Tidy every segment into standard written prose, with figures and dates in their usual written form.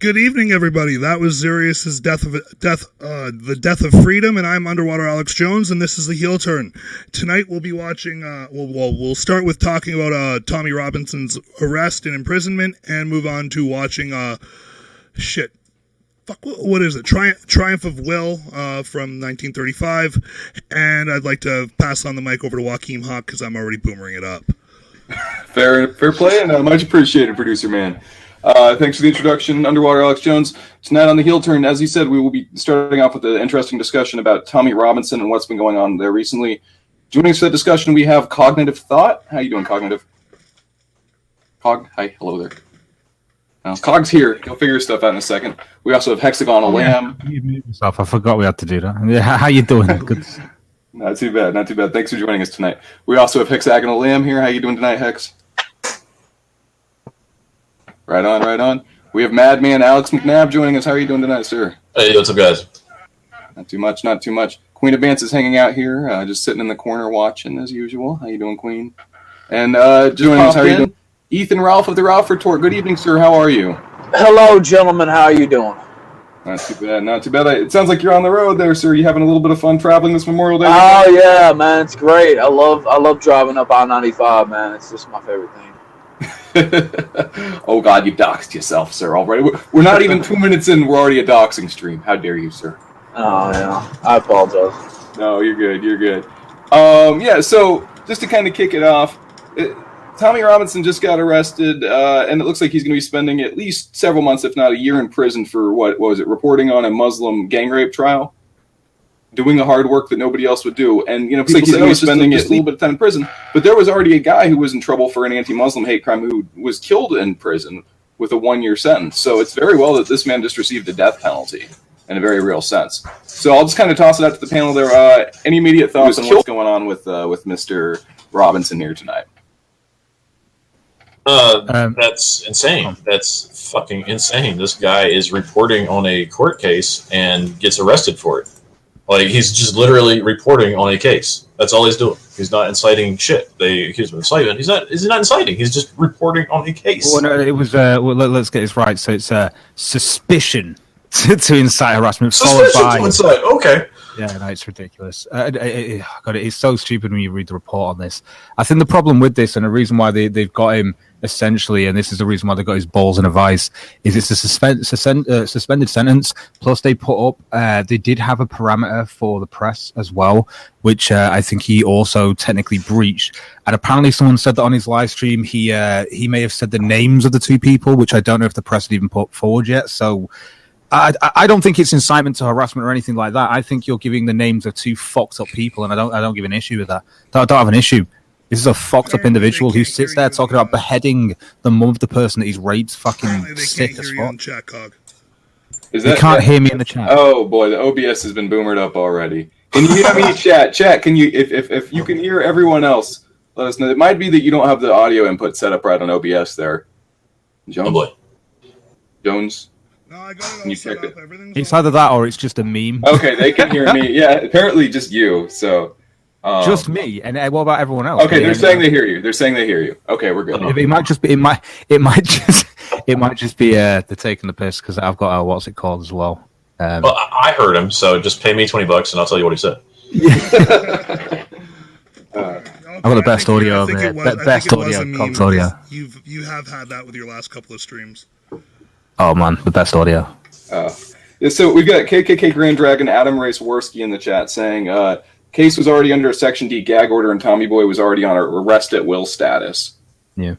Good evening, everybody. That was Zurius's the Death of Freedom, and I'm Underwater Alex Jones, and this is the Heel Turn. Tonight we'll be watching. We'll start with talking about Tommy Robinson's arrest and imprisonment, and move on to watching what is it? Triumph of Will from 1935, and I'd like to pass on the mic over to Joaquin Hawk because I'm already boomering it up. Fair play, and much appreciated, producer man. Thanks for the introduction, Underwater Alex Jones. Tonight on the Heel Turn, as he said, we will be starting off with an interesting discussion about Tommy Robinson and what's been going on there recently. Joining us for the discussion, we have Cognitive Thought. How you doing, Cognitive? Cog, hi, hello there. Cog's here. He'll figure his stuff out in a second. We also have Hexagonal Lamb. You muted yourself. I forgot we had to do that. Yeah, how you doing? Good. Not too bad. Thanks for joining us tonight. We also have Hexagonal Lamb here. How you doing tonight, Hex? Right on. We have Madman Alex McNabb joining us. How are you doing tonight, sir? Hey, what's up, guys? Not too much. Queen of Bance is hanging out here, just sitting in the corner watching as usual. How you doing, Queen? And joining us, how are you doing? Ethan Ralph of the Ralph Retort. Good evening, sir. How are you? Hello, gentlemen. How are you doing? Not too bad. It sounds like you're on the road there, sir. You having a little bit of fun traveling this Memorial Day? Oh, yeah, man. It's great. I love driving up I-95, man. It's just my favorite thing. Oh, God, you doxed yourself, sir, already. We're not even 2 minutes in. We're already a doxing stream. How dare you, sir? Oh, yeah. I apologize. No, you're good. Yeah, so just to kind of kick it off, Tommy Robinson just got arrested, and it looks like he's going to be spending at least several months, if not a year, in prison for, what was it, reporting on a Muslim gang rape trial? Doing the hard work that nobody else would do. And, people say he's going to be spending a little bit of time in prison, but there was already a guy who was in trouble for an anti-Muslim hate crime who was killed in prison with a 1-year sentence. So it's very well that this man just received a death penalty in a very real sense. So I'll just kind of toss it out to the panel there. Any immediate thoughts on what's going on with Mr. Robinson here tonight? That's insane. That's fucking insane. This guy is reporting on a court case and gets arrested for it. Like, he's just literally reporting on a case. That's all he's doing. He's not inciting shit. They accuse him of incitement. He's not inciting. He's just reporting on a case. Well, no, it was. Let's get this right. So it's suspicion to incite harassment, followed by to incite. Okay. Yeah, no, it's ridiculous. God, it's so stupid when you read the report on this. I think the problem with this, and the reason why they've got him essentially, and this is the reason why they got his balls in a vice, is it's a suspended sentence. Plus, they put up, they did have a parameter for the press as well, which I think he also technically breached. And apparently, someone said that on his live stream, he may have said the names of the two people, which I don't know if the press had even put forward yet. So I don't think it's incitement to harassment or anything like that. I think you're giving the names of two fucked up people, and I don't give an issue with that. I don't have an issue. This is a fucked up individual who sits there talking about beheading the mum of the person that he's raped. Fucking sick as fuck. You can't hear me in the chat. Oh boy, the OBS has been boomered up already. Can you hear me, chat? Chat, can you? If you can hear everyone else, let us know. It might be that you don't have the audio input set up right on OBS there. Jones. Oh boy. Jones. No, I got it all set up. It's either that or it's just a meme. Okay, they can hear me. Yeah, apparently just you. So. Just me, and what about everyone else? Okay, they're saying they hear you. Okay, we're good. It might just be. It might just be they're taking the piss because I've got what's it called as well. Well, I heard him, so just pay me $20 and I'll tell you what he said. I've got the best audio of it. Best audio, Cox audio. You have had that with your last couple of streams. Oh man, the best audio. So we've got KKK Grand Dragon Adam Ray Swirsky in the chat saying. Case was already under a Section D gag order, and Tommy Boy was already on arrest at will status. Yeah.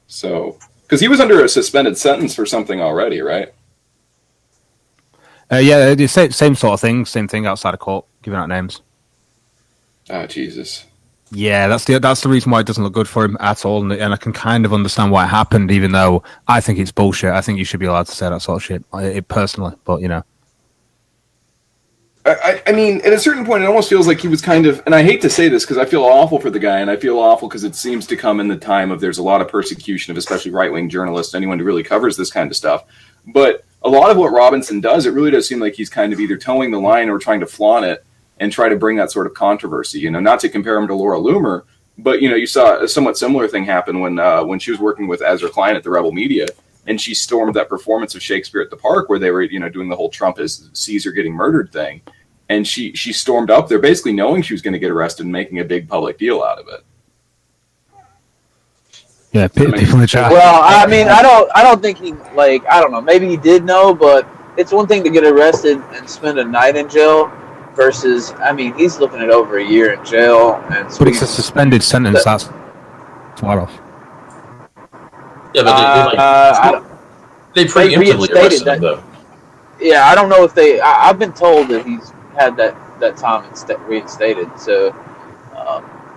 So, because he was under a suspended sentence for something already, right? Yeah, the same sort of thing. Same thing outside of court, giving out names. Oh, Jesus. Yeah, that's the reason why it doesn't look good for him at all, and I can kind of understand why it happened, even though I think it's bullshit. I think you should be allowed to say that sort of shit, personally, but, I mean, at a certain point, it almost feels like he was kind of, and I hate to say this because I feel awful for the guy, and I feel awful because it seems to come in the time of there's a lot of persecution of especially right-wing journalists, anyone who really covers this kind of stuff. But a lot of what Robinson does, it really does seem like he's kind of either towing the line or trying to flaunt it and try to bring that sort of controversy. Not to compare him to Laura Loomer, but, you saw a somewhat similar thing happen when she was working with Ezra Klein at the Rebel Media. and she stormed that performance of Shakespeare at the Park where they were, doing the whole Trump as Caesar getting murdered thing. And she stormed up there basically knowing she was going to get arrested and making a big public deal out of it. Yeah, people in the chat. Well, I mean, I don't think he, like, I don't know, maybe he did know, but it's one thing to get arrested and spend a night in jail versus, I mean, he's looking at over a year in jail. But it's a suspended sentence. That's far off. Yeah, but they preemptively arrested him, though. Yeah, I don't know if they. I've been told that he's had that time reinstated. So,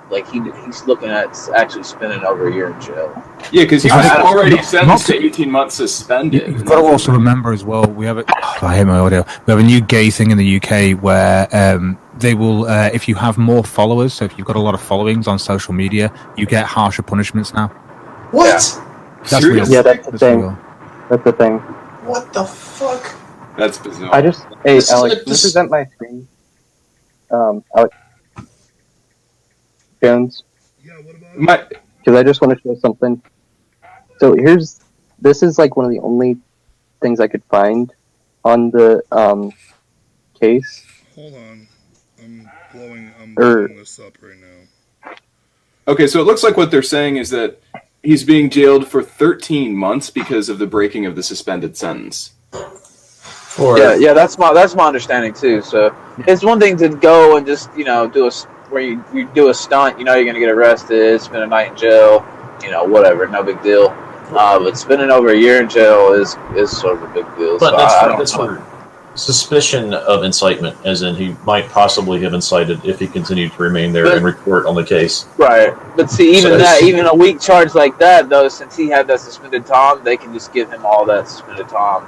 like he's looking at actually spending over a year in jail. Yeah, because he was already sentenced to 18 months suspended. You've got to also remember as well. We have it. I hate my audio. We have a new gay thing in the UK where they will, if you have more followers, so if you've got a lot of followings on social media, you get harsher punishments now. What? Yeah. That's real. Yeah, that's the thing. Real. That's the thing. What the fuck? That's bizarre. Hey, Alex, can you present my screen? Alex Jones? Yeah, what about Because I just want to show something. So this is like one of the only things I could find on the case. Hold on. I'm blowing this up right now. Okay, so it looks like what they're saying is that he's being jailed for 13 months because of the breaking of the suspended sentence. Yeah, that's my understanding too. So it's one thing to go and just where you do a stunt, you're going to get arrested, spend a night in jail, whatever, no big deal. But spending over a year in jail is sort of a big deal. But so that's for suspicion of incitement, as in he might possibly have incited if he continued to remain there and report on the case. Right, but see, even a weak charge like that, though, since he had that suspended time, they can just give him all that suspended time.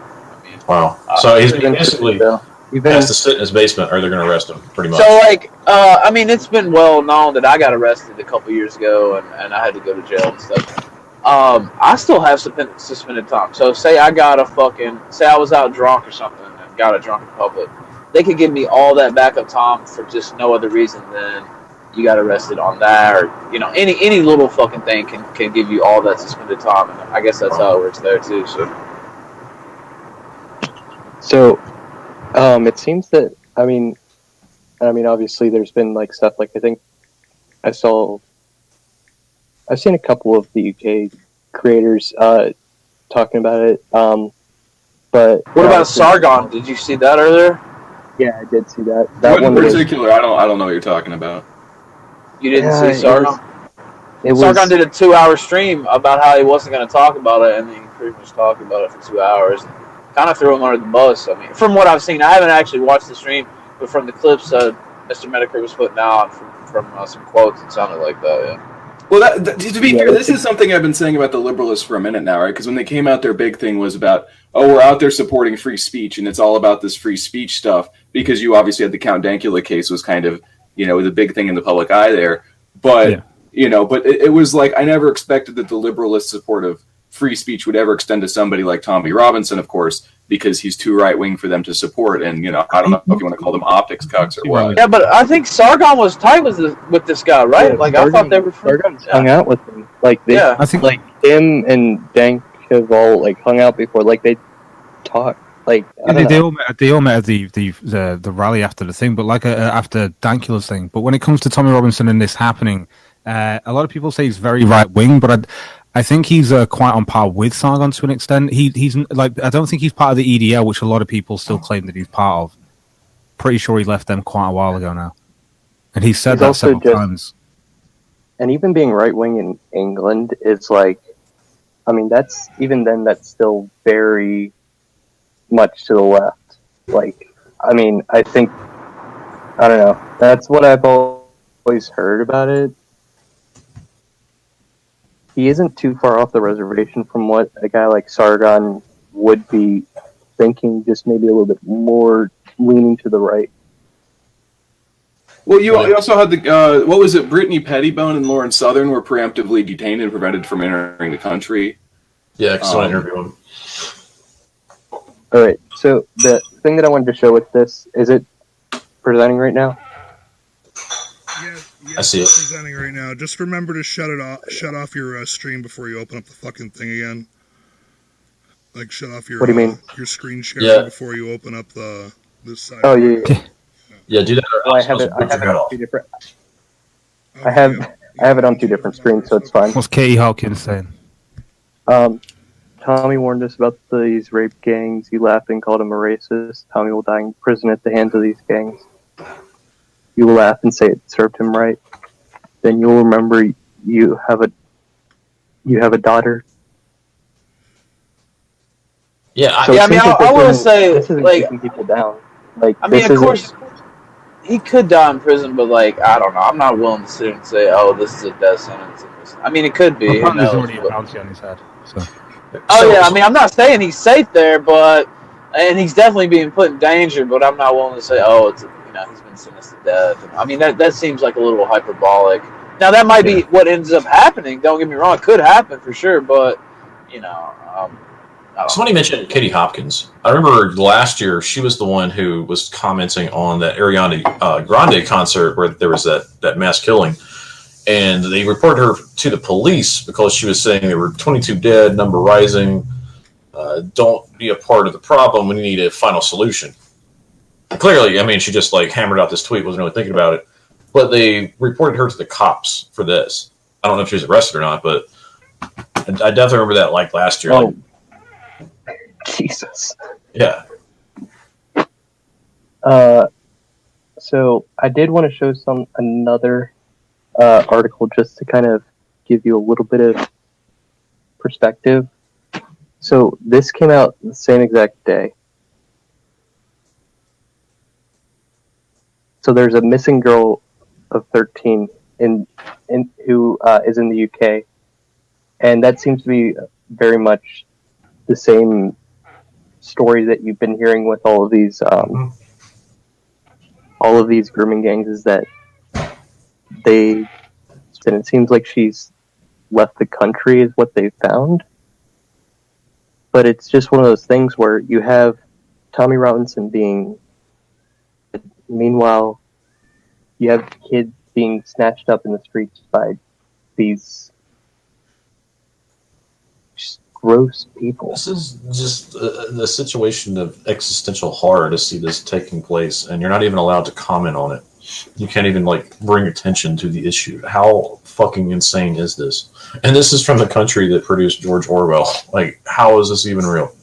Wow. So he's basically has to sit in his basement or they're going to arrest him, pretty much. So, I mean, it's been well known that I got arrested a couple years ago and I had to go to jail and stuff. I still have suspended time. So, say I was out drunk or something and got a drunk in public. They could give me all that backup time for just no other reason than you got arrested on that, or any little fucking thing can give you all that suspended time. And I guess that's how it works there too. So, it seems that I mean, obviously, there's been like stuff like I think I've seen a couple of the UK creators talking about it. But what about Sargon? Did you see that earlier? Yeah, I did see that. That one in particular, I don't know what you're talking about. You didn't see Sargon? Sargon did a 2-hour stream about how he wasn't going to talk about it, and then he pretty much talked about it for 2 hours. Kind of threw him under the bus. I mean, from what I've seen, I haven't actually watched the stream, but from the clips Mr. Medicare was putting out from some quotes, it sounded like that. Yeah. Well, to be fair, this is something I've been saying about the liberalists for a minute now, right? Because when they came out, their big thing was about, we're out there supporting free speech, and it's all about this free speech stuff. Because you obviously had the Count Dankula case was kind of, the big thing in the public eye there. But but it was like I never expected that the liberalist support of free speech would ever extend to somebody like Tommy Robinson, of course, because he's too right-wing for them to support. And, I don't know if you want to call them optics cucks or what. Yeah, but I think Sargon was tight with this guy, right? Yeah, I thought they were Sargon's hung out with him. I think him and Dank have all hung out before. They talk. They all met at the rally after the thing, but after Dankula's thing. But when it comes to Tommy Robinson and this happening, a lot of people say he's very right-wing, but I think he's quite on par with Sargon to an extent. He's I don't think he's part of the EDL, which a lot of people still claim that he's part of. Pretty sure he left them quite a while ago now, and he said that several times. And even being right wing in England, it's that's that's still very much to the left. I think I don't know. That's what I've always heard about it. He isn't too far off the reservation from what a guy like Sargon would be thinking, just maybe a little bit more leaning to the right. Well, you also had the, what was it, Brittany Pettibone and Lauren Southern were preemptively detained and prevented from entering the country. Yeah, because I interviewed them. All right, so the thing that I wanted to show with this, is it presenting right now? Yeah, I see it. Presenting right now. Just remember to shut off your stream before you open up the fucking thing again. Like shut off your What do you mean? your screen sharing Yeah. before you open up this side. Oh yeah. Yeah, do that. Well, I have it on two different. I have it on two different screens, so it's fine. What's Katie Hopkins saying? Tommy warned us about these rape gangs. You laughed and called him a racist. Tommy will die in prison at the hands of these gangs. You will laugh and say it served him right. Then you'll remember you have a daughter. Yeah, So Yeah, I mean, it seems I like will this say, isn't like- keeping people down. Like, I mean, this of isn't- course, he could die in prison, but like, I don't know. I'm not willing to sit here and say, "Oh, this is a death sentence." I mean, it could be. Who Apparently there's knows? already a But- bounty on his head. So. Oh yeah, I mean, I'm not saying he's safe there, but and he's definitely being put in danger. But I'm not willing to say, "Oh, it's he's been sentenced to death." I mean, that seems like a little hyperbolic. Now that might be what ends up happening. Don't get me wrong; it could happen for sure. But I don't somebody mentioned Katie Hopkins. I remember last year she was the one who was commenting on that Ariana Grande concert where there was that mass killing, and they reported her to the police because she was saying there were 22 dead, number rising. Don't be a part of the problem. We need a final solution. And clearly, I mean, she just like hammered out this tweet, wasn't really thinking about it. But they reported her to the cops for this. I don't know if she was arrested or not, but I definitely remember that like last year. Oh, Like, Jesus. yeah. So I did want to show another article just to kind of give you a little bit of perspective. So this came out the same exact day. So there's a missing girl of 13 who is in the UK, and that seems to be very much the same story that you've been hearing with all of these grooming gangs, is that and it seems like she's left the country is what they found. But it's just one of those things where you have Tommy Robinson meanwhile you have kids being snatched up in the streets by these just gross people. This is just the situation of existential horror to see this taking place, and you're not even allowed to comment on it. You can't even like bring attention to the issue. How fucking insane is this? And this is from the country that produced George Orwell. Like, how is this even real?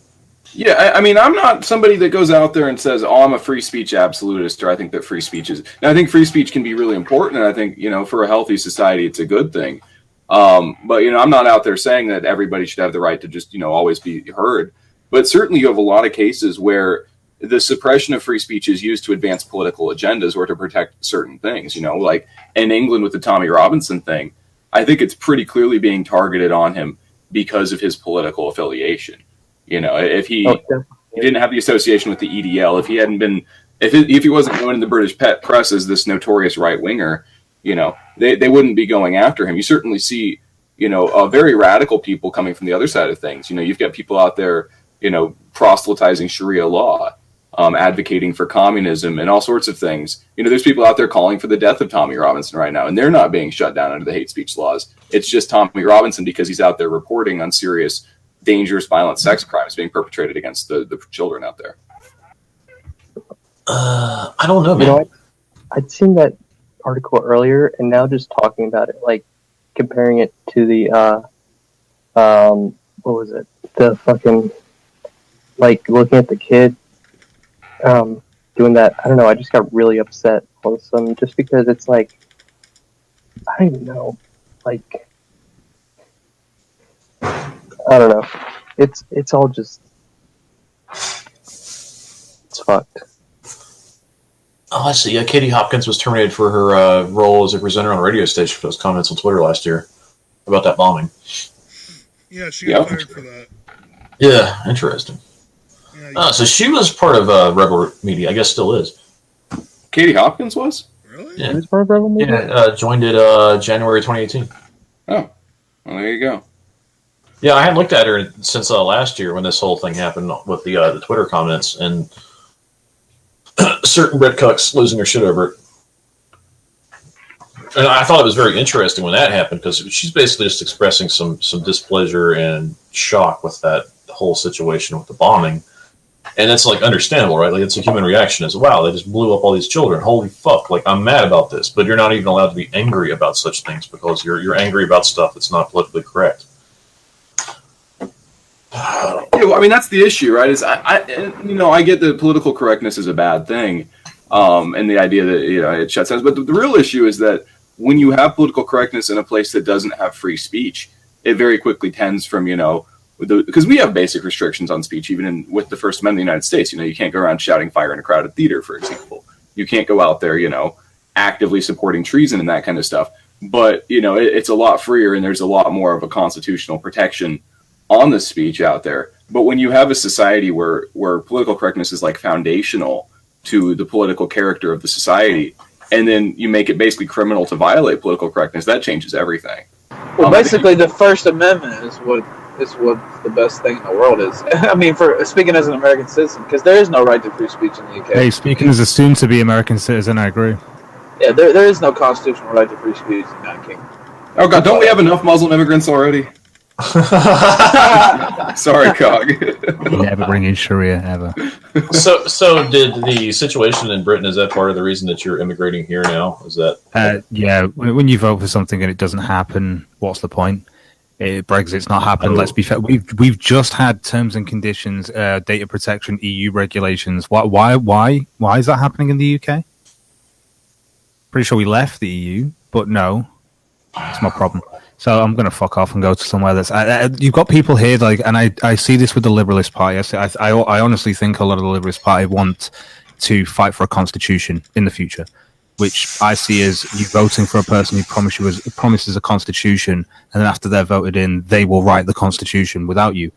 Yeah, I mean, I'm not somebody that goes out there and says, "Oh, I'm a free speech absolutist," or I think that free speech is. Now, I think free speech can be really important, and I think for a healthy society, it's a good thing. But I'm not out there saying that everybody should have the right to just always be heard. But certainly, you have a lot of cases where the suppression of free speech is used to advance political agendas or to protect certain things. Like in England with the Tommy Robinson thing, I think it's pretty clearly being targeted on him because of his political affiliation. If he didn't have the association with the EDL, if he hadn't been, if he wasn't going in the British press as this notorious right winger, they wouldn't be going after him. You certainly see, very radical people coming from the other side of things. You've got people out there, proselytizing Sharia law, advocating for communism and all sorts of things. There's people out there calling for the death of Tommy Robinson right now, and they're not being shut down under the hate speech laws. It's just Tommy Robinson because he's out there reporting on serious, dangerous, violent sex crimes being perpetrated against the children out there. I don't know, man. I'd seen that article earlier, and now just talking about it, like comparing it to the what was it? The fucking like looking at the kid doing that. I don't know. I just got really upset all of a sudden just because it's like I don't even know. Like I don't know. It's all just it's fucked. Oh, I see. Yeah, Katie Hopkins was terminated for her role as a presenter on a radio station for those comments on Twitter last year about that bombing. Yeah, she got fired for that. Yeah, interesting. Yeah, so she was part of Rebel Media. I guess still is. Katie Hopkins was? really? Yeah. Who's part of Rebel Media? Yeah, joined it January 2018. Oh, well, there you go. Yeah, I hadn't looked at her since last year when this whole thing happened with the Twitter comments and certain Brit cucks losing their shit over it. And I thought it was very interesting when that happened because she's basically just expressing some displeasure and shock with that whole situation with the bombing. And it's like understandable, right? Like it's a human reaction as wow, they just blew up all these children. Holy fuck! Like I'm mad about this, but you're not even allowed to be angry about such things because you're angry about stuff that's not politically correct. Yeah, well, I mean that's the issue, right? Is I get that political correctness is a bad thing, and the idea that it shuts down. But the real issue is that when you have political correctness in a place that doesn't have free speech, it very quickly tends from because we have basic restrictions on speech, even with the First Amendment of the United States. You can't go around shouting fire in a crowded theater, for example. You can't go out there, actively supporting treason and that kind of stuff. But, it's a lot freer and there's a lot more of a constitutional protection on the speech out there. But when you have a society where political correctness is like foundational to the political character of the society, and then you make it basically criminal to violate political correctness, that changes everything. Well, basically, the First Amendment is what the best thing in the world is. I mean, for speaking as an American citizen, because there is no right to free speech in the UK. Hey, speaking as a soon-to-be American citizen, I agree. Yeah, there is no constitutional right to free speech in the United Kingdom. Oh God, don't we have enough Muslim immigrants already? Sorry, Cog. Never bring in Sharia ever. So did the situation in Britain, is that part of the reason that you're immigrating here now? Is that? Yeah, when you vote for something and it doesn't happen, what's the point? Brexit's not happened. Let's be fair. We've just had terms and conditions, data protection, EU regulations. Why is that happening in the UK? Pretty sure we left the EU, but no, it's my problem. So I'm going to fuck off and go to somewhere that's... you've got people here, and I see this with the Liberalist Party. I honestly think a lot of the Liberalist Party want to fight for a constitution in the future, which I see as you voting for a person who promises a constitution, and then after they're voted in, they will write the constitution without you.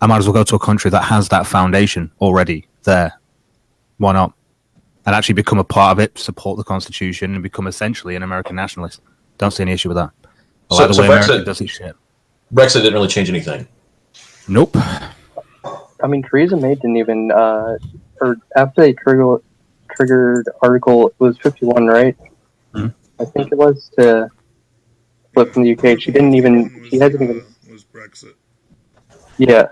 I might as well go to a country that has that foundation already there. Why not? And actually become a part of it, support the constitution, and become essentially an American nationalist. Don't see any issue with that. I like the way America does its shit. Brexit didn't really change anything. Nope. I mean, Theresa May didn't even, or after they triggered article, it was 51, right? Mm-hmm. I think it was, to flip from the UK. She hasn't even... Was Brexit. Yeah.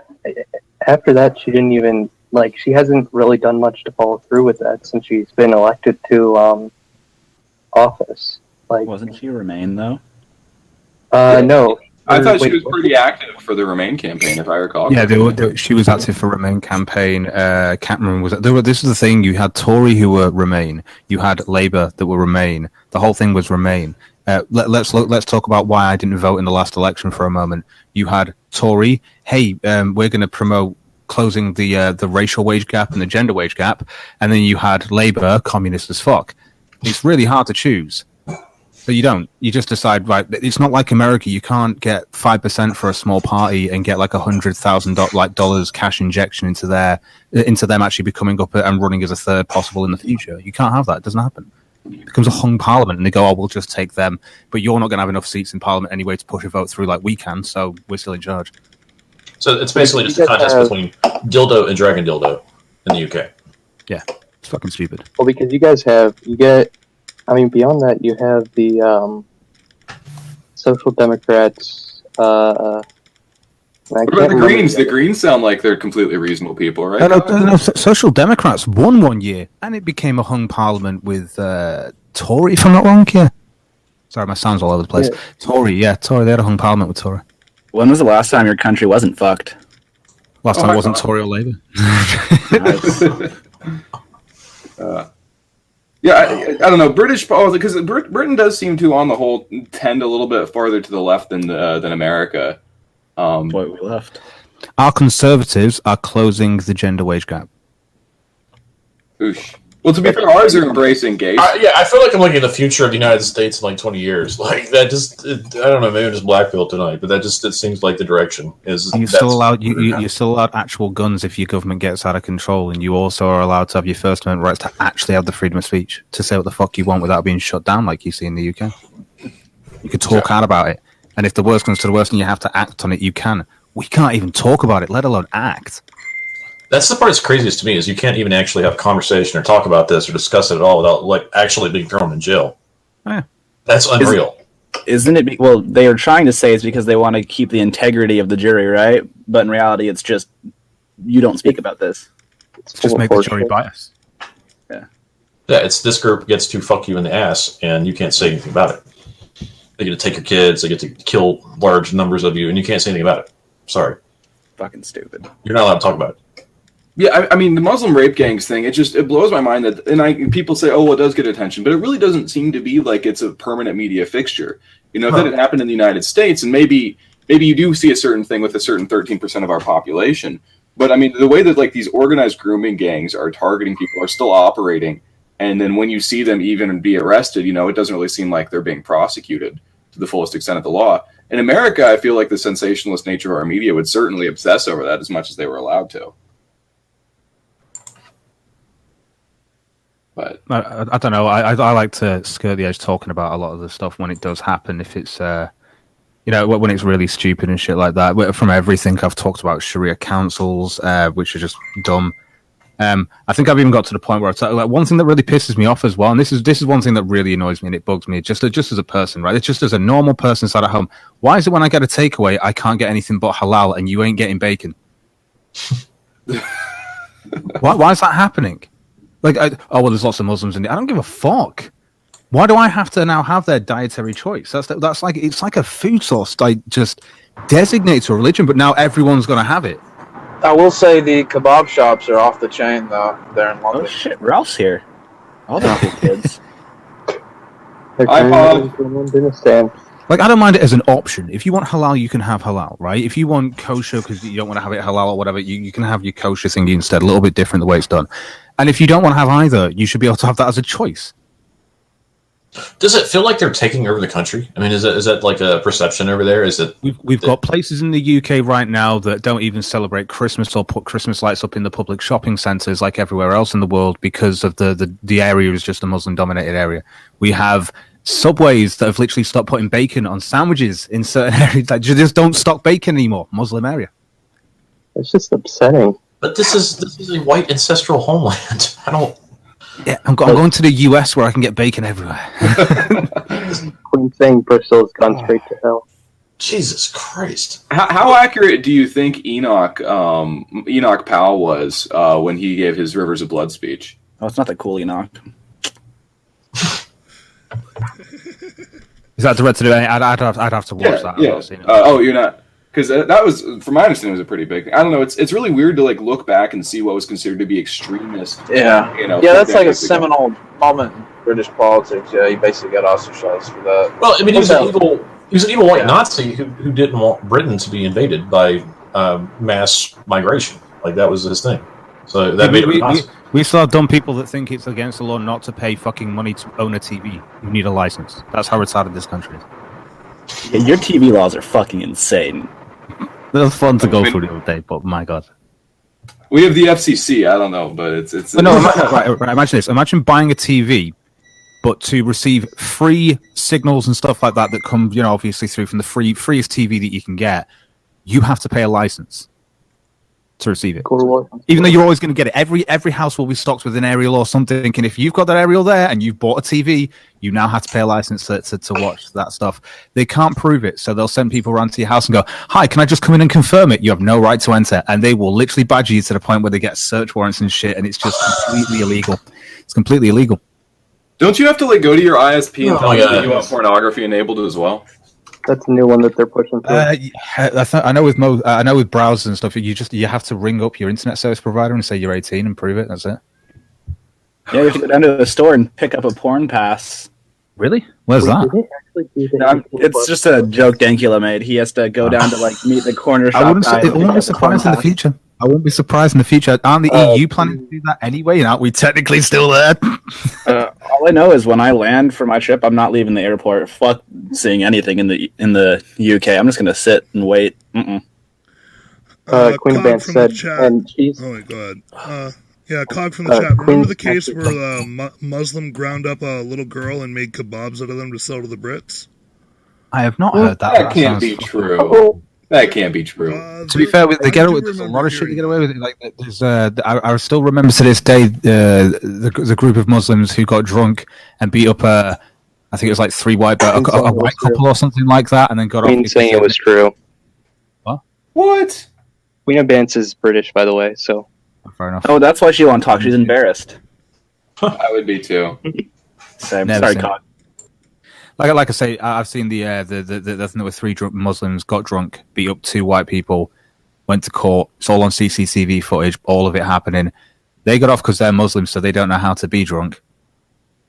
After that, she didn't even, she hasn't really done much to follow through with that since she's been elected to office. Wasn't she Remain, though? No. I thought she was pretty active for the Remain campaign, if I recall. Yeah, she was active for Remain campaign. Cameron was. This is the thing. You had Tory who were Remain. You had Labour that were Remain. The whole thing was Remain. Let's talk about why I didn't vote in the last election for a moment. You had Tory. Hey, we're going to promote closing the racial wage gap and the gender wage gap, and then you had Labour, communist as fuck. It's really hard to choose. But you don't. You just decide, right, it's not like America. You can't get 5% for a small party and get $100,000 cash injection into them actually becoming up and running as a third possible in the future. You can't have that. It doesn't happen. It becomes a hung parliament and they go, we'll just take them. But you're not going to have enough seats in parliament anyway to push a vote through like we can, so we're still in charge. So it's basically just a contest between dildo and dragon dildo in the UK. Yeah, it's fucking stupid. Well, because beyond that, you have the Social Democrats. What about the Greens? The Greens sound like they're completely reasonable people, right? No, Social Democrats won one year, and it became a hung parliament with Tory, if I'm not wrong, yeah. Sorry, my sound's all over the place. Yeah. Tory, they had a hung parliament with Tory. When was the last time your country wasn't fucked? Last time it wasn't Tory or Labour. I don't know. British politics, because Britain does seem to, on the whole, tend a little bit farther to the left than America. Boy, we left. Our Conservatives are closing the gender wage gap. Oosh. Well, to be fair, ours are embracing gays. I feel like I'm looking at the future of the United States in 20 years. I don't know, maybe I'm just blackpilled tonight, but it seems like the direction is. You're still allowed actual guns if your government gets out of control, and you also are allowed to have your First Amendment rights to actually have the freedom of speech to say what the fuck you want without being shut down, like you see in the UK. You could talk out about it, and if the worst comes to the worst, and you have to act on it, you can. We can't even talk about it, let alone act. That's the part that's craziest to me is you can't even actually have a conversation or talk about this or discuss it at all without actually being thrown in jail. Oh, yeah. That's unreal. Isn't it? Well, they are trying to say it's because they want to keep the integrity of the jury, right? But in reality, it's just you don't speak about this. It's Just full make of the jury horseshit. biased. Yeah, it's this group gets to fuck you in the ass, and you can't say anything about it. They get to take your kids, they get to kill large numbers of you, and you can't say anything about it. Sorry, Fucking stupid. you're not allowed to talk about it. Yeah, I mean the Muslim rape gangs thing. It blows my mind that, and people say, oh, well, it does get attention, but it really doesn't seem to be like it's a permanent media fixture. You know, if that had happened in the United States, and maybe you do see a certain thing with a certain 13% of our population. But I mean, the way that like these organized grooming gangs are targeting people are still operating, and then when you see them even be arrested, you know, it doesn't really seem like they're being prosecuted to the fullest extent of the law. In America, I feel like the sensationalist nature of our media would certainly obsess over that as much as they were allowed to. But I don't know. I like to skirt the edge talking about a lot of the stuff when it does happen. If it's when it's really stupid and shit like that. From everything I've talked about, Sharia councils, which are just dumb. I think I've even got to the point where like one thing that really pisses me off as well, and this is one thing that really annoys me and it bugs me, just as a person, right? It's just as a normal person sat at home. Why is it when I get a takeaway, I can't get anything but halal, and you ain't getting bacon? Why is that happening? Like, there's lots of Muslims in it. I don't give a fuck. Why do I have to now have their dietary choice? That's like it's like a food source, like just designated to a religion, but now everyone's gonna have it. I will say the kebab shops are off the chain though. They're in London. Oh shit, Ralph's here. All the cool kids. Understand. Like, I don't mind it as an option. If you want halal, you can have halal, right? If you want kosher because you don't want to have it halal or whatever, you can have your kosher thingy instead. A little bit different the way it's done. And if you don't want to have either, you should be able to have that as a choice. Does it feel like they're taking over the country? I mean, is that like a perception over there? Is it? We've got places in the UK right now that don't even celebrate Christmas or put Christmas lights up in the public shopping centres like everywhere else in the world because of the area is just a Muslim-dominated area. We have Subways that have literally stopped putting bacon on sandwiches in certain areas. Like, you just don't stock bacon anymore. Muslim area. It's just upsetting. But this is a white ancestral homeland. I don't. Yeah, I'm going to the US where I can get bacon everywhere. Queen saying Bristol's gone straight to hell. Jesus Christ! How accurate do you think Enoch Powell was when he gave his Rivers of Blood speech? Oh, it's not that cool, Enoch. Is that directed at? I'd have to watch that. I've Yeah. not seen it. You're not, because that was, from my understanding, was a pretty big thing. I don't know. It's really weird to like look back and see what was considered to be extremist. Yeah, You know, yeah, that's like a decades ago. seminal moment in British politics. Yeah, he basically got ostracized for that. Well, I mean, he was an evil white Yeah. Nazi who didn't want Britain to be invaded by mass migration. Like that was his thing. So that made him a Nazi. We still have dumb people that think it's against the law not to pay fucking money to own a TV. You need a license. That's how retarded this country is. Yeah, your TV laws are fucking insane. It was fun to go through the other day, but my god. We have the FCC. I don't know, but it's. No, right, imagine this. Imagine buying a TV, but to receive free signals and stuff like that come, obviously through from the freest TV that you can get, you have to pay a license to receive it. Even though you're always going to get it. Every house will be stocked with an aerial or something, and if you've got that aerial there and you've bought a TV, you now have to pay a license to watch that stuff. They can't prove it, so they'll send people around to your house and go, "Hi, can I just come in and confirm it?" You have no right to enter, and they will literally badger you to the point where they get search warrants and shit, and it's just completely illegal. It's completely illegal. Don't you have to like go to your ISP and tell them yeah. that you want pornography enabled as well? That's a new one that they're pushing through. I know with browsers and stuff, you have to ring up your internet service provider and say you're 18 and prove it. That's it. Yeah, you have to go down to the store and pick up a porn pass. Really? Where's that? Did they actually do that? It's just a joke Dankula made. He has to go down to meet the corner shop. I wouldn't. guy It and pick won't up be a surprised porn in the pass. future. I won't be surprised in the future. Aren't the EU planning to do that anyway? And aren't we technically still there? All I know is when I land for my trip, I'm not leaving the airport. Fuck seeing anything in the UK. I'm just gonna sit and wait. Queen Cog Band from the said, chat. and she's Oh my god. Yeah, Cog from the chat. Queen Remember the case actually- where Muslim ground up a little girl and made kebabs out of them to sell to the Brits? I have not heard that. That can't be sounds- true. That can't be true. To be fair, they get away. There's a lot of shit to get away with. Like, there's, I still remember to this day the group of Muslims who got drunk and beat up a I think it was like 3 white, a Queen saying it was white true. couple or something like that, and then got Queen off. saying it was true. What? Queen of Bance is British, by the way, so. Fair enough. Oh, that's why she won't talk. She's embarrassed. I would be too. Same. Never Sorry, seen Cog. Like I say, I've seen the I think there were 3 drunk Muslims got drunk, beat up 2 white people, went to court. It's all on CCTV footage, all of it happening. They got off because they're Muslims, so they don't know how to be drunk.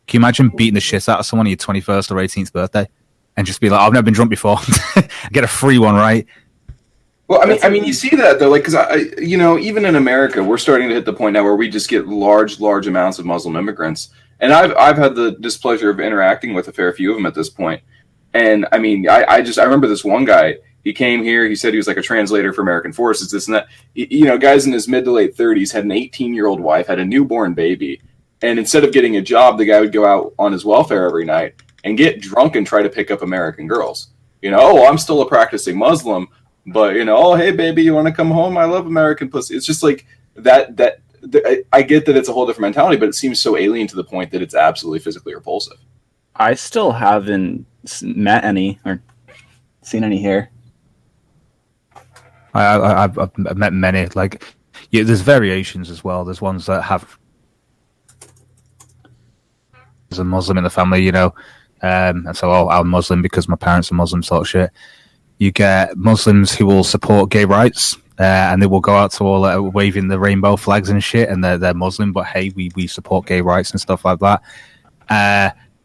Can you imagine beating the shit out of someone on your 21st or 18th birthday and just be like, "I've never been drunk before, get a free one, right?" Well, I mean, you see that though, like, because even in America, we're starting to hit the point now where we just get large amounts of Muslim immigrants, and I've had the displeasure of interacting with a fair few of them at this point. And I mean, I remember this one guy. He came here. He said he was like a translator for American forces, this and that. Guys in his mid to late 30s had an 18-year-old wife, had a newborn baby, and instead of getting a job, the guy would go out on his welfare every night and get drunk and try to pick up American girls. I'm still a practicing Muslim. But oh hey baby, you want to come home? I love American pussy. It's just like that. I get that it's a whole different mentality, but it seems so alien to the point that it's absolutely physically repulsive. I still haven't met any or seen any here. I've met many. Like, yeah, there's variations as well. There's ones that have there's a Muslim in the family, and so I'm Muslim because my parents are Muslim, sort of shit. You get Muslims who will support gay rights, and they will go out to all waving the rainbow flags and shit, and they're Muslim, but hey, we support gay rights and stuff like that.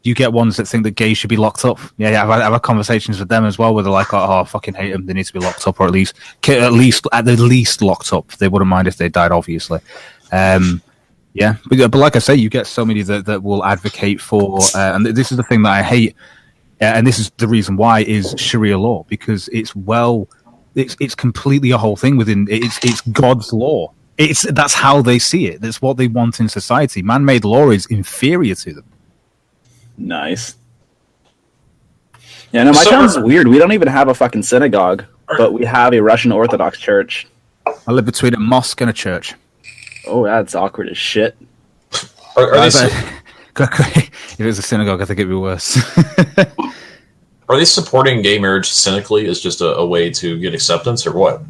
You get ones that think that gays should be locked up. Yeah, I've had conversations with them as well, where they're like, "Oh, I fucking hate them. They need to be locked up, or at the least locked up. They wouldn't mind if they died, obviously." Yeah, but like I say, you get so many that will advocate for, and this is the thing that I hate. And this is the reason why is Sharia law, because it's completely a whole thing within it's God's law. That's how they see it. That's what they want in society. Man-made law is inferior to them. Nice. Yeah, no, my town's weird. We don't even have a fucking synagogue, but we have a Russian Orthodox church. I live between a mosque and a church. Oh, that's awkward as shit. If it was a synagogue, I think it'd be worse. Are they supporting gay marriage cynically as just a way to get acceptance, or what?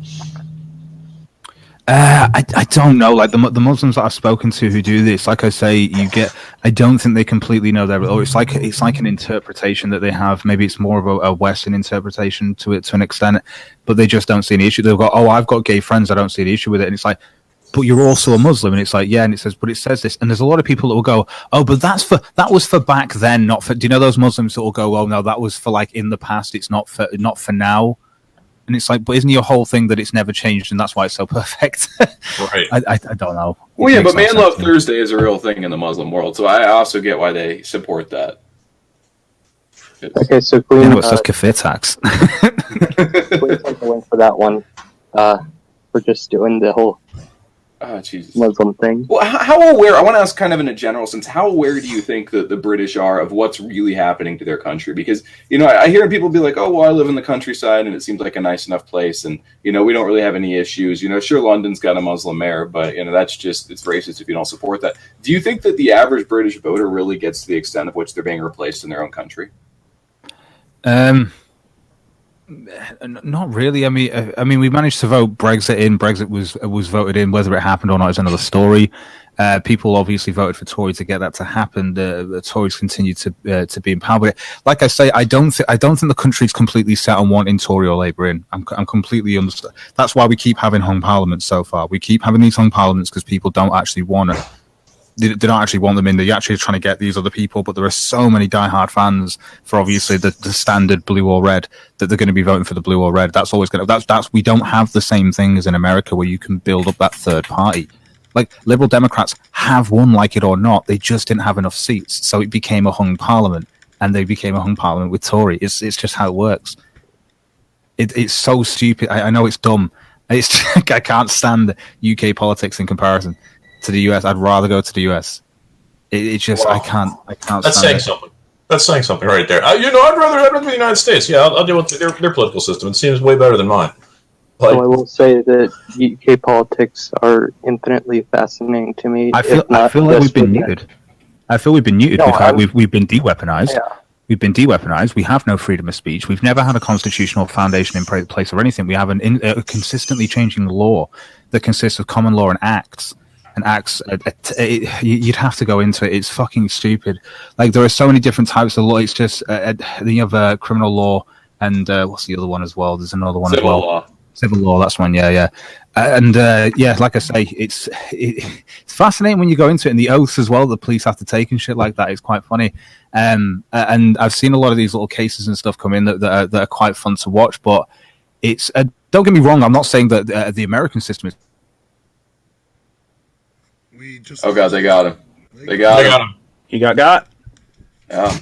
I don't know. Like the Muslims that I've spoken to who do this, like I say, I don't think they completely know their. Or it's like an interpretation that they have. Maybe it's more of a Western interpretation to an extent, but they just don't see any issue. They'll go, "Oh, I've got gay friends. I don't see any issue with it." And it's like, "But you're also a Muslim," and it's like, "Yeah," and it says this, and there's a lot of people that will go, "Oh, but that was for back then, not for." Do you know those Muslims that will go, "Oh no, that was for like in the past. It's not for now." And it's like, but isn't your whole thing that it's never changed, and that's why it's so perfect? Right. I don't know. Well, yeah, but Man Love Thursday is a real thing in the Muslim world, so I also get why they support that. Okay, so Queen. Yeah, it says kafir tax. Queen sent the link for that one. We're just doing the whole Jesus. Muslim thing. Well, how aware? I want to ask, kind of in a general sense, how aware do you think that the British are of what's really happening to their country? Because I hear people be like, "Oh, well, I live in the countryside, and it seems like a nice enough place, and we don't really have any issues." Sure, London's got a Muslim mayor, but that's just it's racist if you don't support that. Do you think that the average British voter really gets to the extent of which they're being replaced in their own country? Not really. I mean, we managed to vote Brexit in. Brexit was voted in. Whether it happened or not is another story. People obviously voted for Tory to get that to happen. The Tories continue to be in power. But like I say, I don't think the country's completely set on wanting Tory or Labour in. I'm completely understood. That's why we keep having hung parliaments so far. We keep having these hung parliaments because people don't actually want to. They don't actually want them in. They're actually trying to get these other people, but there are so many diehard fans for obviously the standard blue or red that they're going to be voting for the blue or red. That's always going to. That's we don't have the same thing as in America where you can build up that third party. Like Liberal Democrats have won, like it or not. They just didn't have enough seats, so it became a hung parliament, and they became a hung parliament with Tory. It's just how it works. It's so stupid. I know it's dumb. I can't stand UK politics in comparison to the US. I'd rather go to the US. It's just wow. I can't. That's saying something. That's saying something right there. I'd rather the United States. Yeah, I'll deal with their political system. It seems way better than mine. So I will say that UK politics are infinitely fascinating to me. I feel like we've been muted. I feel we've been muted. No, we've been de-weaponized. We've been de-weaponized. We have no freedom of speech. We've never had a constitutional foundation in place or anything. We have a consistently changing law that consists of common law and acts. And acts, you'd have to go into it. It's fucking stupid. Like, there are so many different types of law. It's just you have criminal law and what's the other one as well? There's another one as well. Law. Civil law, that's one, yeah. And like I say, it's fascinating when you go into it, and the oaths as well the police have to take and shit like that. It's quite funny. And I've seen a lot of these little cases and stuff come in that are quite fun to watch. But it's don't get me wrong, I'm not saying that the American system is. Oh god, they got him. They got him. He got. Yeah.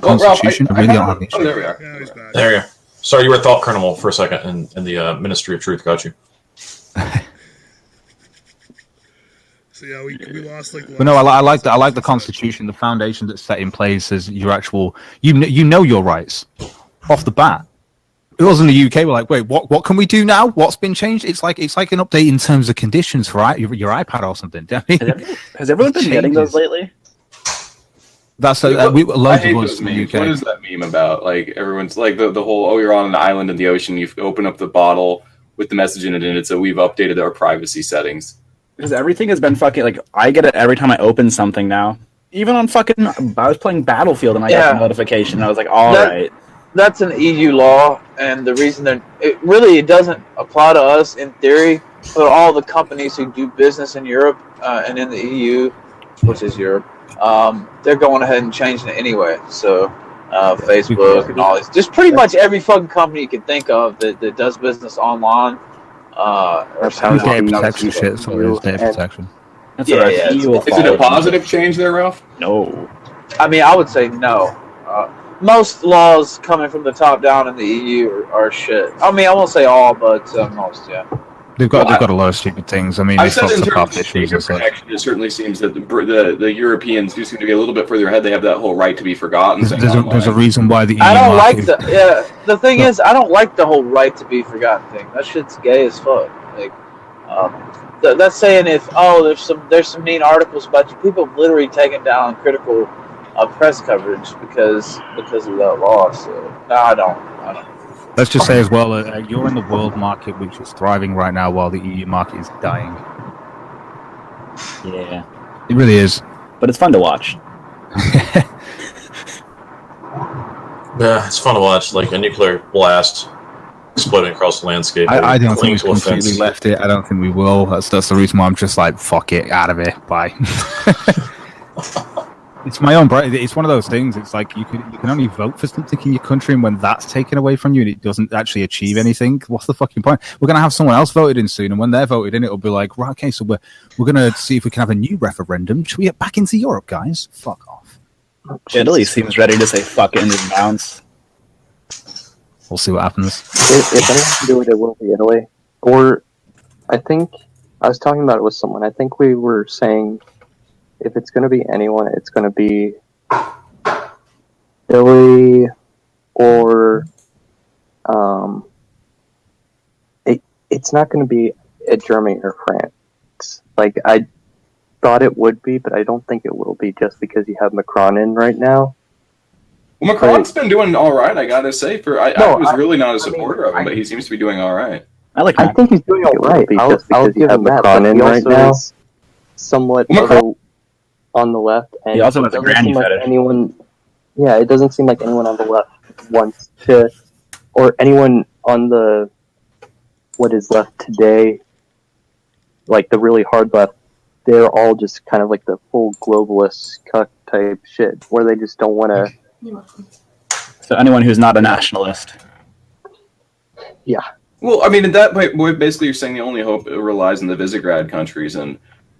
Constitution. I really don't have any. Oh, there we are. Yeah, he's back. There you go. Sorry, you were thought colonel for a second, and the Ministry of Truth got you. So yeah, we lost like. But no, I like that. I like the Constitution, the foundation that's set in place as your actual. You know your rights off the bat. It was in the UK. We're like, wait, what can we do now? What's been changed? It's like an update in terms of conditions for your iPad or something. Has everyone been getting those lately? That's I hate loads of us those in the memes. UK. What is that meme about? Like, everyone's like the whole, you're on an island in the ocean, you open up the bottle with the message in it, and it's we've updated our privacy settings. Because everything has been fucking, like, I get it every time I open something now. Even on fucking, I was playing Battlefield and I got the notification, and I was like, alright. That's an EU law, and the reason that it doesn't apply to us in theory, but all the companies who do business in Europe and in the EU, which is Europe, they're going ahead and changing it anyway. So Facebook and all these, just pretty much every fucking company you can think of that does business online. That's how data protection shit. So there's data protection. That's all right. Is it a positive change there, Ralph? No. I mean, I would say no. Most laws coming from the top down in the EU are shit. I mean, I won't say all, but most, yeah. They've got a lot of stupid things. I mean, I said in terms of issues data protection, it certainly seems that the Europeans do seem to be a little bit further ahead. They have that whole right to be forgotten. There's a reason why the EU I don't like market the thing is, I don't like the whole right to be forgotten thing. That shit's gay as fuck. Like, that's saying if there's some mean articles about you, people have literally taken down critical press coverage because of that law. So no, I don't. Let's just say as well, you're in the world market, which is thriving right now, while the EU market is dying. Yeah, it really is. But it's fun to watch. Yeah, it's fun to watch, like a nuclear blast exploding across the landscape. I don't think we've completely left it. I don't think we will. That's the reason why I'm just like, fuck it, out of it, bye. It's my own bright. It's one of those things. It's like you can only vote for something in your country, and when that's taken away from you and it doesn't actually achieve anything, what's the fucking point? We're gonna have someone else voted in soon, and when they're voted in, it'll be like, right, okay, so we're gonna see if we can have a new referendum. Should we get back into Europe, guys? Fuck off. Italy seems ready to say fuck it and just bounce. We'll see what happens. If anyone can do it, it will be Italy. Or I think I was talking about it with someone. I think we were saying, if it's going to be anyone, it's going to be Italy or it's not going to be Germany or France. Like, I thought it would be, but I don't think it will be just because you have Macron in right now. Well, Macron's been doing all right, I gotta say. I was really not a supporter of him, but he seems to be doing all right. I think he's doing all right. I'll give him Macron in right now. Somewhat on the left, and he also has a granny fetish. It doesn't seem like anyone on the left wants to, or anyone on the what is left today, like the really hard left. They're all just kind of like the full globalist cuck type shit, where they just don't want to. So anyone who's not a nationalist. Yeah. Well, I mean, at that point, basically you're saying the only hope relies on the Visegrad countries, and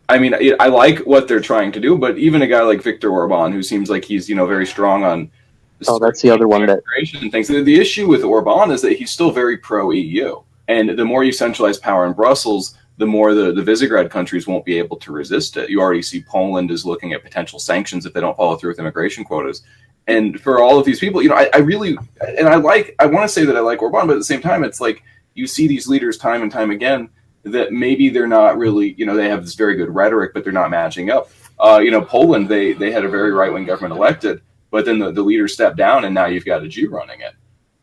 I mean, I like what they're trying to do, but even a guy like Viktor Orban, who seems like he's, very strong on that's the other one that and things. The issue with Orban is that he's still very pro-EU, and the more you centralize power in Brussels, the more the Visegrad countries won't be able to resist it. You already see Poland is looking at potential sanctions if they don't follow through with immigration quotas. And for all of these people, I really, and I want to say that I like Orban, but at the same time, it's like you see these leaders time and time again that maybe they're not really, they have this very good rhetoric, but they're not matching up. Poland, they had a very right-wing government elected, but then the leader stepped down, and now you've got a Jew running it.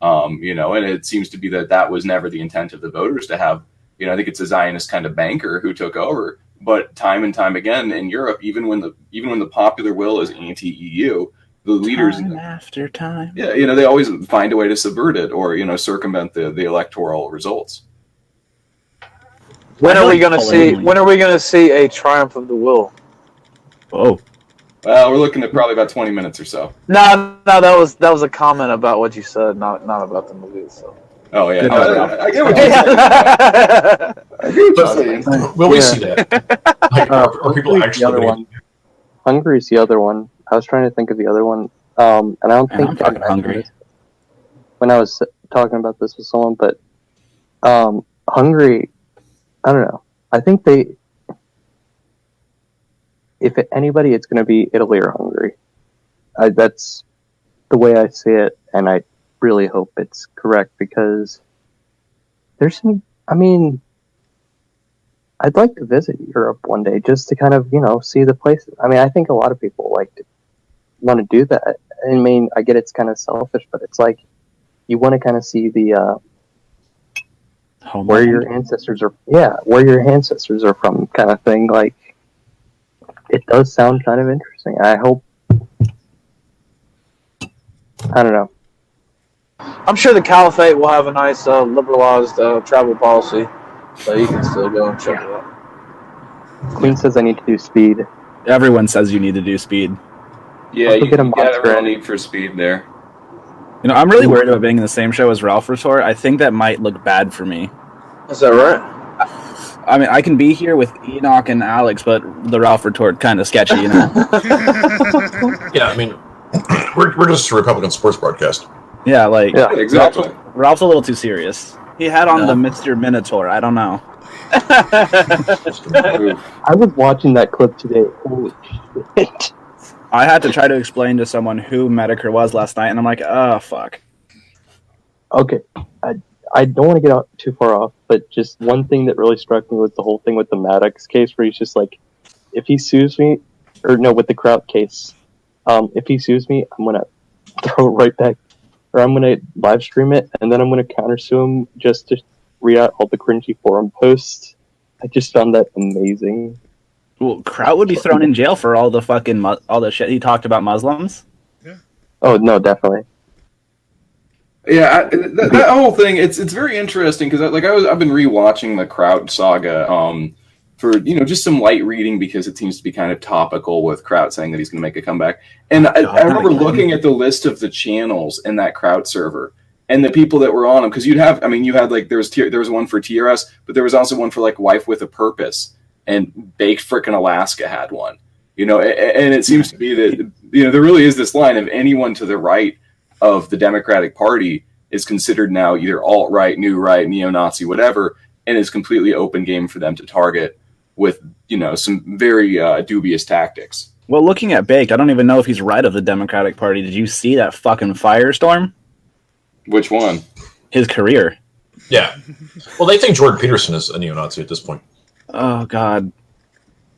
And it seems to be that was never the intent of the voters to have. I think it's a Zionist kind of banker who took over. But time and time again in Europe, even when the popular will is anti-EU, the leaders time after time. Yeah, they always find a way to subvert it or circumvent the electoral results. When are we going to see a triumph of the will? Oh. Well, we're looking at probably about 20 minutes or so. No, that was a comment about what you said, not about the movie itself. Oh yeah, I get what you're saying. Will we see that? Are people actually going to... Hungary's the other one. I was trying to think of the other one, and I don't think I'm fucking hungry. When I was talking about this with someone, but Hungary, I don't know. I think if anybody, it's going to be Italy or Hungary. That's the way I see it, and I really hope it's correct because there's some. I mean, I'd like to visit Europe one day just to kind of see the places. I mean, I think a lot of people want to do that. I mean, I get it's kind of selfish, but it's like you want to kind of see the where your ancestors are. Yeah, where your ancestors are from, kind of thing. Like, it does sound kind of interesting. I hope. I don't know. I'm sure the Caliphate will have a nice liberalized travel policy, so you can still go and check it out. Queen says I need to do speed. Everyone says you need to do speed. Yeah, you got a real need for speed there. I'm really worried about being in the same show as Ralph Retort. I think that might look bad for me. Is that right? I mean, I can be here with Enoch and Alex, but the Ralph Retort kind of sketchy, Yeah, I mean, we're just a Republican sports broadcast. Yeah, exactly. Ralph's a little too serious. He had on the Mr. Minotaur. I don't know. I was watching that clip today. Holy shit. I had to try to explain to someone who Medicare was last night, and I'm like, oh, fuck. Okay, I don't want to get out too far off, but just one thing that really struck me was the whole thing with the Maddox case, where he's just like, if he sues me, or no, with the Kraut case, if he sues me, I'm going to throw it right back, or I'm going to live stream it, and then I'm going to counter-sue him just to read out all the cringy forum posts. I just found that amazing. Well, Kraut would be thrown in jail for all the fucking all the shit he talked about Muslims. Yeah. Oh no, definitely. Yeah, that whole thing, it's very interesting because I've been rewatching the Kraut saga for just some light reading because it seems to be kind of topical with Kraut saying that he's going to make a comeback. And I remember looking at the list of the channels in that Kraut server and the people that were on them because you had there was one for TRS, but there was also one for Wife with a Purpose, and Baked Frickin' Alaska had one. And it seems to be that there really is this line of anyone to the right of the Democratic Party is considered now either alt-right, new right, neo-Nazi, whatever, and is completely open game for them to target with, some very dubious tactics. Well, looking at Baked, I don't even know if he's right of the Democratic Party. Did you see that fucking firestorm? Which one? His career. Yeah. Well, they think Jordan Peterson is a neo-Nazi at this point. Oh, God.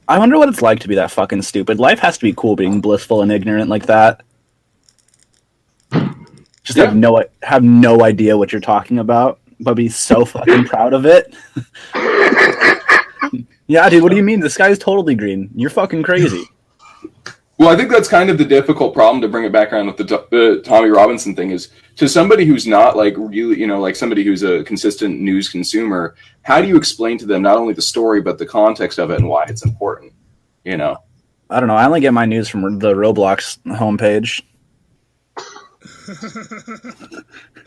I wonder what it's like to be that fucking stupid. Life has to be cool being blissful and ignorant like that. Just have no idea what you're talking about, but be so fucking proud of it. Yeah, dude, what do you mean? The sky's totally green. You're fucking crazy. Well, I think that's kind of the difficult problem to bring it back around with the Tommy Robinson thing is to somebody who's not really, somebody who's a consistent news consumer, how do you explain to them not only the story, but the context of it and why it's important? I don't know. I only get my news from the Roblox homepage.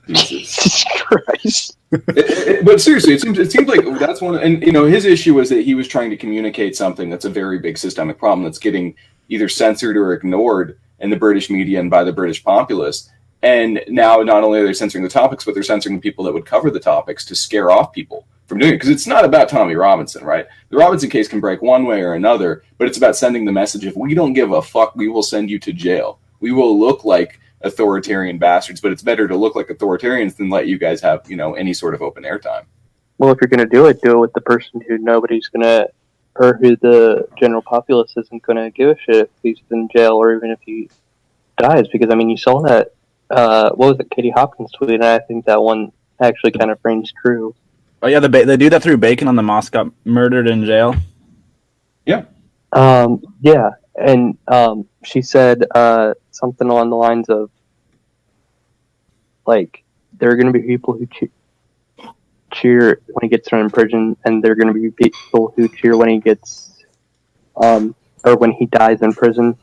Jesus Christ! But seriously, it seems like that's one. And his issue was that he was trying to communicate something that's a very big systemic problem that's getting either censored or ignored in the British media and by the British populace. And now, not only are they censoring the topics, but they're censoring the people that would cover the topics to scare off people from doing it. Because it's not about Tommy Robinson, right? The Robinson case can break one way or another, but it's about sending the message: if we don't give a fuck, we will send you to jail. We will look like authoritarian bastards, but it's better to look like authoritarians than let you guys have, any sort of open airtime. Well, if you're going to do it with the person who nobody's going to, or who the general populace isn't going to give a shit if he's in jail, or even if he dies, because I mean, you saw that. What was it, Katie Hopkins tweeted? And I think that one actually kind of rings true. Oh yeah, they do that through Bacon on the Moss got murdered in jail. Yeah. Yeah, and she said something along the lines of, like, there are going to be people who cheer when he gets thrown in prison, and there are going to be people who cheer when he gets, or when he dies in prison.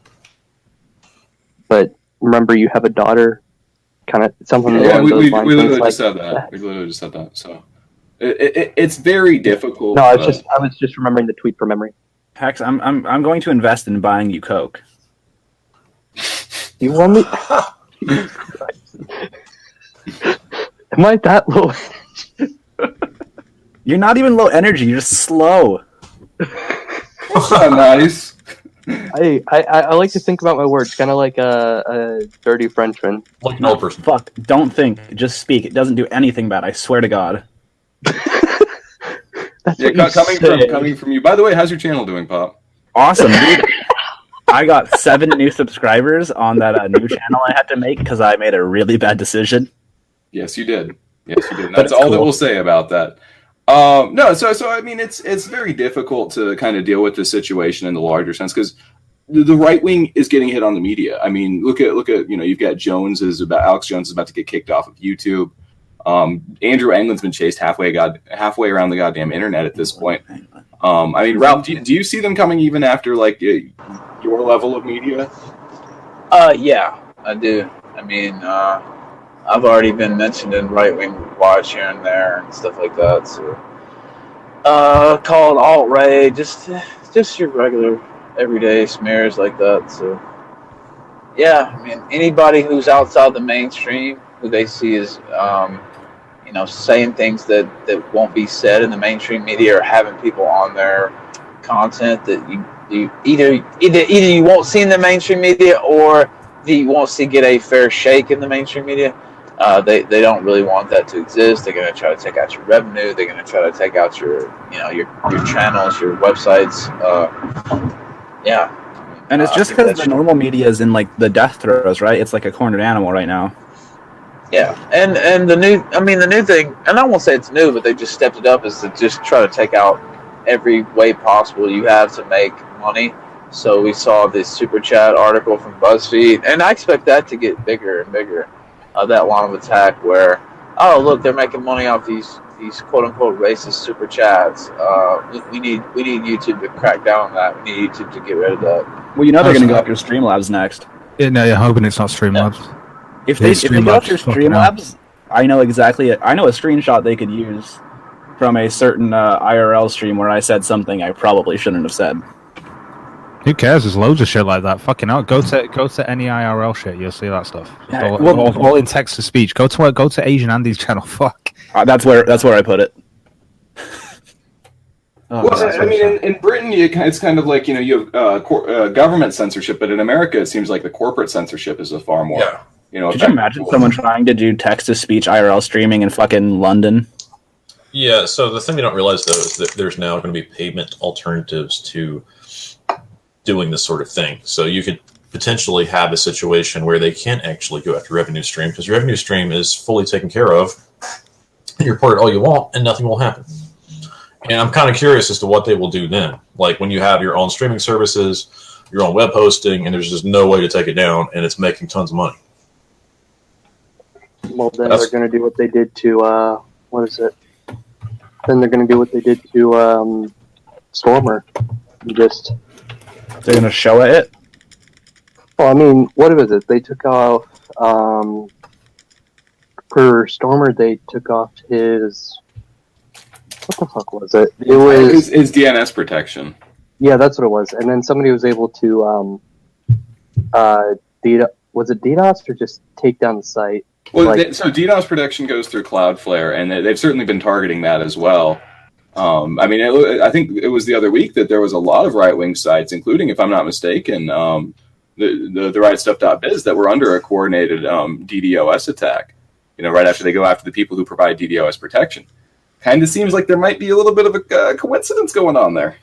But remember, you have a daughter. Kind of something along those lines. We literally just said that. We literally just said that. So it's very difficult. No, I was just remembering the tweet from memory. Hex, I'm going to invest in buying you Coke. Do you want me? Am I that low? You're not even low energy. You're just slow. That's not nice. I like to think about my words, kind of like a dirty Frenchman. Like an old person. Fuck, don't think. Just speak. It doesn't do anything bad. I swear to God. That's Yeah, coming from you. By the way, how's your channel doing, Pop? Awesome, dude. I got 7 new subscribers on that new channel I had to make because I made a really bad decision. Yes, you did. Yes, you did. And that's all that we'll say about that. No, so I mean, it's very difficult to kind of deal with the situation in the larger sense, because the right wing is getting hit on the media. I mean, look at you've got Alex Jones is about to get kicked off of YouTube. Andrew Anglin's been chased halfway around the goddamn internet at this point. I mean, Ralph, do you see them coming even after like your level of media? Yeah, I do. I mean, I've already been mentioned in right-wing watch here and there and stuff like that. So, called alt-right, just your regular everyday smears like that. So, yeah, I mean, anybody who's outside the mainstream, who they see as, saying things that won't be said in the mainstream media, or having people on their content that you either you won't see in the mainstream media, or you won't see get a fair shake in the mainstream media. They don't really want that to exist. They're going to try to take out your revenue. They're going to try to take out your channels, your websites. Yeah. And it's just because the normal media is in like the death throes, right? It's like a cornered animal right now. Yeah, and the new thing, and I won't say it's new, but they just stepped it up, is to just try to take out every way possible you have to make money. So we saw this Super Chat article from BuzzFeed, and I expect that to get bigger and bigger. That line of attack where, oh look, they're making money off these quote unquote racist super chats. We need YouTube to crack down on that. We need YouTube to get rid of that. Well, they're going to go after Streamlabs next. Yeah, no, you're hoping it's not Streamlabs. Yeah. If they go after Streamlabs, I know a screenshot they could use from a certain IRL stream where I said something I probably shouldn't have said. Who cares? There's loads of shit like that. Fucking hell. Go to any IRL shit. You'll see that stuff. Yeah, all in text to speech. Go to Asian Andy's channel. Fuck. That's where I put it. I mean, in Britain, it's kind of like you have government censorship, but in America, it seems like the corporate censorship is a far more. Yeah. Could you imagine someone trying to do text to speech IRL streaming in fucking London? Yeah. So the thing they don't realize though is that there's now going to be payment alternatives to doing this sort of thing. So you could potentially have a situation where they can't actually go after revenue stream because your revenue stream is fully taken care of. You report it all you want and nothing will happen. And I'm kind of curious as to what they will do then. Like when you have your own streaming services, your own web hosting, and there's just no way to take it down and it's making tons of money. Well, then they're going to do what they did to, what is it? Then they're going to do what they did to Stormer. They're going to show it? Well, I mean, what was it? They took off, for Stormer, they took off his, what the fuck was it? It was his DNS protection. Yeah, that's what it was. And then somebody was able to, was it DDoS or just take down the site? Well, so DDoS protection goes through Cloudflare, and they've certainly been targeting that as well. I mean, I think it was the other week that there was a lot of right-wing sites, including, if I'm not mistaken, the rightstuff.biz that were under a coordinated DDoS attack. Right after they go after the people who provide DDoS protection. Kind of seems like there might be a little bit of a coincidence going on there.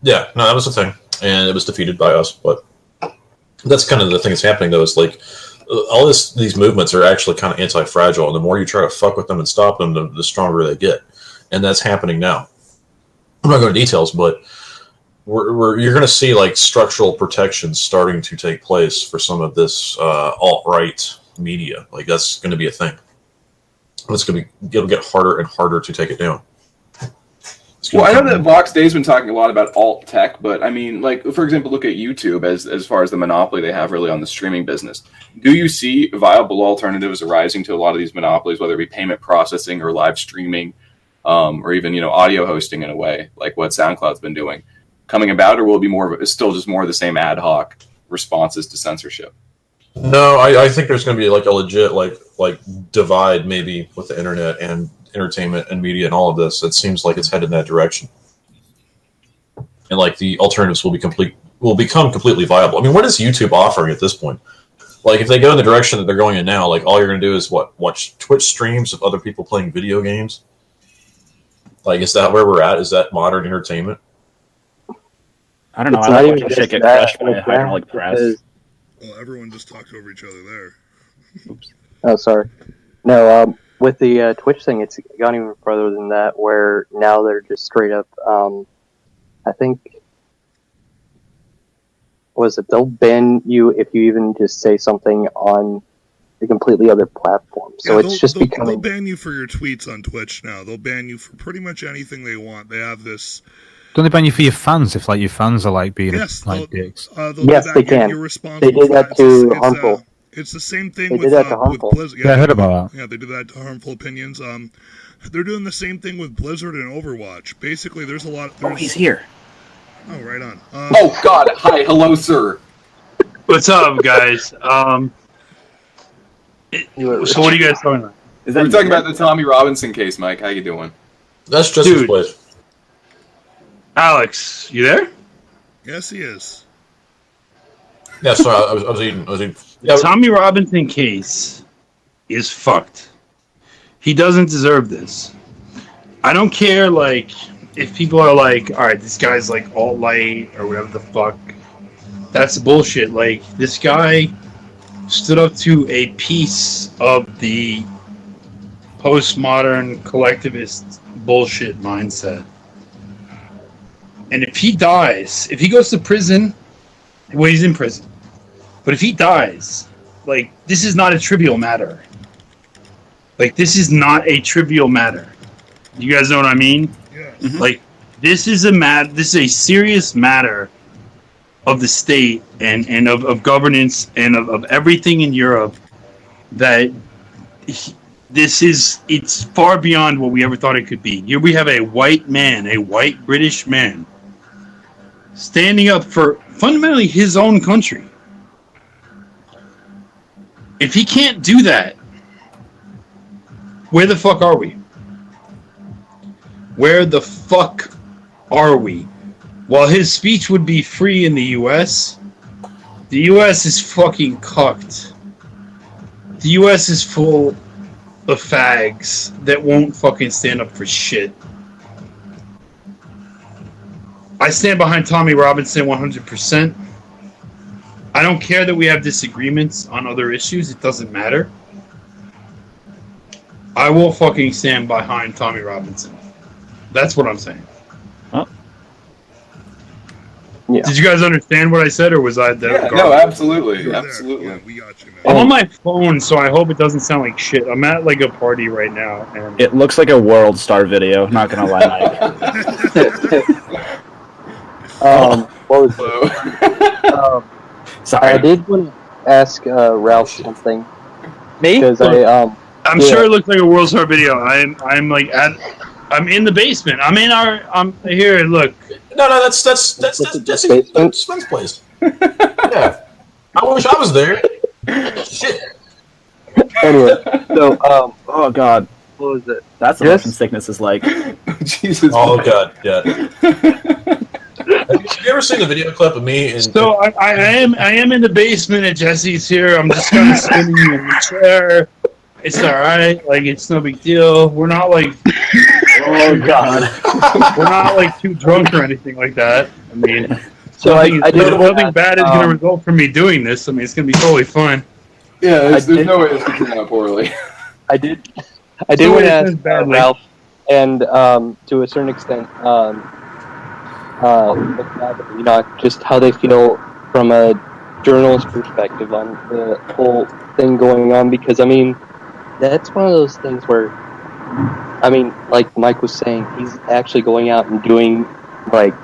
Yeah, no, that was the thing, and it was defeated by us. But That's kind of the thing that's happening, though. Is like all these movements are actually kind of anti-fragile, and the more you try to fuck with them and stop them, the stronger they get, and that's happening now. I'm not going into details, but you're going to see like structural protections starting to take place for some of this alt-right media. Like that's going to be a thing. It'll get harder and harder to take it down. Well, I know that Vox Day's been talking a lot about alt tech, but I mean, like, for example, look at YouTube as far as the monopoly they have really on the streaming business. Do you see viable alternatives arising to a lot of these monopolies, whether it be payment processing or live streaming, or even, audio hosting in a way, like what SoundCloud's been doing, coming about, or will it be still just more of the same ad hoc responses to censorship? No, I think there's going to be like a legit like divide maybe with the internet and entertainment and media and all of this. It seems like it's headed in that direction, and like the alternatives will become completely viable. I mean, what is YouTube offering at this point? Like, if they go in the direction that they're going in now, like all you're going to do is watch Twitch streams of other people playing video games. Like, is that where we're at? Is that modern entertainment? I don't know. It's I not like even watching shit just get that, crushed by a like hydraulic that, press. because- Well, everyone just talked over each other there. Oops. Oh, sorry. No, with the Twitch thing, it's gone even further than that, where now they're just straight up, I think, they'll ban you if you even just say something on a completely other platform. So Yeah, it's just they'll becoming... ban you for your tweets on Twitch now. They'll ban you for pretty much anything they want. They have this... Don't they ban you for your fans if like your fans are like being Yes, like dicks? they'll Yes, do that. they can. You're responsible They did for that It's to it's, Harmful. It's the same thing They with did that to with Harmful. Blizzard. Yeah, I heard about that. Yeah, they did that to Harmful Opinions. They're doing the same thing with Blizzard and Overwatch. Basically, there's a lot... Oh, he's here. Oh, right on. Oh, God. Hi. Hello, sir. What's up, guys? So what are you guys talking about? Is We're that talking about the Tommy Robinson case, Mike. How you doing? That's just Dude. place. Alex, you there? Yes, he is. Yeah, sorry, I was eating. Yeah, Tommy Robinson case is fucked. He doesn't deserve this. I don't care, like, if people are like, all right, this guy's like alt-light or whatever the fuck. That's bullshit. Like, this guy stood up to a piece of the postmodern collectivist bullshit mindset. And if he dies, if he goes to prison, well, he's in prison. But if he dies, like, this is not a trivial matter. Like, this is not a trivial matter. You guys know what I mean? Yeah. Like, this is a serious matter of the state and of governance and of everything in Europe that it's far beyond what we ever thought it could be. Here we have a white man, a white British man, standing up for fundamentally his own country. If he can't do that, where the fuck are we? Where the fuck are we? While his speech would be free in the U.S., the U.S. is fucking cucked. The U.S. is full of fags that won't fucking stand up for shit. I stand behind Tommy Robinson 100%. I don't care that we have disagreements on other issues. It doesn't matter. I will fucking stand behind Tommy Robinson. That's what I'm saying. Yeah. Did you guys understand what I said, or was I the Yeah, garbage? no, absolutely. You're Absolutely. there. Yeah, we got you, man. I'm on my phone, so I hope it doesn't sound like shit. I'm at like a party right now, and It looks like a World Star video. Not gonna lie, Mike. What was Hello. Sorry. I did want to ask Ralph something Me? because I'm Yeah. sure it looks like a World Star video. I'm in the basement. I'm here. Look, no, that's Sven's place. Yeah, I wish I was there. Shit. anyway. So Oh God, what was it? that's what Yes. motion sickness is like. Jesus. Oh Mike. God, yeah. Have you ever seen the video clip of me? so I am in the basement, and Jesse's here. I'm just kind of spinning in the chair. It's all right. Like, it's no big deal. We're not like Oh God. we're not like too drunk or anything like that. I mean, So nothing did bad is going to result from me doing this. I mean, it's going to be totally fine. Yeah, there's no way this could turn out poorly. I did want to ask Ralph, and to a certain extent, just how they feel from a journalist perspective on the whole thing going on. Because I mean, that's one of those things where, I mean, like Mike was saying, he's actually going out and doing like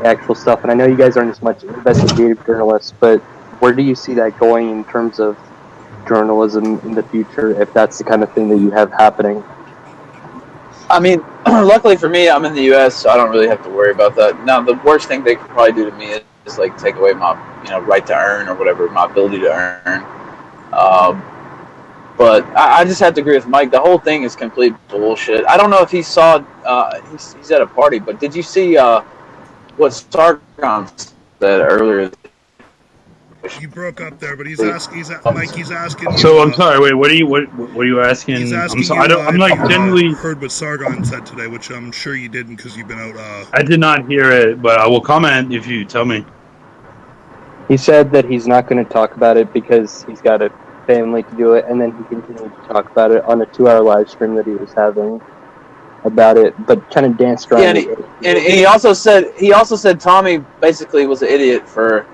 actual stuff. And I know you guys aren't as much investigative journalists, but where do you see that going in terms of journalism in the future, if that's the kind of thing that you have happening? I mean, luckily for me, I'm in the U.S., so I don't really have to worry about that. Now, the worst thing they could probably do to me is like take away my, right to earn or whatever, my ability to earn. But I just have to agree with Mike. The whole thing is complete bullshit. I don't know if he saw. He's at a party, but did you see what Sargon said earlier? You broke up there, but he's asking. Mike, he's asking. So I'm sorry. Wait, what are you asking? He's asking. I'm like genuinely heard what Sargon said today, which I'm sure you didn't because you've been out. I did not hear it, but I will comment if you tell me. He said that he's not going to talk about it because he's got a family to do it, and then he continued to talk about it on a 2-hour live stream that he was having about it, but kind of danced around. Yeah, and he also said Tommy basically was an idiot for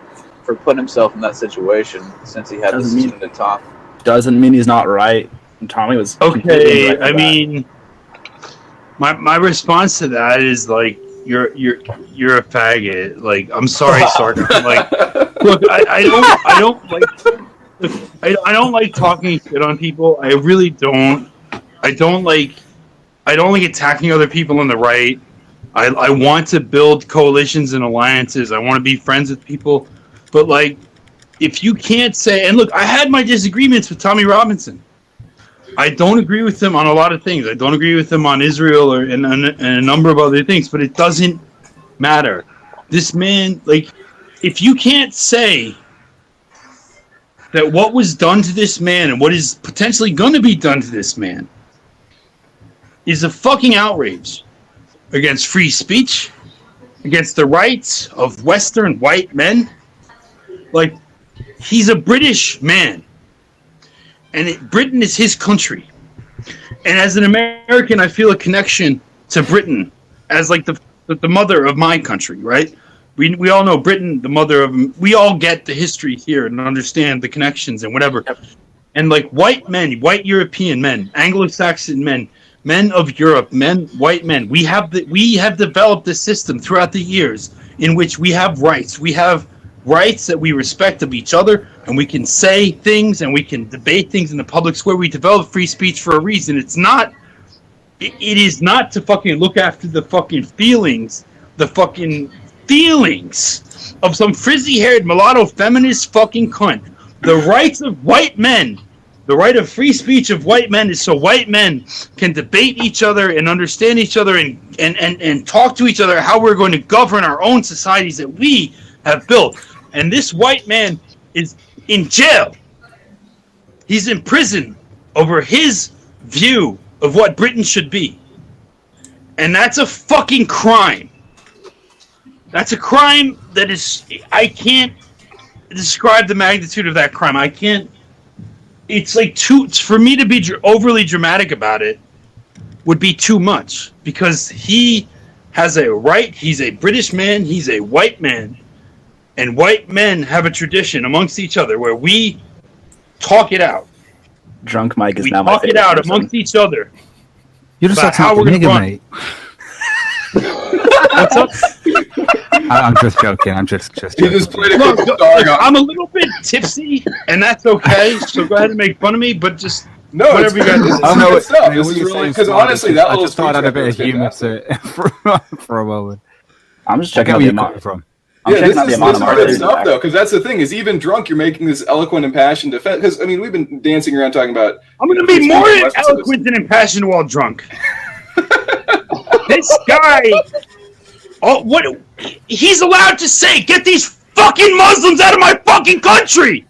putting himself in that situation since he had this to Tom. Doesn't mean he's not right. And Tommy was okay. I mean, my response to that is like you're a faggot. Like, I'm sorry, Sargon. Like, look, I don't like talking shit on people. I really don't. I don't like attacking other people on the right. I want to build coalitions and alliances. I want to be friends with people. But, like, if you can't say... And, look, I had my disagreements with Tommy Robinson. I don't agree with him on a lot of things. I don't agree with him on Israel and a number of other things. But it doesn't matter. This man, like, if you can't say that what was done to this man and what is potentially going to be done to this man is a fucking outrage against free speech, against the rights of Western white men... Like, he's a British man, and Britain is his country. And as an American, I feel a connection to Britain as like the mother of my country, right? We all know Britain, the mother of. We all get the history here and understand the connections and whatever. And like white men, white European men, Anglo-Saxon men, men of Europe, white men, we have developed this system throughout the years in which we have rights. We have rights that we respect of each other, and we can say things and we can debate things in the public square. We develop free speech for a reason. It is not to fucking look after the fucking feelings of some frizzy-haired mulatto feminist fucking cunt. The rights of white men, the right of free speech of white men is so white men can debate each other and understand each other and talk to each other how we're going to govern our own societies that we have built. And this white man is in jail. He's in prison over his view of what Britain should be. And that's a fucking crime. That's a crime that is... I can't describe the magnitude of that crime. I can't... It's like for me to be overly dramatic about it would be too much. Because he has a right... He's a British man. He's a white man. And white men have a tradition amongst each other where we talk it out. Drunk Mike is now my favorite. We talk it out amongst each other. You just how we're going to run. Mate. What's up? I'm just joking. I'm just joking. You just played a couple dog. I'm a little bit tipsy, and that's okay. So go ahead and make fun of me, but just whatever you guys do. I know it's really because honestly, that I just thought I'd have a bit of humor for a moment. I'm just checking out the amount from. This is good stuff, though, because that's the thing. Is even drunk, you're making this eloquent, impassioned defense. Because I mean, we've been dancing around talking about. I'm going to be more eloquent and impassioned while drunk. This guy, he's allowed to say, "Get these fucking Muslims out of my fucking country."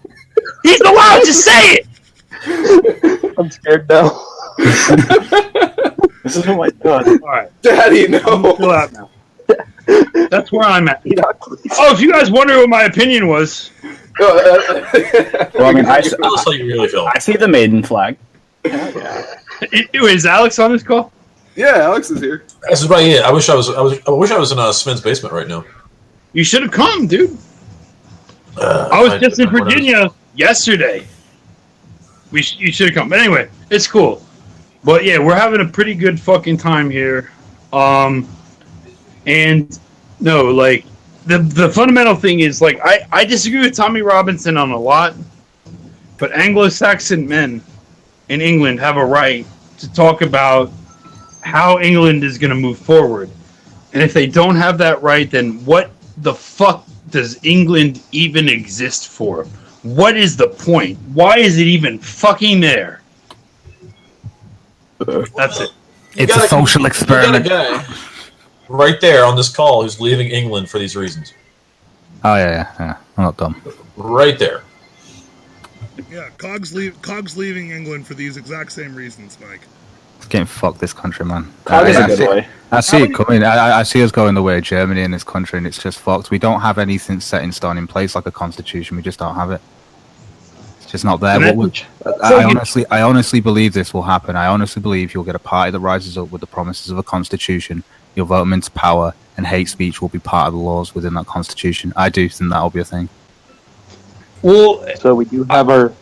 He's allowed to say it. I'm scared now. Oh my god! All right, Daddy, no. Chill out now. That's where I'm at. Oh, if you guys wonder what my opinion was, Well, I mean, Tell us how you really feel. I see the maiden flag. is Alex on this call? Yeah, Alex is here. This is about it. I wish I was in Sven's basement right now. You should have come, dude. I was just in Virginia yesterday. You should have come. But anyway, it's cool. But yeah, we're having a pretty good fucking time here. And no, like the fundamental thing is like I disagree with Tommy Robinson on a lot, but Anglo-Saxon men in England have a right to talk about how England is going to move forward. And if they don't have that right, then what the fuck does England even exist for? What is the point? Why is it even fucking there? That's it. It's a social experiment. You got a guy right there on this call who's leaving England for these reasons. Oh yeah. I'm not dumb. Right there. Yeah, Cog's leaving England for these exact same reasons, Mike. It's getting fucked, this country, man. Cog is a good boy. I see it coming. I see us going the way of Germany in this country, and it's just fucked. We don't have anything set in stone in place like a constitution. We just don't have it. It's just not there. I honestly believe this will happen. I honestly believe you'll get a party that rises up with the promises of a constitution. You'll vote them into power, and hate speech will be part of the laws within that constitution. I do think that'll be a thing. Well, So we do have our.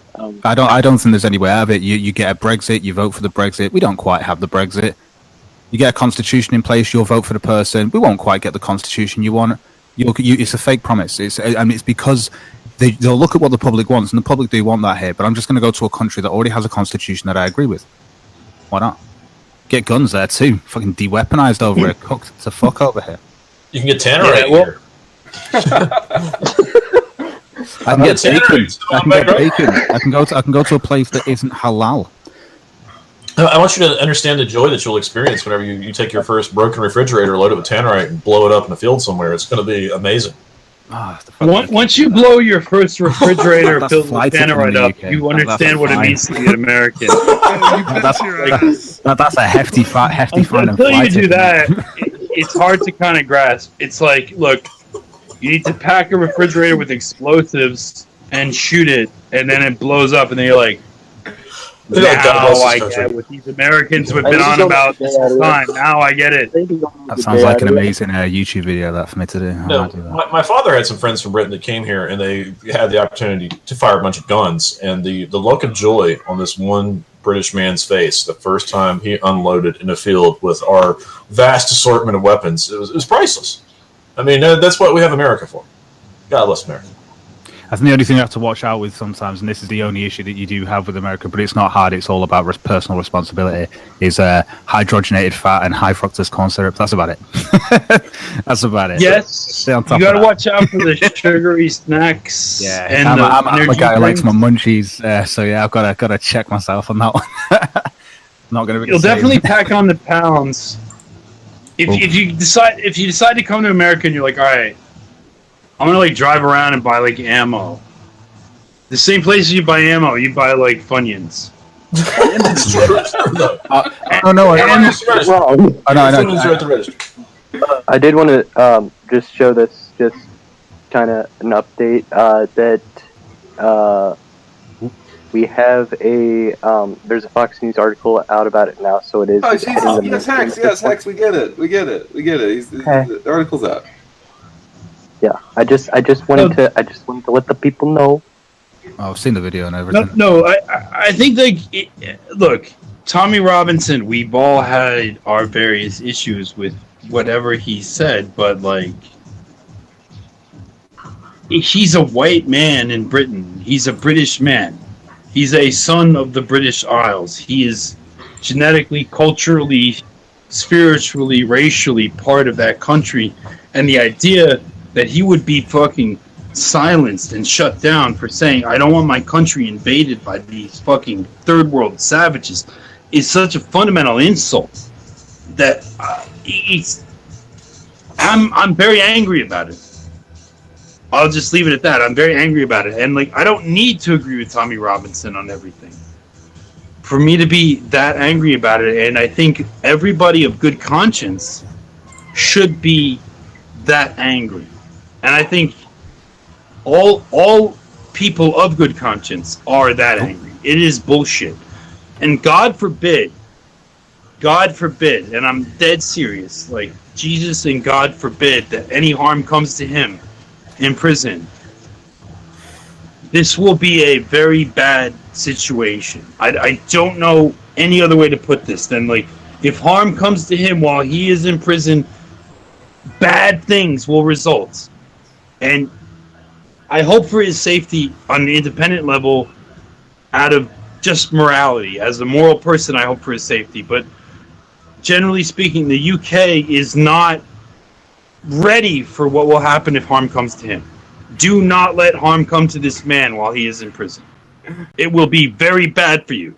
I don't think there's any way out of it. You get a Brexit, you vote for the Brexit. We don't quite have the Brexit. You get a constitution in place, you'll vote for the person. We won't quite get the constitution you want. It's a fake promise. It's because they'll look at what the public wants, and the public do want that here. But I'm just going to go to a country that already has a constitution that I agree with. Why not? Get guns there too. Fucking de-weaponized over here. Cooked to fuck over here. You can get Tannerite here. I can get bacon. I can go to a place that isn't halal. I want you to understand the joy that you'll experience whenever you take your first broken refrigerator, load it with Tannerite, and blow it up in a field somewhere. It's going to be amazing. Once you blow your first refrigerator filled with Tannerite up, you understand what it means to be an American. That's a hefty fine. Until you do that, it's hard to kind of grasp. It's like, look, you need to pack a refrigerator with explosives and shoot it, and then it blows up, and then you're like, now I get it. With these Americans who have been on about this time, now I get it. That sounds like an amazing YouTube video that for me to do. No, my father had some friends from Britain that came here, and they had the opportunity to fire a bunch of guns, and the look of joy on this one British man's face the first time he unloaded in a field with our vast assortment of weapons, it was priceless. I mean, that's what we have America for. God bless America. I think the only thing you have to watch out with sometimes, and this is the only issue that you do have with America, but it's not hard, it's all about personal responsibility, is hydrogenated fat and high fructose corn syrup. That's about it. That's about it. Yes, you got to watch out for the sugary snacks. Yeah, and I'm a guy who likes my munchies, so yeah, I've got to check myself on that one. Not going to be. You'll definitely pack on the pounds. If you decide to come to America and you're like, all right, I'm gonna like drive around and buy like ammo. The same places you buy ammo, you buy like Funyuns. I did want to just show this, just kind of an update that we have a there's a Fox News article out about it now, so it is. Oh, Jesus. Hex, we get it. The article's out. Yeah, I just wanted to let the people know. Oh, I've seen the video and everything. No, I think look, Tommy Robinson. We've all had our various issues with whatever he said, but like, he's a white man in Britain. He's a British man. He's a son of the British Isles. He is genetically, culturally, spiritually, racially part of that country, and the idea that he would be fucking silenced and shut down for saying, I don't want my country invaded by these fucking third world savages, is such a fundamental insult that I'm very angry about it. I'll just leave it at that. I'm very angry about it. And like, I don't need to agree with Tommy Robinson on everything for me to be that angry about it. And I think everybody of good conscience should be that angry. And I think all people of good conscience are that angry. It is bullshit. And God forbid, and I'm dead serious, like Jesus and God forbid that any harm comes to him in prison. This will be a very bad situation. I don't know any other way to put this than, like, if harm comes to him while he is in prison, bad things will result. And I hope for his safety on the independent level out of just morality. As a moral person, I hope for his safety. But generally speaking, the UK is not ready for what will happen if harm comes to him. Do not let harm come to this man while he is in prison. It will be very bad for you.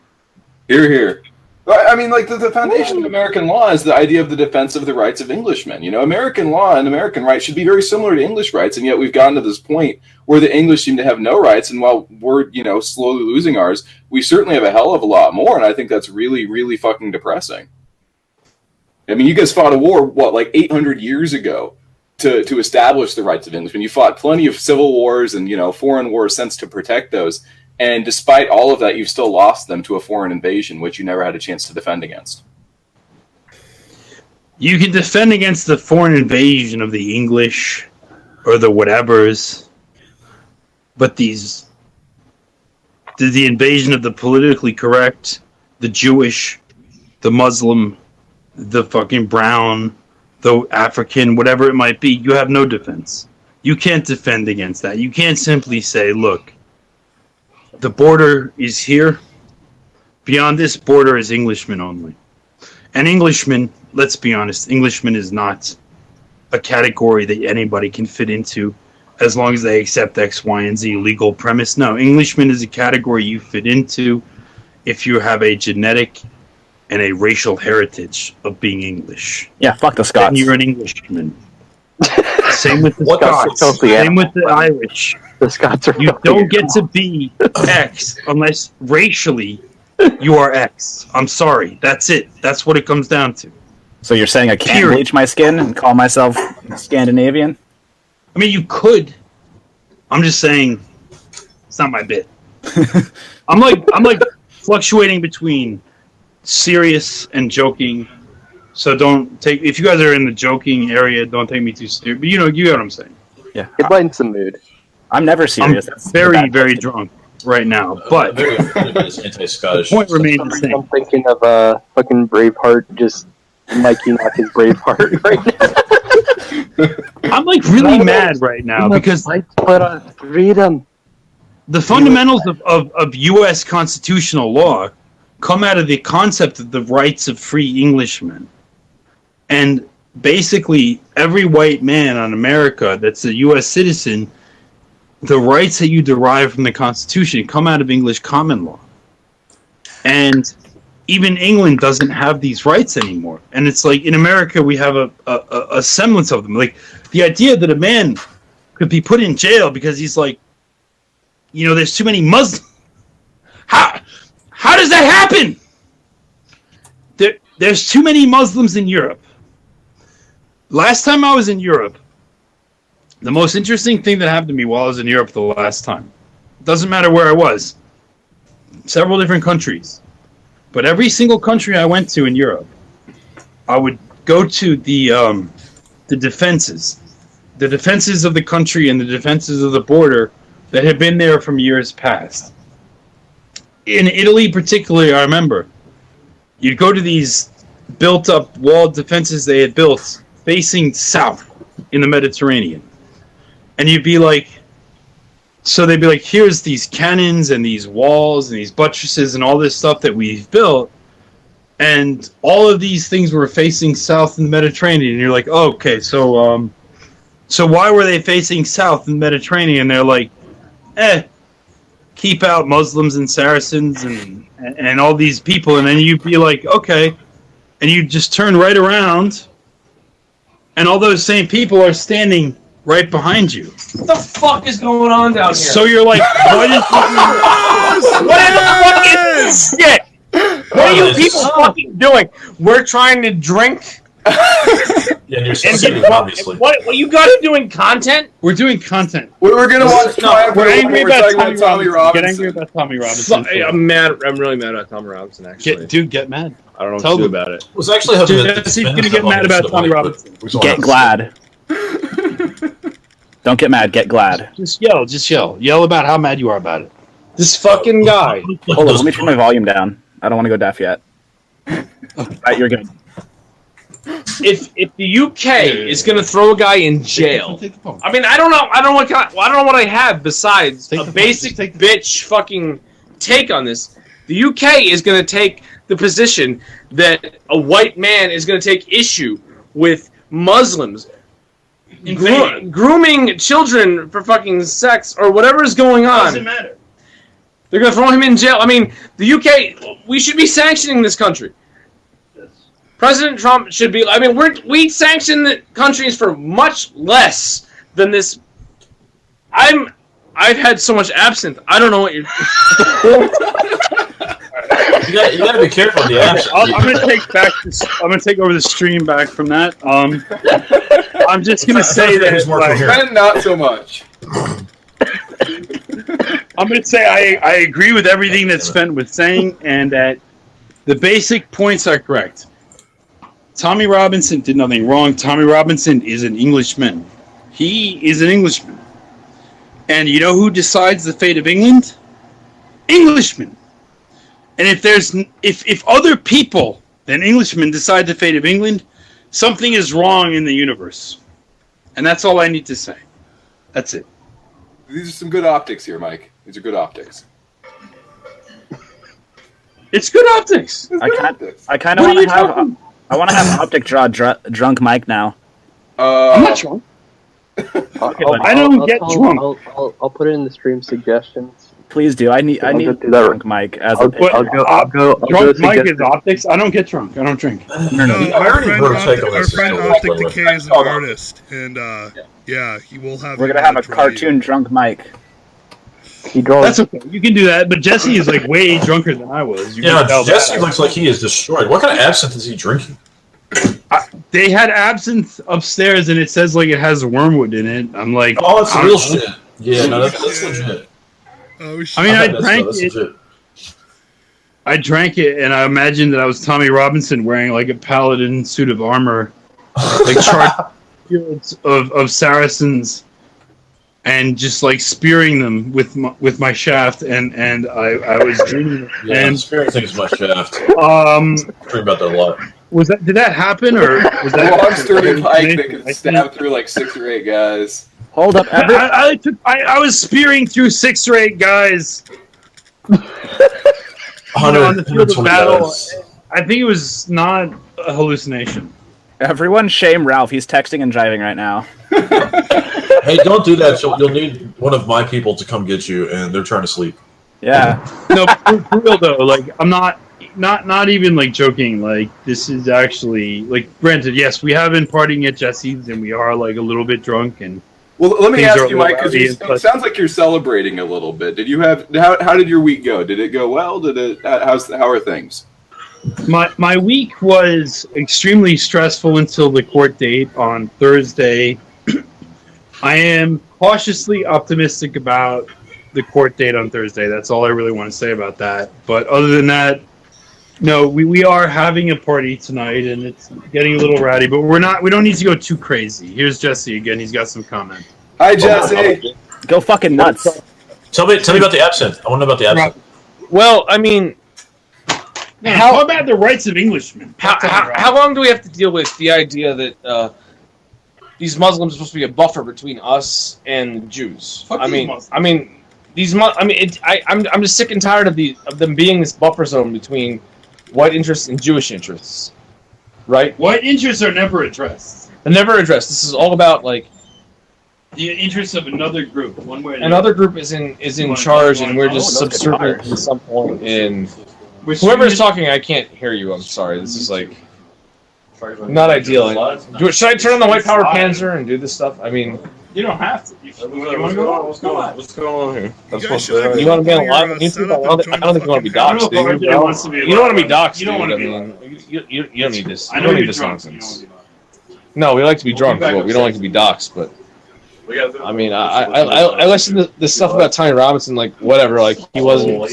Hear, hear. I mean, like, the foundation of American law is the idea of the defense of the rights of Englishmen. You know, American law and American rights should be very similar to English rights, and yet we've gotten to this point where the English seem to have no rights, and while we're, you know, slowly losing ours, we certainly have a hell of a lot more, and I think that's really, really fucking depressing. I mean, you guys fought a war, what, like 800 years ago to establish the rights of Englishmen. You fought plenty of civil wars and, you know, foreign wars since to protect those. And despite all of that, you've still lost them to a foreign invasion, which you never had a chance to defend against. You can defend against the foreign invasion of the English or the whatevers, but the invasion of the politically correct, the Jewish, the Muslim, the fucking brown, the African, whatever it might be, you have no defense. You can't defend against that. You can't simply say, look, the border is here. Beyond this border is Englishmen only. And Englishmen, let's be honest, Englishman is not a category that anybody can fit into as long as they accept X, Y, and Z legal premise. No, Englishman is a category you fit into if you have a genetic and a racial heritage of being English. Yeah, fuck the Scots. Then you're an Englishman. Same with the Scots. Same with the Irish. The Scots are. You don't get to be X unless racially you are X. I'm sorry. That's it. That's what it comes down to. So you're saying I can't bleach my skin and call myself Scandinavian? I mean, you could. I'm just saying, it's not my bit. I'm like fluctuating between serious and joking. So don't take, if you guys are in the joking area, don't take me too serious. But you know what I'm saying. Yeah, it lightens the mood. I'm never serious. I'm very, very drunk right now, but very anti-Scottish. The point remains the same. I'm thinking of fucking Braveheart, just miking out his Braveheart right now. I'm like really mad right now because put on freedom. The fundamentals of U.S. constitutional law come out of the concept of the rights of free Englishmen. And basically, every white man on America that's a U.S. citizen, the rights that you derive from the Constitution come out of English common law. And even England doesn't have these rights anymore. And it's like, in America, we have a semblance of them. Like, the idea that a man could be put in jail because he's like, you know, there's too many Muslims. How does that happen? There's too many Muslims in Europe. Last time I was in Europe, the most interesting thing that happened to me while I was in Europe the last time, doesn't matter where I was, several different countries, but every single country I went to in Europe, I would go to the defenses of the country and the defenses of the border that had been there from years past. In Italy particularly, I remember, you'd go to these built-up walled defenses they had built facing south in the Mediterranean. And you'd be like, so they'd be like, here's these cannons and these walls and these buttresses and all this stuff that we've built. And all of these things were facing south in the Mediterranean. And you're like, oh, okay, so why were they facing south in the Mediterranean? And they're like, keep out Muslims and Saracens and all these people. And then you'd be like, okay. And you just turn right around, and all those same people are standing right behind you. What the fuck is going on down here? So you're like, what is fucking shit? What are you people fucking doing? We're trying to drink. Yeah, Yeah, and you're And succeeding, get, obviously. what you guys are doing content? We're doing content. We're gonna watch. We're angry about talking Tommy Robinson. Get angry about Tommy Robinson. I'm mad. I'm really mad about Tommy Robinson. Actually, Get mad. I don't know Tell what to do them. about it. I was actually hoping that Jesse's gonna get mad about Tommy Robinson. Get glad. Don't get mad. Get glad. Just yell. Yell about how mad you are about it. This fucking guy. Hold on, let me turn my volume down. I don't want to go deaf yet. Right, you're good. If the UK is gonna throw a guy in jail, I mean, I don't know what I have besides a basic bitch fucking take on this. The UK is gonna take the position that a white man is gonna take issue with Muslims grooming children for fucking sex or whatever is going on. Doesn't matter. They're gonna throw him in jail. I mean, the UK. We should be sanctioning this country. President Trump should be. I mean, we sanction the countries for much less than this. I've had so much absinthe. I don't know what you're. You gotta be careful with the absinthe. I'm gonna take over the stream back from that. I'm just gonna say that. Like, not so much. I'm gonna say I agree with everything that Sven was saying, and that the basic points are correct. Tommy Robinson did nothing wrong. Tommy Robinson is an Englishman. He is an Englishman. And you know who decides the fate of England? Englishmen. And if other people than Englishmen decide the fate of England, something is wrong in the universe. And that's all I need to say. That's it. These are some good optics here, Mike. These are good optics. It's good optics. I kind of want to have. I want to have Optic draw drunk Mike now. I'm not drunk. I don't get drunk. I'll put it in the stream suggestions. Please do. I need drunk Mike as a picture. I'll go drunk Mike is optics. I don't get drunk. I don't drink. Our friend Optic Decay is an artist, and he will have. We're gonna have a cartoon drunk Mike. He draws. That's okay. You can do that, but Jesse is like way drunker than I was. Jesse looks like he is destroyed. What kind of absinthe is he drinking? They had absinthe upstairs, and it says like it has wormwood in it. I'm like, oh, it's real shit. Yeah, no, that's legit. Oh, I mean, I drank it. I drank it, and I imagined that I was Tommy Robinson wearing like a paladin suit of armor, like charged fields of Saracens, and just like spearing them with my shaft, and I was dreaming. Yeah, and spearing things with my shaft. Dream about that a lot. Did that happen, or was that long sturdy pike that could stab through like 6 or 8 guys? Hold up, I was spearing through 6 or 8 guys. On the field of battle. I think it was not a hallucination. Everyone shame Ralph. He's texting and driving right now. Hey, don't do that. You'll need one of my people to come get you, and they're trying to sleep. Yeah. No, for real though. Like, I'm not even like joking. Like, this is actually like. Granted, yes, we have been partying at Jesse's, and we are like a little bit drunk. And well, let me ask you, Mike, because it sounds like you're celebrating a little bit. Did you have how did your week go? Did it go well? How are things? My week was extremely stressful until the court date on Thursday. I am cautiously optimistic about the court date on Thursday. That's all I really want to say about that. But other than that, no, we are having a party tonight, and it's getting a little rowdy. But we don't need to go too crazy. Here's Jesse again. He's got some comment. Hi, Jesse. Go fucking nuts. Tell me about the absinthe. I want to know about the absinthe. Well, I mean, how about the rights of Englishmen? How long do we have to deal with the idea that these Muslims are supposed to be a buffer between us and Jews? I'm just sick and tired of them being this buffer zone between white interests and Jewish interests. Right? White interests are never addressed. They're never addressed. This is all about like the interests of another group. One way. Another group is in charge, and we're just subservient at some point. And whoever is talking, I can't hear you. I'm sorry. This is like not ideal. Should I turn on the white power panzer and do this stuff? I mean, you don't have to. You want to go? What's going on here? You want to be on live on YouTube? I don't think you want to be doxxed, do you? You don't want to be doxxed, dude. I mean, you don't need this. You don't need this nonsense. No, we like to be drunk. But we don't like to be doxxed. But I mean, I listened to the stuff about Tommy Robinson, like whatever. Like he wasn't.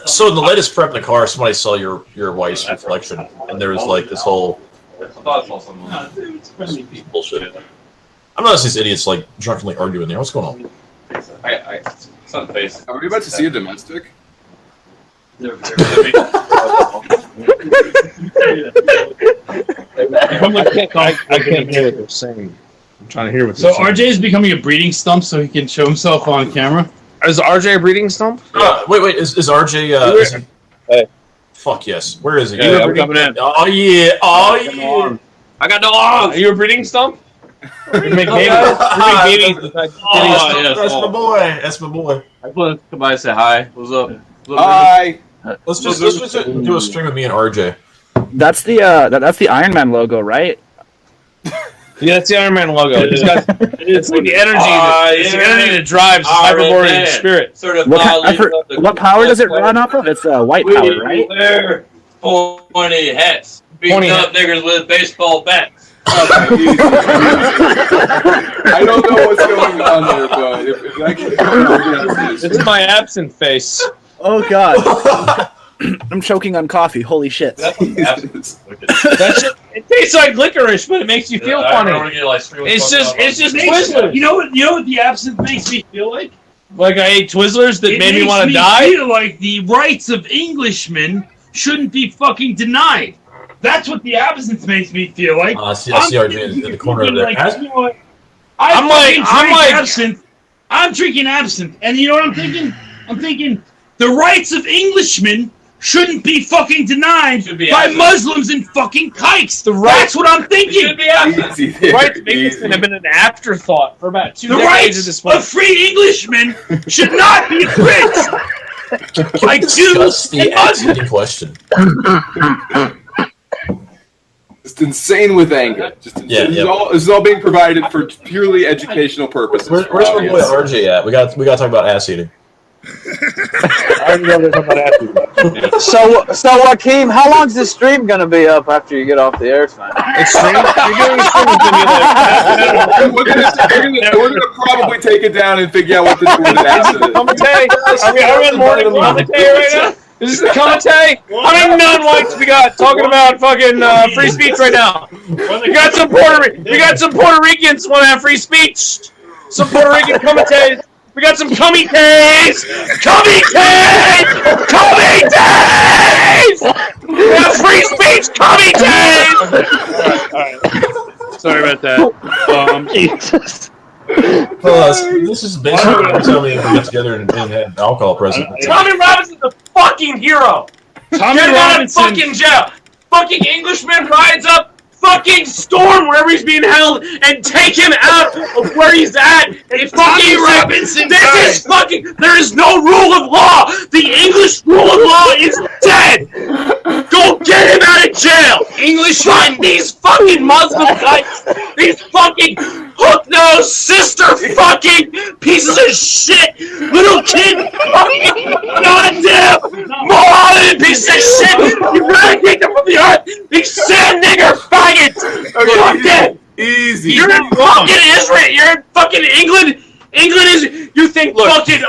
So in the latest prep in the car, somebody saw your wife's reflection, and there was like this whole bullshit. I'm not these idiots like drunkenly arguing there. What's going on? It's on face. Are we about to see a domestic? I can't hear what they're saying. I'm trying to hear what they're saying. So RJ is becoming a breeding stump so he can show himself on camera? Is RJ a breeding stump? Wait, is RJ? Hey. Fuck yes. Where is he? Yeah, I'm coming in. Oh yeah. I got no arms. Are you a breeding stump? That's my boy. That's my boy. I put come by and say hi. What's up? Hi. Let's just do a stream with me and RJ. That's the Iron Man logo, right? Yeah, that's the Iron Man logo. It's like the energy. It's the energy that drives Hyperborean spirit. What power does it run off of? It's white power, right? Wear pointy hats, beating up niggers with baseball bats. I don't know what's going on there, but if I can, it's my absent face. Oh God. I'm choking on coffee. Holy shit! That shit, it tastes like licorice, but it makes you feel funny. It's just Twizzlers. You know what the absinthe makes me feel like? Like I ate Twizzlers that made me want to die. I feel like the rights of Englishmen shouldn't be fucking denied. That's what the absinthe makes me feel like. I see RJ in the corner of there. I'm like absinthe. I'm drinking absinthe, and you know what I'm thinking? I'm thinking the rights of Englishmen shouldn't be fucking denied by Muslims and fucking kikes. That's what I'm thinking. The rights of Englishmen have been an afterthought for about 2 decades at this point. The rights of free Englishmen should not be infringed. Like Jews and Muslims. Question. Just insane with anger. This is all being provided for purely educational purposes. Where's my boy RJ at? We got to talk about ass eating. So Joaquin, how long's this stream gonna be up after you get off the air tonight? We're gonna probably take it down and figure out what to do with it after this. Are we in morning commentary right now? Is this the commentary? How many non-whites we got talking about fucking free speech right now? We got some Puerto Ricans want to have free speech. Some Puerto Rican commentators. We got some committees! We have free speech committees! Alright. Sorry about that. Jesus. This is basically every time we ever get together and have alcohol present. Tommy Robinson's a fucking hero! Tommy Robinson! Get him out of fucking jail! Fucking Englishman rides up fucking storm wherever he's being held and take him out of where he's at. And fucking Robinson, this is fucking. There is no rule of law. The English rule of law is dead. Go get him out of jail. Fuck these fucking Muslim guys. These fucking hook-nosed sister fucking pieces of shit. Little kid fucking goddamn moron pieces of shit. You gotta take them from the earth. These sad nigger faggots. Fuck it. Easy. You're in fucking Israel. You're in fucking England. England is. You think fucking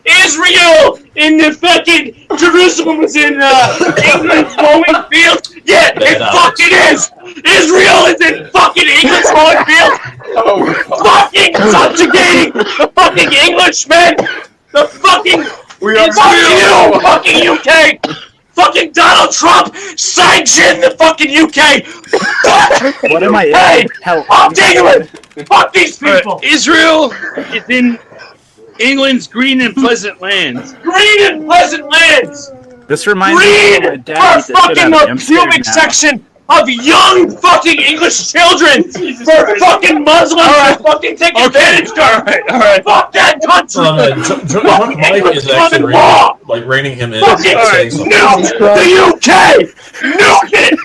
Israel in the fucking Jerusalem was in England's rolling field? Yeah, it fucking is. Israel is in fucking England's rolling field. Fucking subjugating the fucking Englishmen. The fucking. Fuck you, fucking UK. Fucking Donald Trump sanctioned the fucking UK. What am I? Hey, fuck England. Fuck these people. Israel is in England's green and pleasant lands. Green and pleasant lands. This reminds me Green of my for dad used to fucking shit the out of pubic section of young fucking English children for fucking Muslims to fucking take advantage of. All right. Fuck that country. Mike is actually reining him in. Fucking nuke the UK. Nuke it.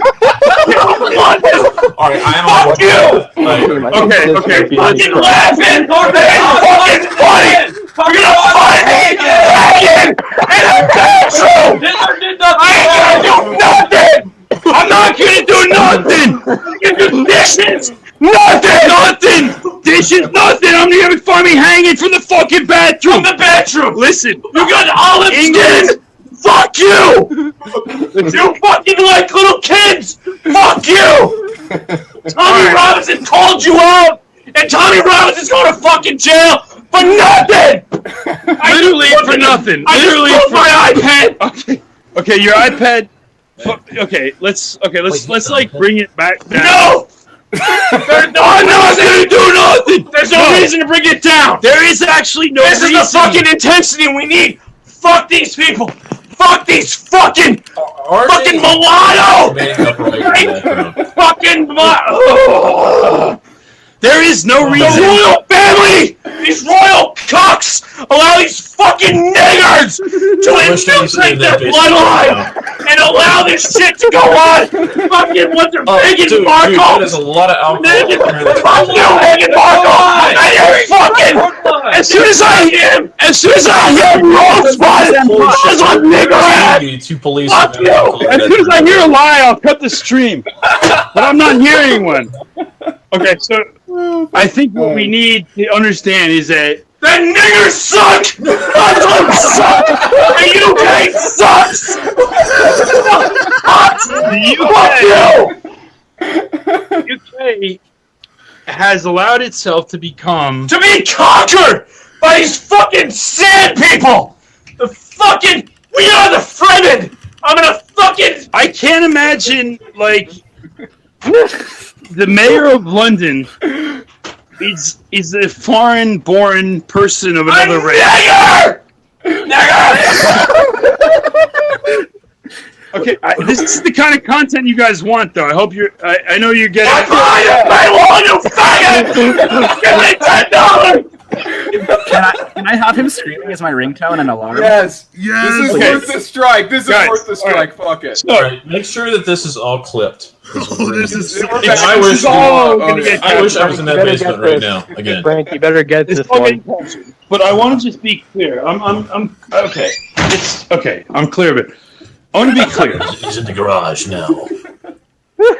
All right, Fuck you. Okay. Fucking laughing. Fucking funny. We're gonna fight again in a bedroom. I ain't gonna do nothing. I'm not Nothing! This is nothing! I'm gonna find me hanging from the fucking bathroom! From the bathroom! Listen! You got olive skin! Fuck you! You fucking like little kids! Fuck you! Tommy Robinson called you out! And Tommy Robinson's going to fucking jail for nothing! Literally for nothing. Literally I just for my iPad! Okay, your iPad. Okay, let's like bring it back down. No! I'm not gonna do nothing! There's no reason to bring it down! There is actually no reason. This is the fucking intensity we need! Fuck these people! Fuck these fucking mulatto! Fucking mulatto! There is no reason. The royal family! These royal cocks allow these fucking niggers to infiltrate their bloodline and allow this shit to go on! Fucking what they're Meghan Markle! There's a lot of alcohol. Fuck you, Meghan Markle! I fucking... As soon as I hear Rosebud on niggerhead! Two police. Fuck you! As soon as I hear a lie, I'll cut the stream. But I'm not hearing one. Okay, so I think what we need to understand is that the niggers suck! Muslims suck! The UK sucks! the UK has allowed itself to become To be conquered by these fucking sand people! The fucking... We are the Fremen! I'm gonna fucking... I can't imagine, like, the mayor of London is a foreign-born person of another race. Nigger! Okay, this is the kind of content you guys want, though. I hope you're. I know you're getting. I want you faggot! Give me $10! Can I have him screaming as my ringtone and alarm? Yes. Yes. This is worth the strike. This is Guys, worth the strike. Fuck it. All right, make sure that this is all clipped. Oh, this is so I wish I was in that basement right now. Again, Frank, you better get this one. But I want to just be clear. I'm okay. It's okay. I'm clear of it. I want to be clear. he's in the garage now.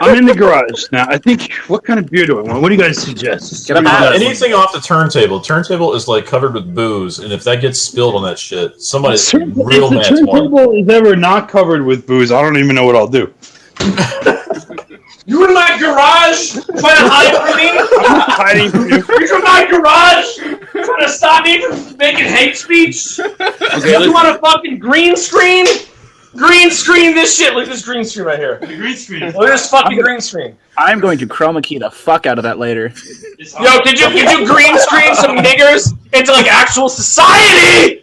I'm in the garage now. I think. What kind of beer do I want? What do you guys suggest? Anything off the turntable. Turntable is like covered with booze, and if that gets spilled on that shit, somebody's real If the mad. turntable is ever not covered with booze, I don't even know what I'll do. You in my garage trying to hide from me? I'm not hiding from you. You're in my garage trying to stop me from making hate speech? Okay, You want a fucking green screen? Green screen this shit. Look at this green screen right here. The green screen. Look at this fucking green screen. I'm going to chroma key the fuck out of that later. Yo, could you green screen some niggers into like actual society?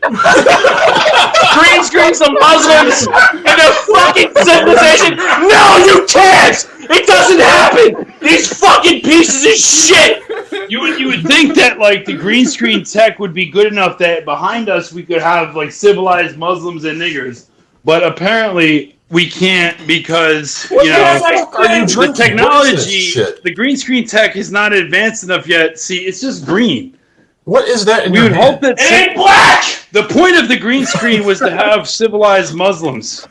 Green screen some Muslims into fucking civilization? No, you can't! It doesn't happen! These fucking pieces of shit! You would think that like the green screen tech would be good enough that behind us we could have like civilized Muslims and niggers, but apparently we can't because the technology, the green screen tech is not advanced enough yet. See, it's just green. What is that? We would hope that it ain't black. The point of the green screen was to have civilized Muslims.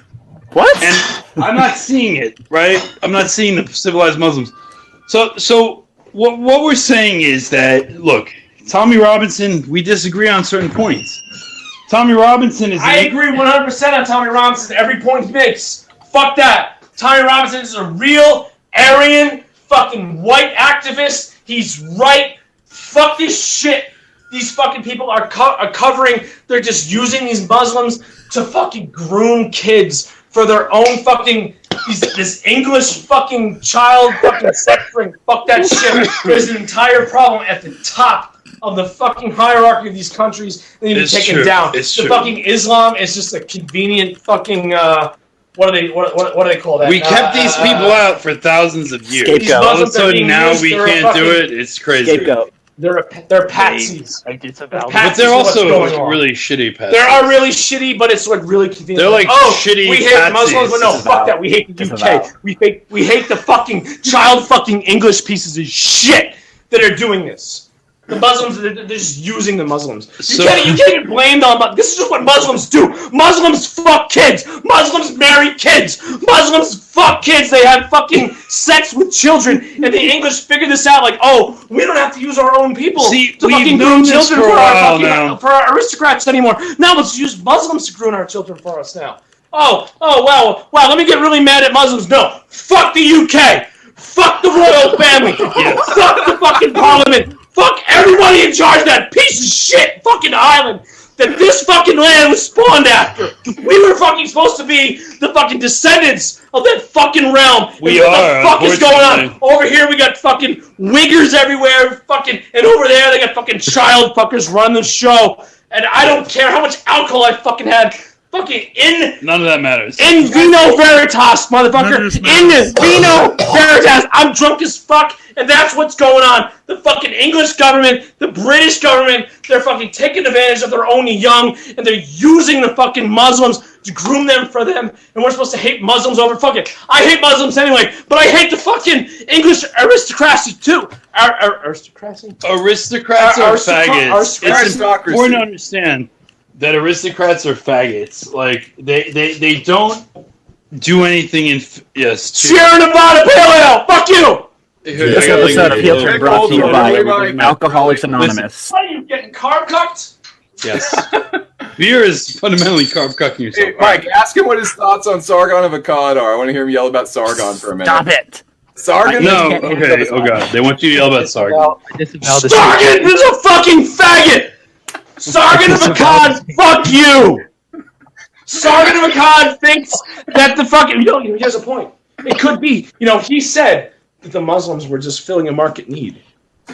What? And I'm not seeing it, right? I'm not seeing the civilized Muslims. So what we're saying is that, look, Tommy Robinson, we disagree on certain points. Tommy Robinson is... I agree 100% on Tommy Robinson. Every point he makes. Fuck that. Tommy Robinson is a real Aryan fucking white activist. He's right. Fuck this shit. These fucking people are covering. They're just using these Muslims to fucking groom kids for their own fucking... This English fucking child fucking sex ring. Fuck that shit. There's an entire problem at the top of the fucking hierarchy of these countries. They need to take it down. The fucking Islam is just a convenient fucking what do they call that? We kept these people out for thousands of years. Scapegoat. All of a sudden now we can't do it. It's crazy. Scapegoat. They're patsies. But they're also really shitty patsies. They are really shitty, but it's like really convenient. They're like shitty we hate patsies. Muslims, but no, fuck that. We hate the UK. We hate the fucking child fucking English pieces of shit that are doing this. The Muslims, they're just using the Muslims. You can't even blame them. This is just what Muslims do. Muslims fuck kids. Muslims marry kids. Muslims fuck kids. They have fucking sex with children. And the English figured this out. Like, oh, we don't have to use our own people to fucking groom children for our aristocrats anymore. Now let's use Muslims to groom our children for us now. Oh, wow. Let me get really mad at Muslims. No, fuck the UK. Fuck the royal family. Fuck the fucking parliament. Fuck everybody in charge of that piece of shit fucking island that this fucking land was spawned after. We were fucking supposed to be the fucking descendants of that fucking realm. We what are. The fuck is going on? Over here we got fucking wiggers everywhere, fucking, and over there they got fucking child fuckers running the show. And I don't care how much alcohol I fucking had. Fucking none of that matters. In vino veritas, motherfucker. In vino veritas. I'm drunk as fuck, and that's what's going on. The fucking English government, the British government, they're fucking taking advantage of their own young, and they're using the fucking Muslims to groom them for them, and we're supposed to hate Muslims over fucking. I hate Muslims anyway, but I hate the fucking English aristocracy too. Aristocracy? Aristocrats are faggots. It's important to understand that aristocrats are faggots. Like they don't do anything in Sierra Nevada Pale Ale. Fuck you. This episode of Heel Turn brought to you by Alcoholics Anonymous. Are you getting carb cucked? Yes. Beer is fundamentally carb cucking yourself. Hey, Mike, ask him what his thoughts on Sargon of Akkad are. I want to hear him yell about Sargon for a minute. Stop it. Sargon? No, okay. Oh god, they want you to yell about Sargon. Sargon is a fucking faggot. Sargon of Akkad, fuck you! Sargon of Akkad thinks that the fucking... here's a point. It could be, he said that the Muslims were just filling a market need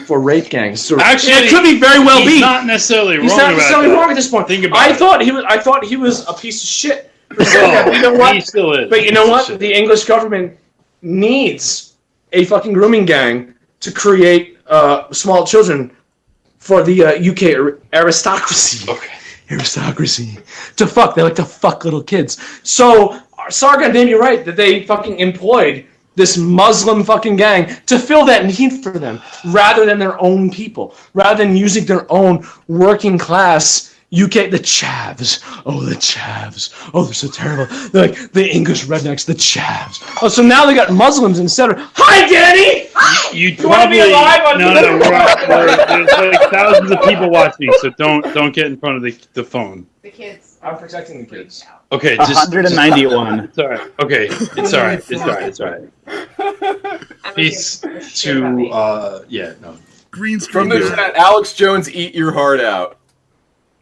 for rape gangs. So actually, it could be very well he's not necessarily wrong about wrong at this point. Think about I thought he was a piece of shit for saying that. But you know what? He still is. But you know what? The English government needs a fucking grooming gang to create small children for the UK aristocracy. Okay. Aristocracy. To fuck. They like to fuck little kids. So, Sargon made me right that they fucking employed this Muslim fucking gang to fill that need for them, rather than their own people. Rather than using their own working class UK, the chavs. Oh, the chavs. Oh, they're so terrible. They're like the English rednecks, the chavs. Oh, so now they got Muslims instead of, hi, Danny! You want to be alive on no, there's like thousands of people watching, so don't get in front of the phone. The kids. I'm protecting the kids. Okay, just 191. It's all right. Okay, it's all right. It's all right. Peace to no. Green From the chat, Alex Jones, eat your heart out.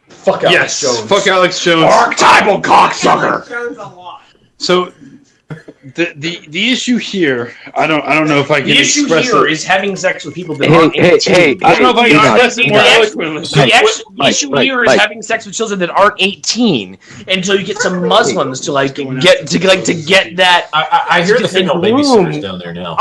Fuck Alex Jones. Fuck Alex Jones. Archetypal cocksucker. So the issue here, I don't know if I can The issue express here it. is having sex with people that aren't 18. Hey, I don't know if I can express it more eloquently. The issue here is having sex with children that aren't 18 until you get some Muslims to get that. I hear the female babysitters down there now.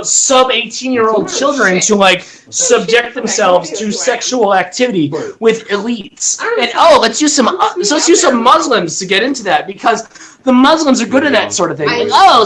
Sub 18-year-old children to subject themselves to sexual activity with elites. And let's use some Muslims to get into that, because the Muslims are good at that sort of thing.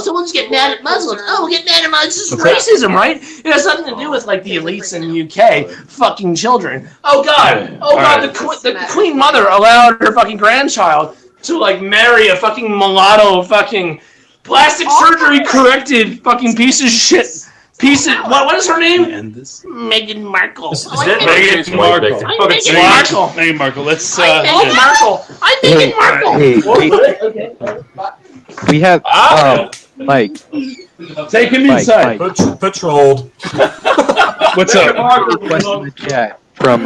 Someone's getting mad at Muslims. We'll get mad at Muslims. This is racism, right? It has something to do with the elites in the UK fucking children. Oh god, the Queen Mother allowed her fucking grandchild to marry a fucking mulatto fucking plastic surgery corrected fucking piece of shit. What is her name? Meghan Markle. Is it Meghan Markle? Meghan Markle. Meghan Markle. Let's. Meghan Markle. I'm Meghan Markle. We have Mike. Take him inside. Patrolled. What's up? Request in the chat from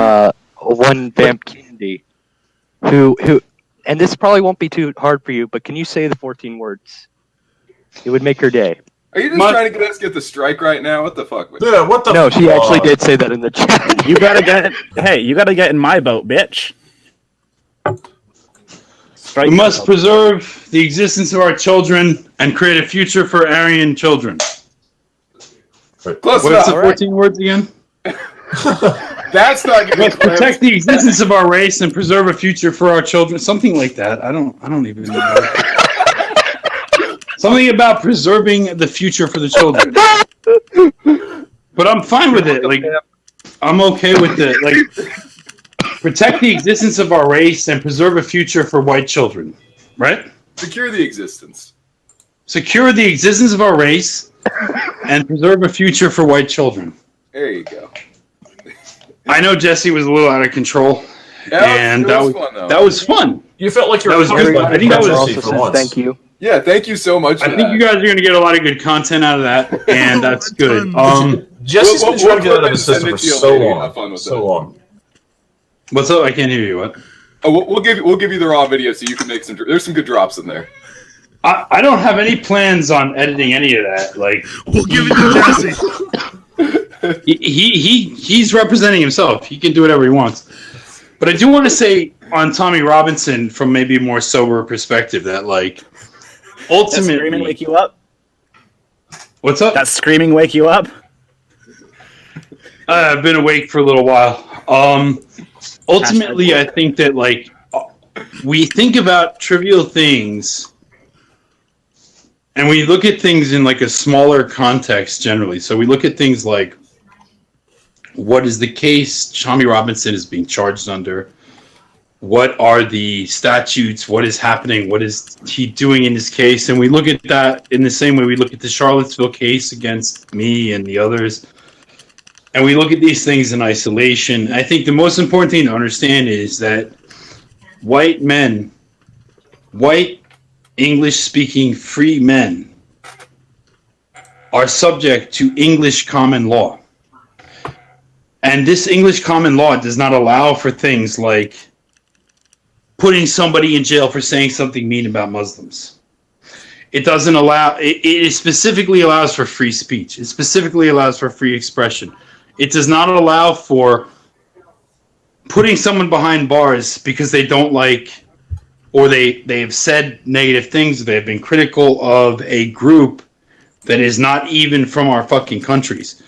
one Vamp Candy, who, and this probably won't be too hard for you, but can you say the 14 words? It would make her day. Are you just trying to get the strike right now? What the fuck? Yeah, what the No, she actually did say that in the chat. You gotta get in my boat, bitch. We must preserve the existence of our children and create a future for Aryan children. Close What's enough. the 14 words again? That's not good. Let's protect the existence of our race and preserve a future for our children. Something like that. I don't even know. Something about preserving the future for the children. But I'm fine with it. I'm okay with it. Like, protect the existence of our race and preserve a future for white children. Right? Secure the existence. Secure the existence of our race and preserve a future for white children. There you go. I know Jesse was a little out of control, and that was fun. You felt like you were. I think that was. Thank you. Yeah, thank you so much. I think you guys are going to get a lot of good content out of that, and that's good. Jesse's been trying to get out of the system for so long. So long. What's up? I can't hear you. What? Oh, we'll give you the raw video so you can make some. There's some good drops in there. I don't have any plans on editing any of that. Like, we'll give it to Jesse. He's representing himself. He can do whatever he wants. But I do want to say on Tommy Robinson from maybe a more sober perspective that, like, ultimately, that screaming wake you up. What's up? That screaming wake you up. I've been awake for a little while. Ultimately, I think that, like, we think about trivial things, and we look at things in, like, a smaller context generally. So we look at things like, what is the case Tommy Robinson is being charged under? What are the statutes? What is happening? What is he doing in this case? And we look at that in the same way we look at the Charlottesville case against me and the others. And we look at these things in isolation. I think the most important thing to understand is that white men, white English-speaking free men, are subject to English common law. And this English common law does not allow for things like putting somebody in jail for saying something mean about Muslims. It doesn't allow, it specifically allows for free speech. It specifically allows for free expression. It does not allow for putting someone behind bars because they don't like, or they have said negative things, they have been critical of a group that is not even from our fucking countries.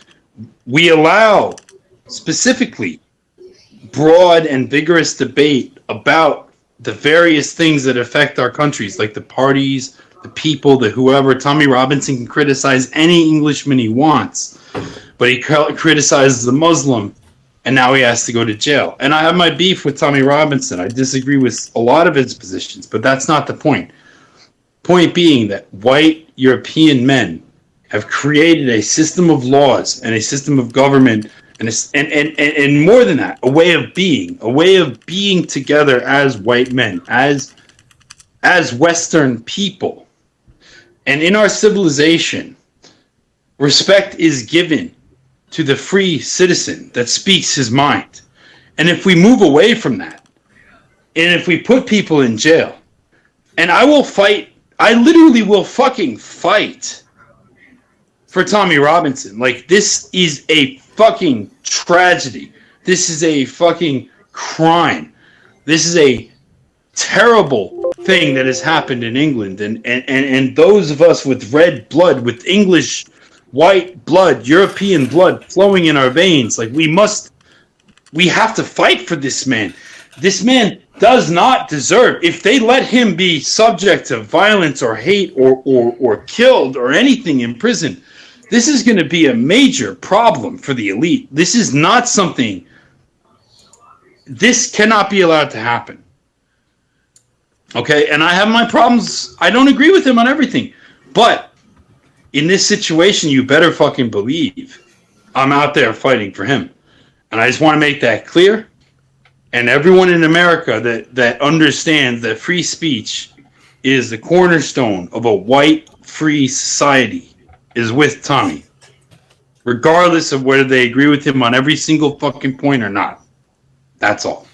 We allow specifically broad and vigorous debate about the various things that affect our countries, like the parties, the people, the whoever. Tommy Robinson can criticize any Englishman he wants, but he criticizes the Muslim, and now he has to go to jail. And I have my beef with Tommy Robinson. I disagree with a lot of his positions, but that's not the point. Point being that white European men have created a system of laws and a system of government and more than that, a way of being together as white men, as Western people. And in our civilization, respect is given to the free citizen that speaks his mind. And if we move away from that, and if we put people in jail, and I literally will fucking fight for Tommy Robinson. Like, this is a fucking tragedy. This is a fucking crime. This is a terrible thing that has happened in England. And those of us with red blood, with English white blood, European blood flowing in our veins, like, we have to fight for this man. This man does not deserve, if they let him be subject to violence or hate or killed or anything in prison, this is going to be a major problem for the elite. This is not something, this cannot be allowed to happen. Okay, and I have my problems. I don't agree with him on everything. But in this situation, you better fucking believe I'm out there fighting for him. And I just want to make that clear. And everyone in America that understands that free speech is the cornerstone of a white free society is with Tommy, regardless of whether they agree with him on every single fucking point or not. That's all.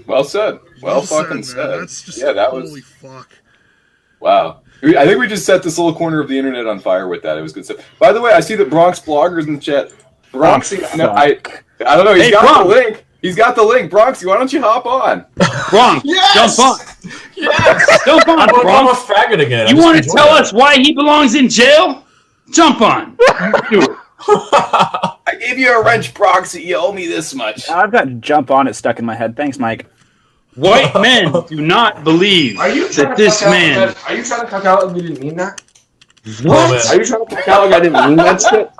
Well said. Well fucking said. That's just, yeah, that holy was. Fuck. Wow. I think we just set this little corner of the internet on fire with that. It was good stuff. By the way, I see that Bronx Bloggers in the chat. Bronx, I don't know. He's got the link. He's got the link. Bronx, why don't you hop on? Bronx, yes! jump on. Yes! Jump on, I'm Bronx. a faggot again. You want to tell us why he belongs in jail? Jump on. Do it. I gave you a wrench, Bronx. You owe me this much. I've got jump on it stuck in my head. Thanks, Mike. White men do not believe that this man... Are you trying to cuck out and we didn't mean that? What? Are you trying to act like I didn't mean that shit?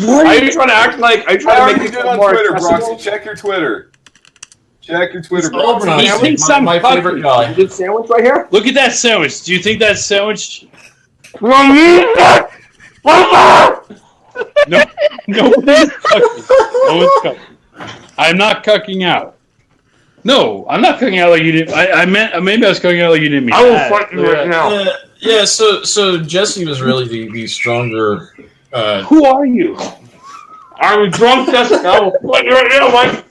What? Are you trying to act like? Are you trying to make it on more Twitter, accessible? Broxy? Check your Twitter. Check your Twitter. He thinks I'm my favorite guy. Good sandwich right here. Look at that sandwich. Do you think that sandwich? No, nobody's cucking. No one's cucking. I'm not cucking out. No, I'm not cucking out like you didn't. I meant maybe I was cucking out like you didn't mean. I will fight you right now. Yeah. So Jesse was really the stronger. Who are you? I'm drunk, Jesse. I will fight you right now, Mike.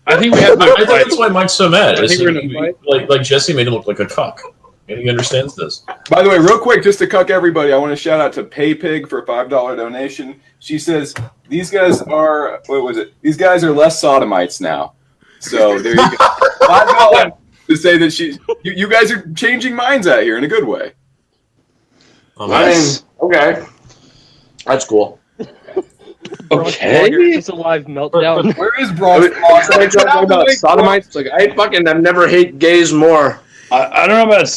I think we have. I think that's why Mike's so mad. I think we're in a fight. Like Jesse made him look like a cuck, and he understands this. By the way, real quick, just to cuck everybody, I want to shout out to PayPig for a $5 donation. She says these guys are These guys are less sodomites now. So there you go. $5 to say that you guys are changing minds out here in a good way. Okay, that's cool. Okay. It's a live meltdown. Where is Bronx? Somebody talking about sodomites? Like I've never hate gays more. I don't know about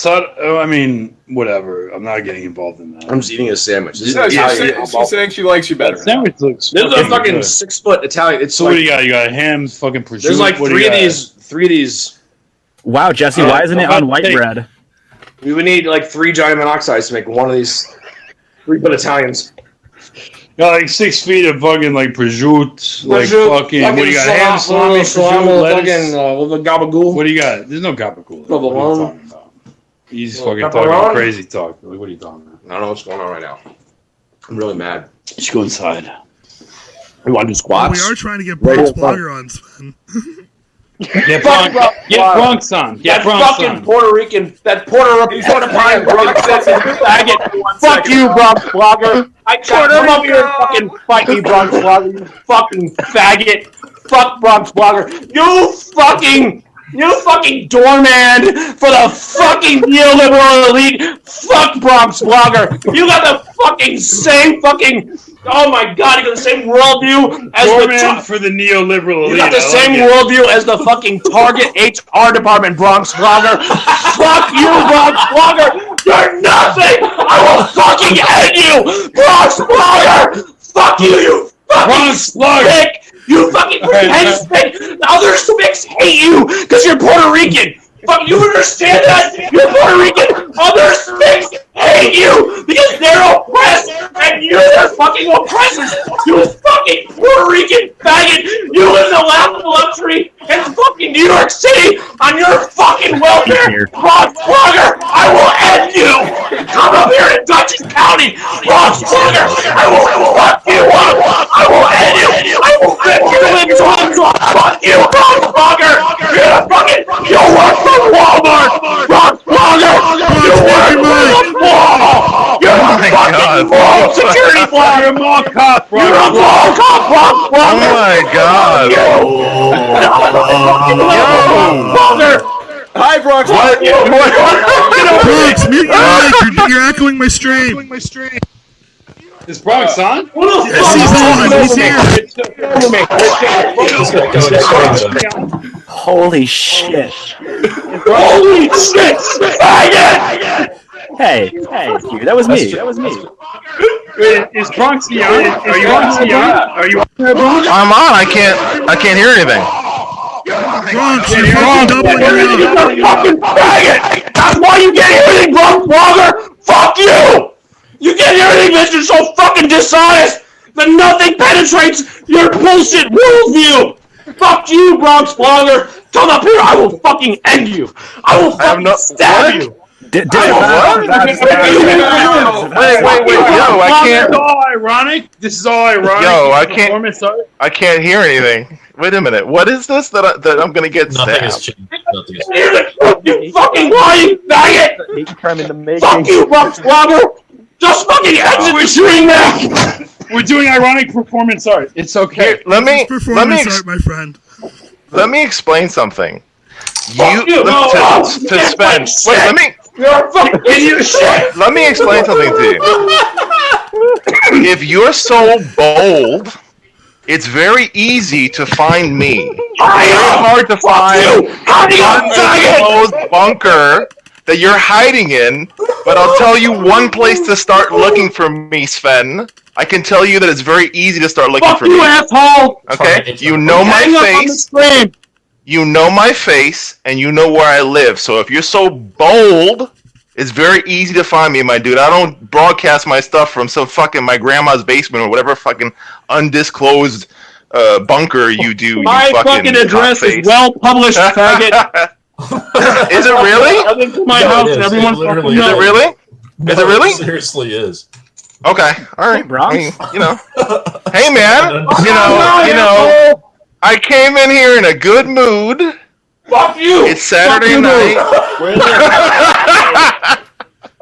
I mean, whatever. I'm not getting involved in that. I'm just eating a sandwich. She's saying she likes you better. That sandwich looks. This is a fucking 6-foot Italian. It's so what do you got? You got hams, fucking prosciutto. There's like three of these. Wow, Jesse, why isn't it on white bread? We would need like 3 giant monoxides to make one of these 3-foot Italians. Got like 6 feet of fucking like prosciutto, like fucking. What do you got? Ham, salami, prosciutto, lettuce. With the gabagool. What do you got? There's no gabagool. What are you talking about? He's fucking pepperoni? talking crazy talk. Like, what are you talking about? I don't know what's going on right now. I'm really mad. Let's go inside. We want to do squats? We are trying to get Bronx Blogger on, Sven. Get Bronx on. Get Bronx fucking on. Puerto Rican. That Puerto Rican Bronx faggot. Fuck you, Bronx Blogger. I come up here and fucking fight me, Bronx Blogger. You fucking faggot. Fuck Bronx Blogger. You fucking doorman for the fucking neoliberal elite. Fuck Bronx Blogger. You got the fucking same fucking. Oh my god, you got the same worldview as doorman for the neoliberal elite. You got the same worldview as the fucking Target HR department, Bronx Blogger. Fuck you, Bronx Blogger. You're nothing. I will fucking end you, Bronx Blogger. Fuck you, you fucking spick. You fucking pretend spick. The other spicks hate you because you're Puerto Rican. Fuck, you understand that? You're Puerto Rican. Other spicks hate you because they're oppressed and you're their fucking oppressors. You fucking Puerto Rican faggot. You live in the lap of luxury in fucking New York City on your fucking welfare. Bronx Blogger, I will end you. Come up here in Dutchess County. Bronx Blogger, I will fuck you up. I will end you. I will rip your lips off. Fuck you, Bronx Blogger. You're a fucking, you work for Walmart. Bronx Blogger, you work for the mall. You're a fucking mall security blogger. You're a mall cop, Bronx. You're a mall cop, Bronx Blogger. Oh my god. Hi, Bronx. What? Bronx, mute your mic. You're echoing my stream. Is Bronx on? Yes, he's on. Holy shit. Holy shit! Hey, dude, that was me. That was me. Is Bronx on? Are you on? Are you on? I'm on. I can't hear anything. Bronx, you're fucking doubling You're a fucking faggot! That's why you can't hear anything, Bronx Blogger! Fuck you! You can't hear anything because you're so fucking dishonest that nothing penetrates your bullshit worldview! Fuck you, Bronx Blogger! Come up here, I will fucking end you! I will fucking stab you! Wait, yo, I can't. This is all ironic. This is all ironic. Yo, I can't hear anything. Wait a minute. What is this that I'm gonna get stabbed? You fucking lying faggot! Fuck you, Bronx Blogger! Just fucking exit the shooting now! We're doing ironic performance art. It's okay. Here, let me art, my friend. Let me explain something. Fuck you! To spend. Wait, let me. You're a fucking idiot shit! Let me explain something to you. If you're so bold, it's very easy to find me. It's very hard to find an undisclosed bunker that you're hiding in, but But I'll tell you one place to start looking for me, Sven. I can tell you that it's very easy to start looking for me. Fuck you, asshole! Okay? You know my face. You know my face, and you know where I live. So if you're so bold, it's very easy to find me, my dude. I don't broadcast my stuff from some fucking my grandma's basement or whatever fucking undisclosed bunker you do. My you fucking address is well published, faggot. Is it really? My house and everyone fucking knows. Is it really? Is it really? It seriously is. Okay, all right, Bronx. I mean, you know, hey man, you know, I came in here in a good mood. Fuck you! It's Saturday night.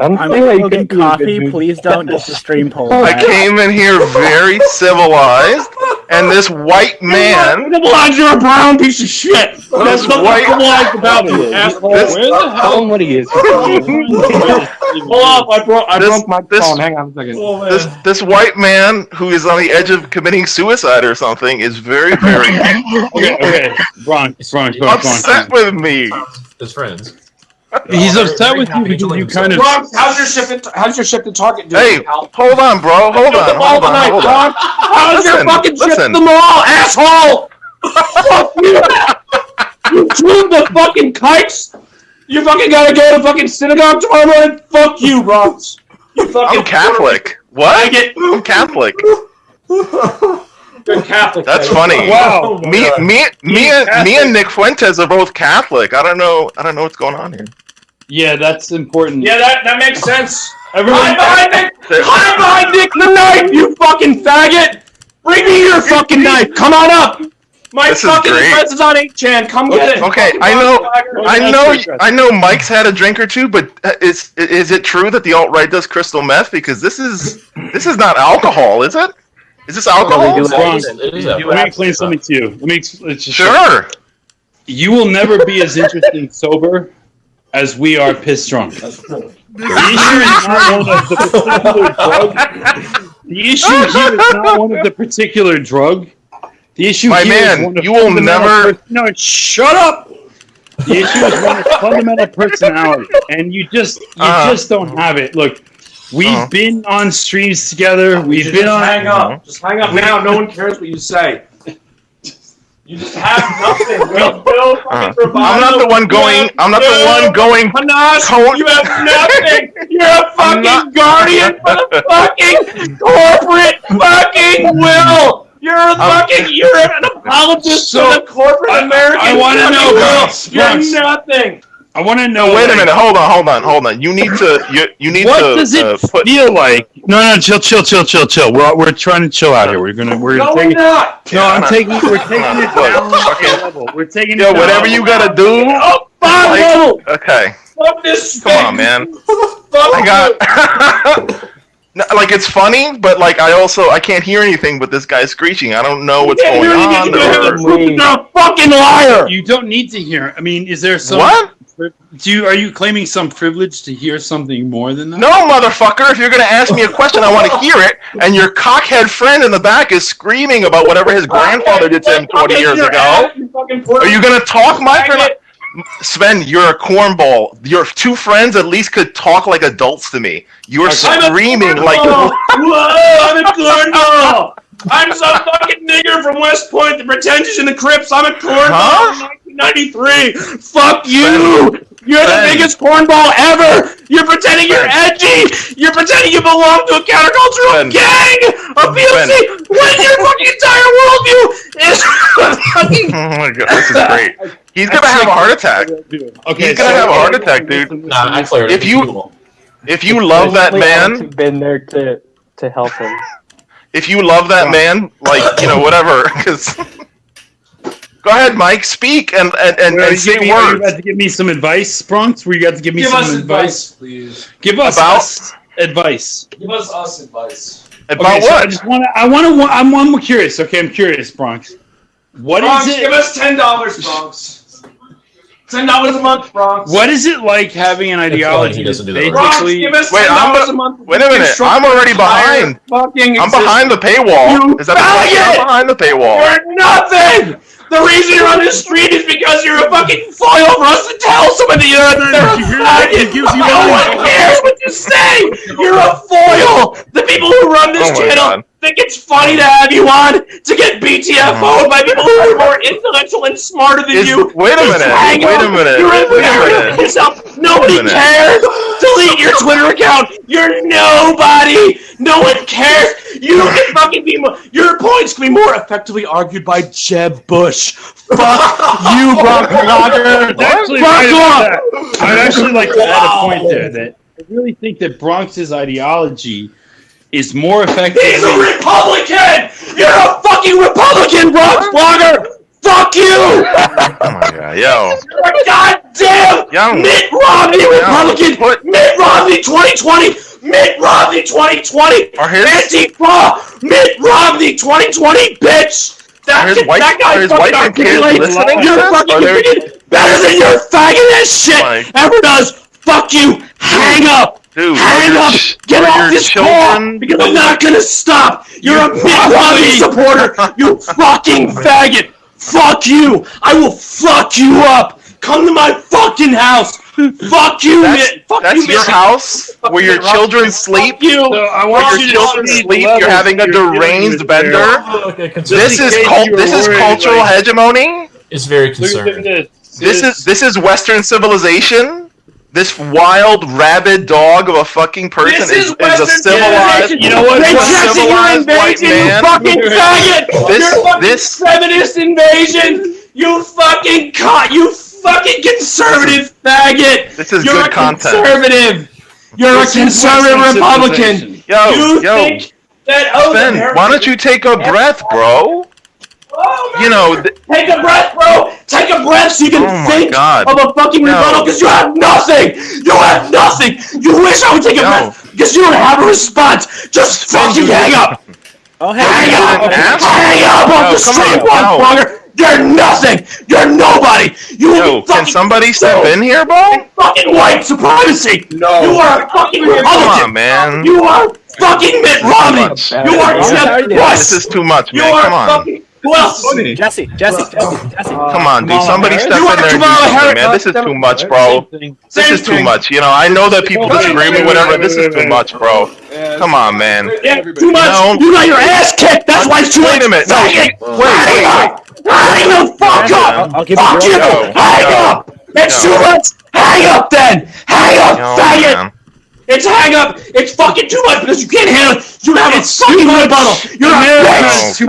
I'm drinking coffee. Please don't get the stream pulled. I came in here very civilized, and this white man. You're a brown piece of shit. There's nothing white- civilized about you, asshole. This- Where the hell? What he is. Hold up! I broke my this- phone. Hang on a second. This white man who is on the edge of committing suicide or something is very, very Okay. Bronx. upset with me. His friends. He's upset with you because you kind of. Bronx, how's your ship to Target doing? Hey, hold on, bro. Hold on. How's your fucking ship to the mall, asshole? Fuck you! You drew the fucking kites. You fucking gotta go to fucking synagogue tomorrow morning. Fuck you, Bronx. You fucking. I'm Catholic. What? I'm Catholic. You're Catholic. That's baby. funny. Wow. Me and Nick Fuentes are both Catholic. I don't know what's going on here. Yeah, that's important. Yeah, that makes sense. Everyone. Hide behind Nick the knife, you fucking faggot! Bring me your fucking knife. Come on up. My This is fucking great. address is on 8chan. Come get it. Okay, I know Mike's had a drink or two, but is it true that the alt-right does crystal meth? Because this is not alcohol, is it? Is this alcohol? Bronx, It is let me explain something to you. Let's just Sure. You will never be as interesting sober as we are pissed drunk. The issue is not one of the particular drug. The issue here is not one of the particular drug. The issue My here is man, one of you will fundamental never. No, shut up. The issue is one of fundamental personality, and you just don't have it. Look, we've been on streams together. We've been on. Hang up. Just hang up now. No one cares what you say. You just have nothing. I'm not the one going. Panache, you have nothing. You're a fucking guardian for the fucking corporate fucking will. You're an apologist for the corporate American. I want to know, Bronx. You're nothing. I want to know. Wait a minute. Hold on. You need to. You need What to. does it feel like? No, chill. We're trying to chill out here. We're gonna No, take we're it. not. No, we're taking it down a level. We're taking it Yo, down. whatever you gotta do. Oh, fuck you. Okay. Fuck this. Come on, man. Fuck I got. No, like it's funny, but like I can't hear anything but this guy screeching. I don't know what's going on. You're a fucking liar. You don't need to hear. I mean, is there some? What? Are you claiming some privilege to hear something more than that? No, motherfucker. If you're gonna ask me a question, I want to hear it. And your cockhead friend in the back is screaming about whatever his grandfather did to him 20 years ago. Are you gonna talk, Mike? Or not? Sven, you're a cornball. Your two friends at least could talk like adults to me. You're screaming like. Whoa, I'm a cornball. I'm some fucking nigger from West Point that pretends he's in the Crips. I'm a cornball from 1993. Fuck you. You're the biggest cornball ever. You're pretending you're edgy. You're pretending you belong to a countercultural gang. A POC. When your fucking entire worldview is fucking. Oh my god, this is great. He's gonna have a heart attack. Okay, he's gonna have a heart attack, dude. Nah, I cleared it. If you love that man, been there to help him. if you love that man, like whatever. Because go ahead, Mike, speak and say Are you words. about to give me some advice, Bronx? Were you got to give me Give some us advice? please. Give us advice. Give us advice. About Okay, so what? I'm curious. Okay, I'm curious, Bronx. What Bronx, is it? give us $10, Bronx. $10 a month, Bronx. What is it like having an ideology? he doesn't do that right. Bronx, Basically, give us Wait, $10 a month. wait a minute. I'm already behind. Fucking I'm behind the paywall. You Is that the faggot! I'm behind the paywall? You're nothing. The reason you're on the street is because you're a fucking foil for us to tell somebody they're a faggot. No one cares what you say. You're a foil. The people who run this channel think it's funny to have you on to get BTFO'd by people who are more intellectual and smarter than you. Wait a minute. You're embarrassing yourself. Nobody cares. Delete your Twitter account. You're nobody. No one cares. You can fucking be more. Your points can be more effectively argued by Jeb Bush. Fuck you, Bronx Blogger. I'd actually like to add a point there that I really think that Bronx's ideology is more effective. He's a Republican! You're a fucking Republican, Bronx Blogger! Fuck you! Oh my god, yo. You're a goddamn Mitt Romney Republican! Mitt Romney 2020! Mitt Romney 2020! Antifa! Mitt Romney 2020, bitch! That guy fucking articulates. You're fucking opinion better than your faggot ass shit ever does! Fuck you! Hang up! Dude, hang up! Get off this call! Because I'm not gonna stop! You're a Mitt Romney supporter! You fucking faggot! Fuck you! I will fuck you up! Come to my fucking house! Fuck you, Mitt! Fuck that's you, your house where your children sleep? Fuck you! I want your children sleep, you're having a deranged bender? This is cultural hegemony? It's very concerning. This is Western civilization? This wild, rabid dog of a fucking person is a civilized, you know what? civilized white man. You fucking faggot! This feminist invasion! You fucking you fucking conservative faggot! This is You're good a content. You're a conservative Republican! Yo, think that Ben, why don't you take a breath, bro? Oh, you know, take a breath, bro. Take a breath so you can think of a fucking rebuttal because you have nothing. You have nothing. You wish I would take a breath because you don't have a response. Just fucking hang up. Hang up. Hang up off the street, blogger. You're nothing. You're nobody. You will be fucking. Can somebody step in here, bro? Fucking white supremacy. No. You are a fucking Republican. Come on, man. You are fucking Mitt Romney. You are Jeb Bush. This is too much, man. You are Come on. fucking. Who else? Jesse. Come on, dude. Somebody step in there and do something, man. This is too much, bro. This is too much. You know, I know that people disagree with whatever. This is too much, bro. Come on, man. Yeah, too much. You got your ass kicked. That's why it's too much. Wait a minute. No, wait. Hang the fuck up. Fuck you. Hang up. It's too much. Hang up, then. Hang up, faggot. It's hang up. It's fucking too much because you can't handle it. You have a fucking rebuttal. You're a bitch.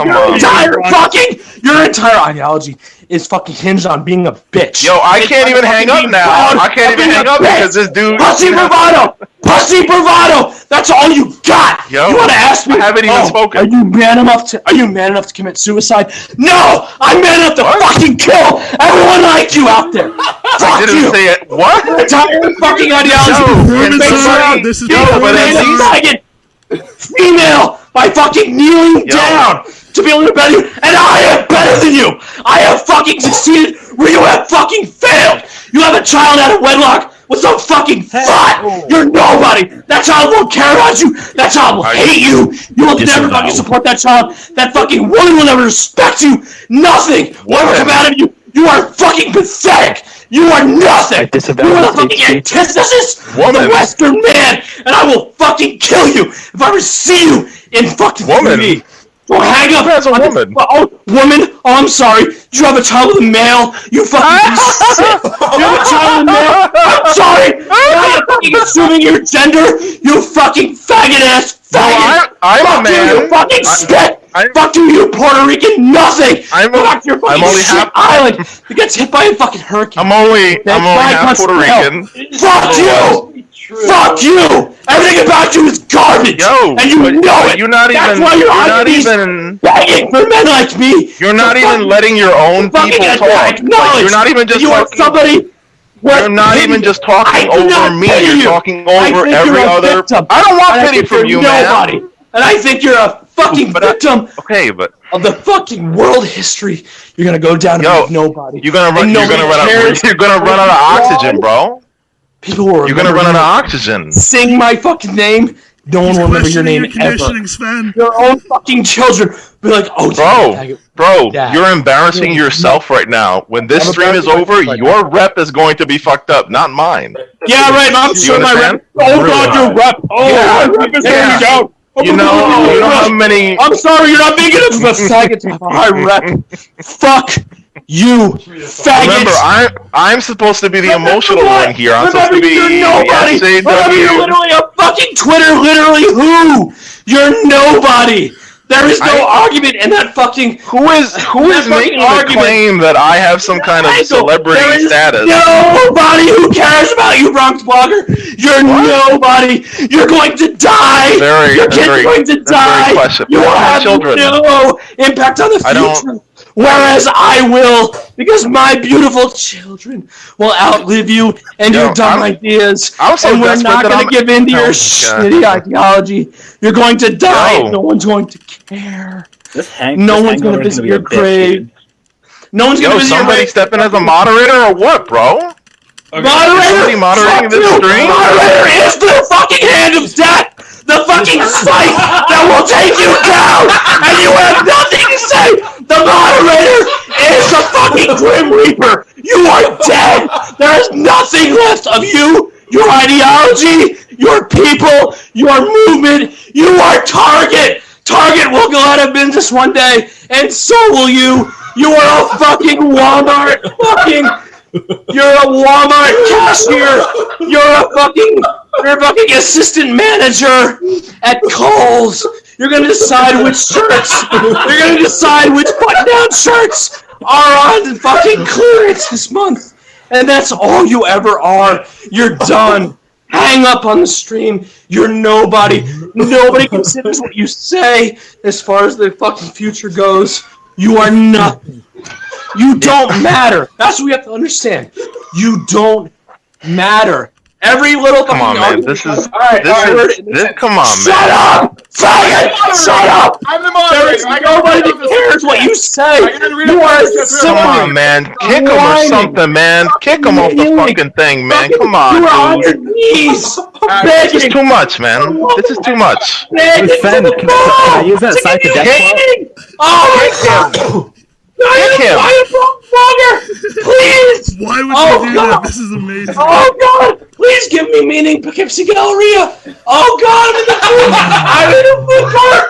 Your entire ideology is fucking hinged on being a bitch. Yo, I can't even hang up now. I can't even hang up because this dude. Pussy bravado. Pussy bravado. That's all you got. Yo, you want to ask me? I haven't even spoken. Are you man enough to commit suicide? No, I'm man enough to fucking kill everyone like you out there. I didn't say it. What? Your entire fucking ideology. This is female by fucking kneeling down to be able to better you, and I am better than you. I have fucking succeeded where you have fucking failed. You have a child out of wedlock with some fucking thought. You're nobody. That child won't care about you. That child will hate you. You will never fucking support that child. That fucking woman will never respect you. Nothing will ever come out of you. You are fucking pathetic. You are nothing. You are the fucking antithesis of the Western man, and I will fucking kill you if I ever see you in fucking TV. So hang up. That's a woman. Oh, woman. Oh, I'm sorry. You have a child with a male. You fucking piece of shit. You have a child with a male. I'm sorry. Now you're fucking assuming your gender. You fucking faggot ass faggot. I'm a man. You fucking spit. Fuck you Puerto Rican. Nothing. Fuck your fucking only shit half island. It gets hit by a fucking hurricane. I'm only half Puerto Rican. Fuck you. Fuck you! Everything about you is garbage! Yo, and you know it! You're not That's even. why You're not even begging for men like me! You're not even letting your own people talk. Like, you're not even just talking. Somebody. You're not even just talking over me. You're talking over every other. I don't want pity from you, man. And I think you're a fucking victim. Okay, but of the fucking world history, you're gonna go down and nobody. You're gonna run. You're gonna run out of oxygen, bro. People will You're gonna run out of oxygen. Sing my fucking name. No one will remember your name ever. Your own fucking children be like, "Oh, bro, Dad. you're embarrassing yourself right now. When this stream is over, your rep is going to be fucked up, not mine. Yeah, right. I'm sure my rep. Oh God, your rep. Oh, Yeah. my rep is Yeah. going down. You know how many? I'm sorry, you're not big enough of a faggot to have a high rep. Fuck you, faggot. Remember, I'm supposed to be the emotional one here. I'm supposed to be You're nobody. Remember, you're literally a fucking Twitter. Literally, who? You're nobody. There is no argument in that fucking. Who is making the claim that I have some kind of celebrity status? Nobody who cares about you, Bronx Blogger. You're nobody. You're going to die. Your kids are going to die. You will have no impact on the future. Whereas I will, because my beautiful children will outlive you and your dumb ideas. And we're not going to give in to your shitty ideology. You're going to die. No one's going to care. No one's going to visit your grave. No one's going to visit your grave. Somebody step in as a moderator or what, bro? Moderator! Is somebody moderating this stream? Moderator is the fucking hand of death! The fucking spike that will take you down! And you have nothing to say! The moderator is the fucking Grim Reaper! You are dead! There is nothing left of you! Your ideology! Your people! Your movement! You are Target! Target will go out of business one day, and so will you! You are a fucking Walmart fucking... You're a Walmart cashier. You're a fucking assistant manager at Kohl's. You're gonna decide which shirts. You're gonna decide which button-down shirts are on fucking clearance this month. And that's all you ever are. You're done. Hang up on the stream. You're nobody. Nobody considers what you say as far as the fucking future goes. You are nothing. You don't matter. That's what we have to understand. You don't matter. Every little come on, man. This is come on, man. Shut up, faggot! Shut up! I'm the moderator. There is nobody that cares what you say. You are Come on, man. Kick him or something, man. Kick him off the fucking thing, man. Come on, You are on dude. your knees. This is too much, man. This is too much. Hey, Fen, can I use that side to death? Oh my God! Kick him. Please! Why would Oh, you do God. that? This is amazing. Oh God! Please give me meaning, Poughkeepsie Galleria! Oh God, I'm in the food! I'm in the food court!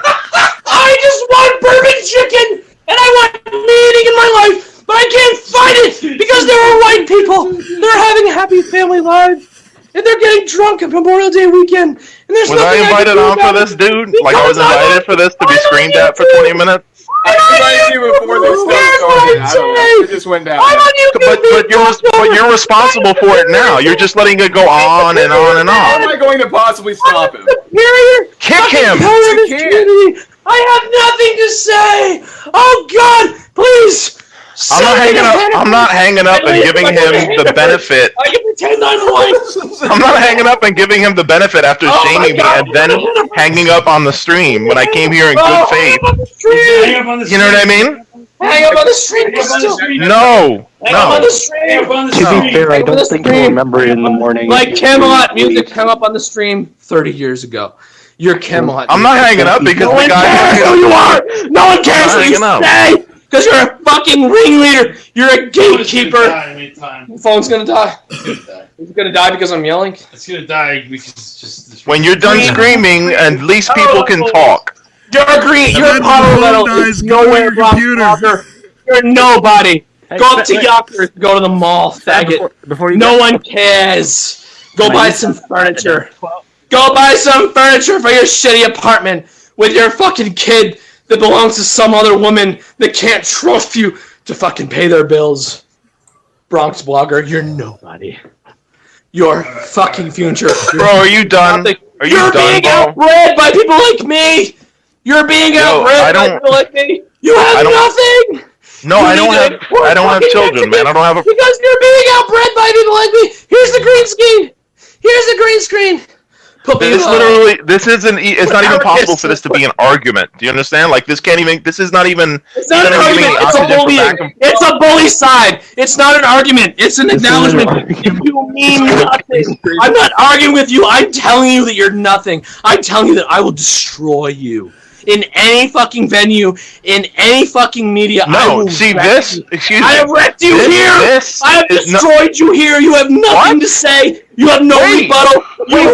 I just want bourbon chicken! And I want meaning in my life! But I can't find it! Because there are white people! They're having happy family lives! And they're getting drunk on Memorial Day weekend! And there's Was I nothing invited can do on for about this, it dude? Like I was because I'm invited for this to be screamed at for 20 minutes? I invited you before this started. I don't know. It just went down. I'm on YouTube! But you're responsible for it now. You're just letting it go on and on and How am on. I going to possibly stop him? Superior! Kick him! I can't. I have nothing to say! Oh God! Please! I'm not hanging up and giving him the benefit. I can pretend I'm white! I'm not hanging up and giving him the benefit after shaming me and then hanging up on the stream when I came here in good faith. You know what I mean? Hang up on the stream! No. Hang up on the stream! To be fair, I don't think he'll remember it in the morning. Like Camelot music hung up on the stream 30 years ago. You're Camelot. I'm not hanging up because no the one guy. cares who you are! No one cares what you say! Because you're a fucking ringleader! You're a gatekeeper! The phone's gonna die. It's gonna die because I'm yelling? It's gonna die because just... When you're done screaming, at least people can talk. You're green. Your power level is nowhere, Brock Walker. You're nobody. Go up to Yonkers. Go to the mall, faggot. No one cares. Go buy some furniture. Go buy some furniture for your shitty apartment with your fucking kid that belongs to some other woman that can't trust you to fucking pay their bills. Bronx Blogger, you're nobody. Your fucking future. Bro, are you done? Are you You're done, being bro? outbred by people like me. You're being outbred by people like me. You have nothing. No, I don't have children, man. I don't have a. Because you're being outbred by people like me. Here's the green screen. Here's the green screen. This isn't. It's not even possible for this to be an argument. Do you understand? Like, this can't even. This is not even. It's not an argument. It's a bullying. It's a bully side. It's not an argument. It's an acknowledgement. You mean nothing. I'm not arguing with you. I'm telling you that you're nothing. I'm telling you that I will destroy you. In any fucking venue, in any fucking media, no. See this? Excuse me. I have wrecked you here. I have destroyed you here. You have nothing to say. You have no rebuttal.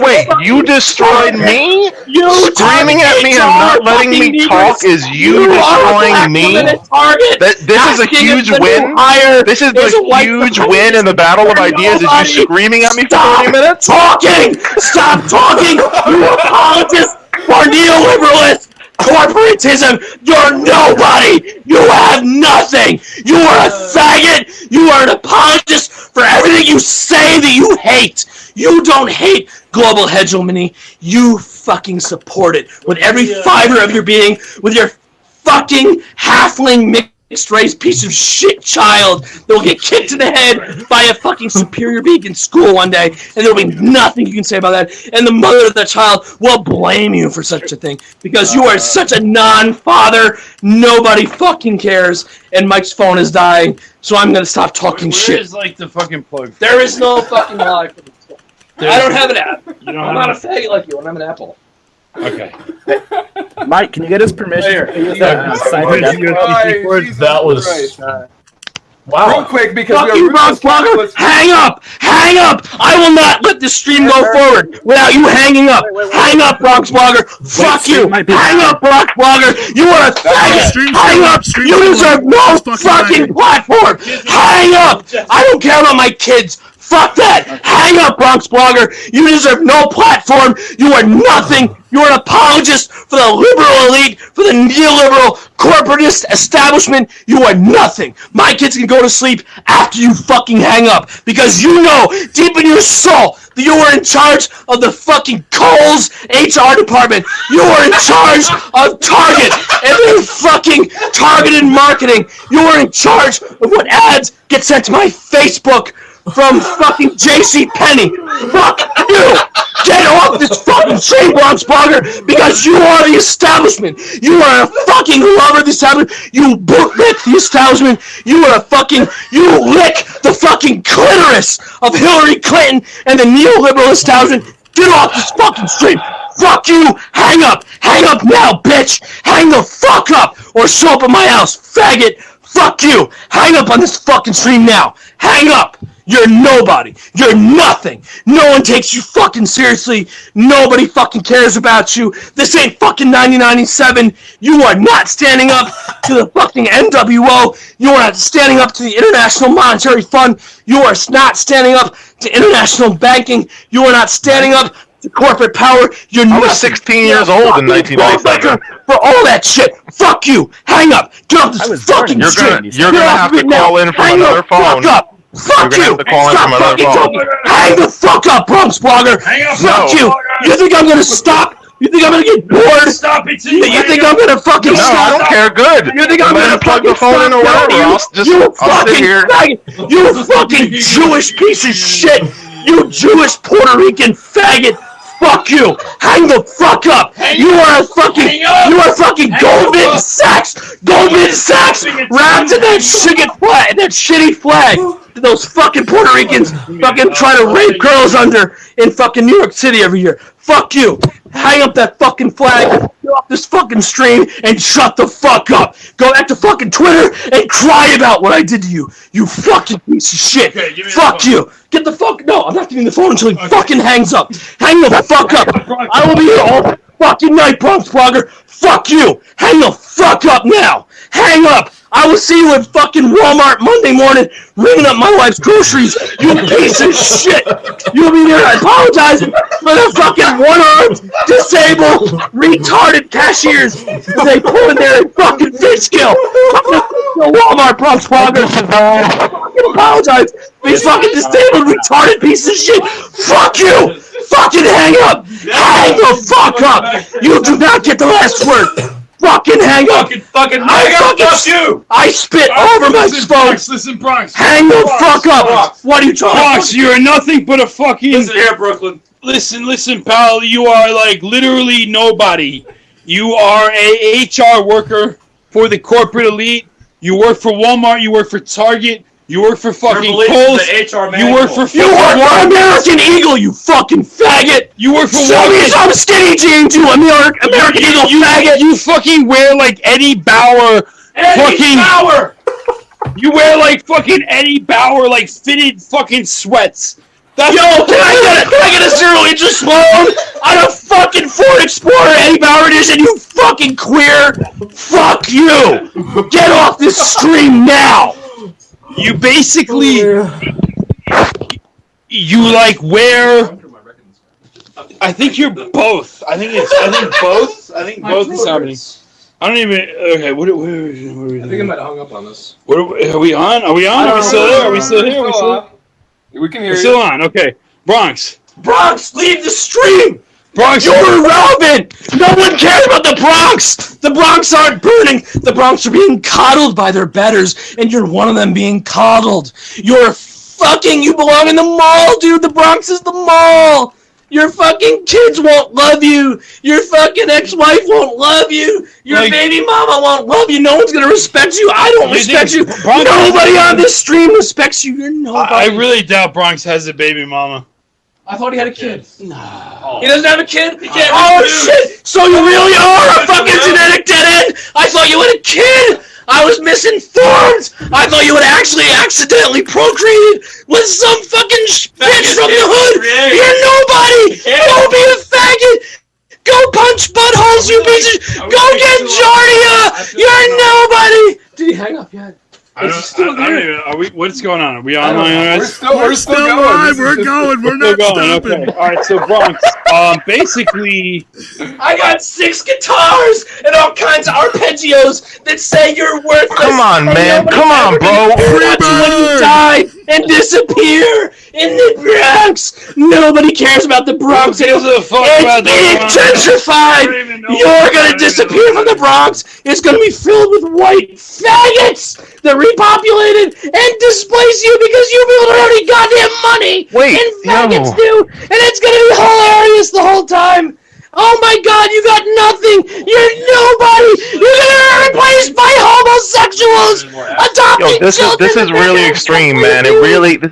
Wait! You destroyed me? You screaming at me and not letting me talk is you destroying me? This is a huge win. This is a huge win in the battle of ideas. Is you screaming at me for 30 minutes? Stop talking! You apologists for neoliberalists! Corporatism, you're nobody! You have nothing! You are a faggot! You are an apologist for everything you say that you hate! You don't hate global hegemony, you fucking support it with every fiber of your being, with your fucking halfling mixed race piece of shit child that will get kicked in the head by a fucking superior being in school one day, and there will be nothing you can say about that, and the mother of the child will blame you for such a thing, because you are such a non-father, nobody fucking cares, and Mike's phone is dying, so I'm gonna stop talking shit. Where is, like, the fucking plug? There is no fucking lie for this stuff. I don't have an app. I'm not a faggot like you, and I'm an apple. Okay. Mike, can you get his permission? That was wow. Real quick, because fucking Bronx Blogger, hang up! Hang up! I will not let this stream go forward without you hanging up. Hang up, Bronx Blogger. Fuck you. Hang up, Bronx Blogger. You are a faggot. Hang up. You deserve no fucking platform. Hang up. I don't care about my kids. Fuck that! Hang up, Bronx Blogger! You deserve no platform! You are nothing! You are an apologist for the liberal elite, for the neoliberal corporatist establishment! You are nothing! My kids can go to sleep after you fucking hang up, because you know, deep in your soul, that you are in charge of the fucking Kohl's HR department! You are in charge of Target and their fucking targeted marketing! You are in charge of what ads get sent to my Facebook from fucking JCPenney. Fuck you! Get off this fucking stream, Bronx Blogger, because you are the establishment. You are a fucking lover of the establishment. You bootlick the establishment. You are a fucking, you lick the fucking clitoris of Hillary Clinton and the neoliberal establishment. Get off this fucking stream. Fuck you! Hang up! Hang up now, bitch! Hang the fuck up! Or show up at my house, faggot! Fuck you! Hang up on this fucking stream now! Hang up! You're nobody. You're nothing. No one takes you fucking seriously. Nobody fucking cares about you. This ain't fucking 1997. You are not standing up to the fucking NWO. You are not standing up to the International Monetary Fund. You are not standing up to international banking. You are not standing up to corporate power. I was 16 years old in 1997. For all that shit. Fuck you. Hang up. Get off this fucking shit. You're gonna have to call in from another phone. Fuck up. Fuck you! Stop fucking talking! Hang the fuck up, Bronx Blogger! Fuck you! You think I'm gonna stop? You think I'm gonna get bored? Stop it! You think I'm gonna fucking stop? No, I don't care. Good. You think I'm gonna plug the phone in or whatever? I'll sit here. You fucking Jewish piece of shit! You Jewish Puerto Rican faggot! Fuck you! Hang the fuck up! You are fucking Goldman Sachs! Goldman Sachs wrapped in that shitty flag that those fucking Puerto Ricans fucking try to rape girls under in fucking New York City every year. Fuck you! Hang up that fucking flag, get off this fucking stream, and shut the fuck up! Go back to fucking Twitter and cry about what I did to you, you fucking piece of shit! Okay, fuck you! Get the fuck— no, I'm not giving the phone until he fucking hangs up! Hang the fuck up! I will be here all fucking night, Bronx Blogger! Fuck you! Hang the fuck up now! Hang up! I will see you at fucking Walmart Monday morning ringing up my wife's groceries, you piece of shit! You'll be there apologizing for the fucking one-armed, disabled, retarded cashiers that they pull in there and fucking fish kill! Walmart Bronx Blogger! Fucking apologize for these fucking disabled, retarded piece of shit! Fuck you! Fucking hang up! Hang the fuck up! You do not get the last word! Fucking hang up! Fucking fuck you! I spit over my phone! Listen, Bronx. Hang the fuck up! What are you talking about? Bronx, you're nothing but a fucking... Listen here, Brooklyn. Listen, pal. You are like literally nobody. You are a HR worker for the corporate elite. You work for Walmart. You work for Target. You work for fucking Kohl's. You work for American Eagle. You fucking faggot. You work for Show me some skinny jeans, you American Eagle faggot. You fucking wear like Eddie Bauer. Bauer. You wear like fucking Eddie Bauer, like fitted fucking sweats. Can I get a 0-inch Sloan on a fucking Ford Explorer Eddie Bauer edition, you fucking queer? Fuck you! Get off this stream now! You basically, you like wear. I think you're both. I think both. I think both is happening. I don't even. Okay, what are we? I think I might have hung up on this. Are we on? Are we on? Are we still there? Are we still here? We can hear We're you. still on. Okay, Bronx, leave the stream! Bronx, you're irrelevant! No one cares about the Bronx! The Bronx aren't burning! The Bronx are being coddled by their betters, and you're one of them being coddled. You belong in the mall, dude! The Bronx is the mall! Your fucking kids won't love you! Your fucking ex-wife won't love you! Your baby mama won't love you! No one's gonna respect you! I don't respect you! Nobody on this stream respects you! You're nobody! I really doubt Bronx has a baby mama. I thought he had a kid. No. Oh. He doesn't have a kid? Shit! So you really are a fucking genetic dead end? I thought you had a kid! I was misinformed! I thought you had actually accidentally procreated with some fucking bitch from the hood! You're nobody! Go be a faggot! Go punch buttholes, you bitches! Go get Jardia! You're nobody! Did he hang up yet? I don't even. Are we? What's going on? Are we online? We're still going. We're going. We're not stopping. Okay. All right. So Bronx. Basically, I got 6 guitars and all kinds of arpeggios that say you're worthless. Come on, man. Come on, bro. Watch you when you die and disappear in the Bronx. Nobody cares about the Bronx. It's being gentrified. You're gonna disappear from the Bronx. It's gonna be filled with white faggots that repopulated and displace you because you people don't have any goddamn money. And faggots do. And it's gonna be hilarious the whole time. Oh my god, you got nothing! You're nobody! You're gonna be replaced by homosexuals! Adopting children! This is really extreme, man. This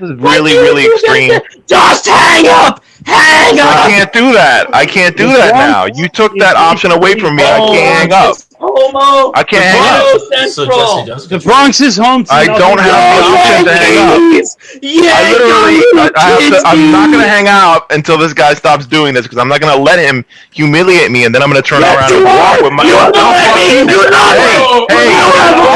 is really extreme. Just hang up! Hang up! I can't do that. I can't do that now. You took that option away from me. I can't hang up. Homo! I can't hang up. The Bronx is home. I don't have the option to hang up. I'm not going to hang out until this guy stops doing this because I'm not going to let him humiliate me and then I'm going to turn around and walk with my... Hey, don't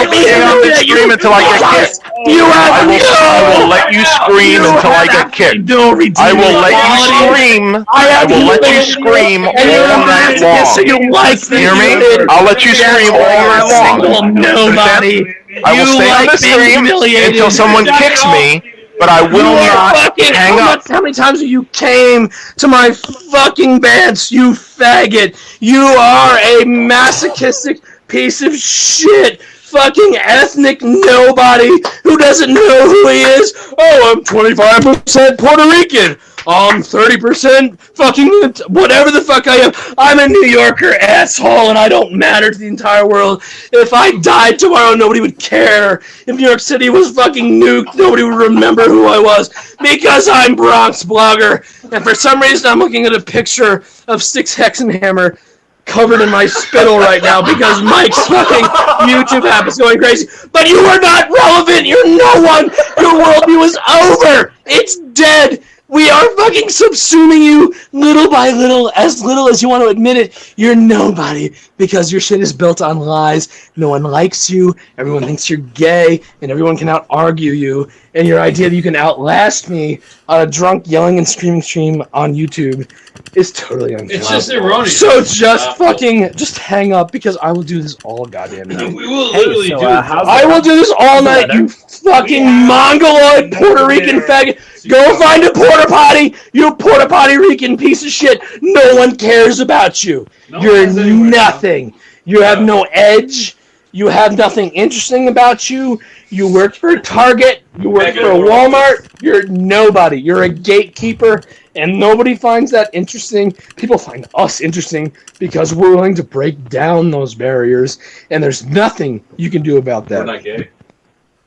stay on this stream until I get kicked. I will let you scream until I get kicked. I will let you scream. I will let you scream all night long. You hear me? I'll let you scream all night long. Nobody. I will stay on the stream until someone kicks me, but I will not hang up. How many times have you came to my fucking bands, you faggot? You are a masochistic piece of shit. Fucking ethnic nobody who doesn't know who he is. Oh, I'm 25% Puerto Rican. I'm 30% fucking whatever the fuck I am. I'm a New Yorker asshole and I don't matter to the entire world. If I died tomorrow, nobody would care. If New York City was fucking nuked, nobody would remember who I was because I'm Bronx Blogger. And for some reason, I'm looking at a picture of Six Hexenhammer covered in my spittle right now because Mike's fucking YouTube app is going crazy. But you are not relevant. You're no one. Your worldview is over. It's dead. We are fucking subsuming you little by little as you want to admit it. You're nobody because your shit is built on lies. No one likes you. Everyone thinks you're gay, and everyone can out-argue you. And your idea that you can outlast me on a drunk yelling and screaming stream on YouTube is totally unfair. It's just erroneous. So just hang up because I will do this all goddamn night. We will literally do it. I will do this all night, you fucking mongoloid Puerto Rican faggot. Go find a porta potty, you porta potty Rican piece of shit. No one cares about you. You're nothing. You have no edge. You have nothing interesting about you. You worked for Target. You worked for Walmart. You're nobody. You're a gatekeeper, And nobody finds that interesting. People find us interesting because we're willing to break down those barriers, and there's nothing you can do about that. We're not gay.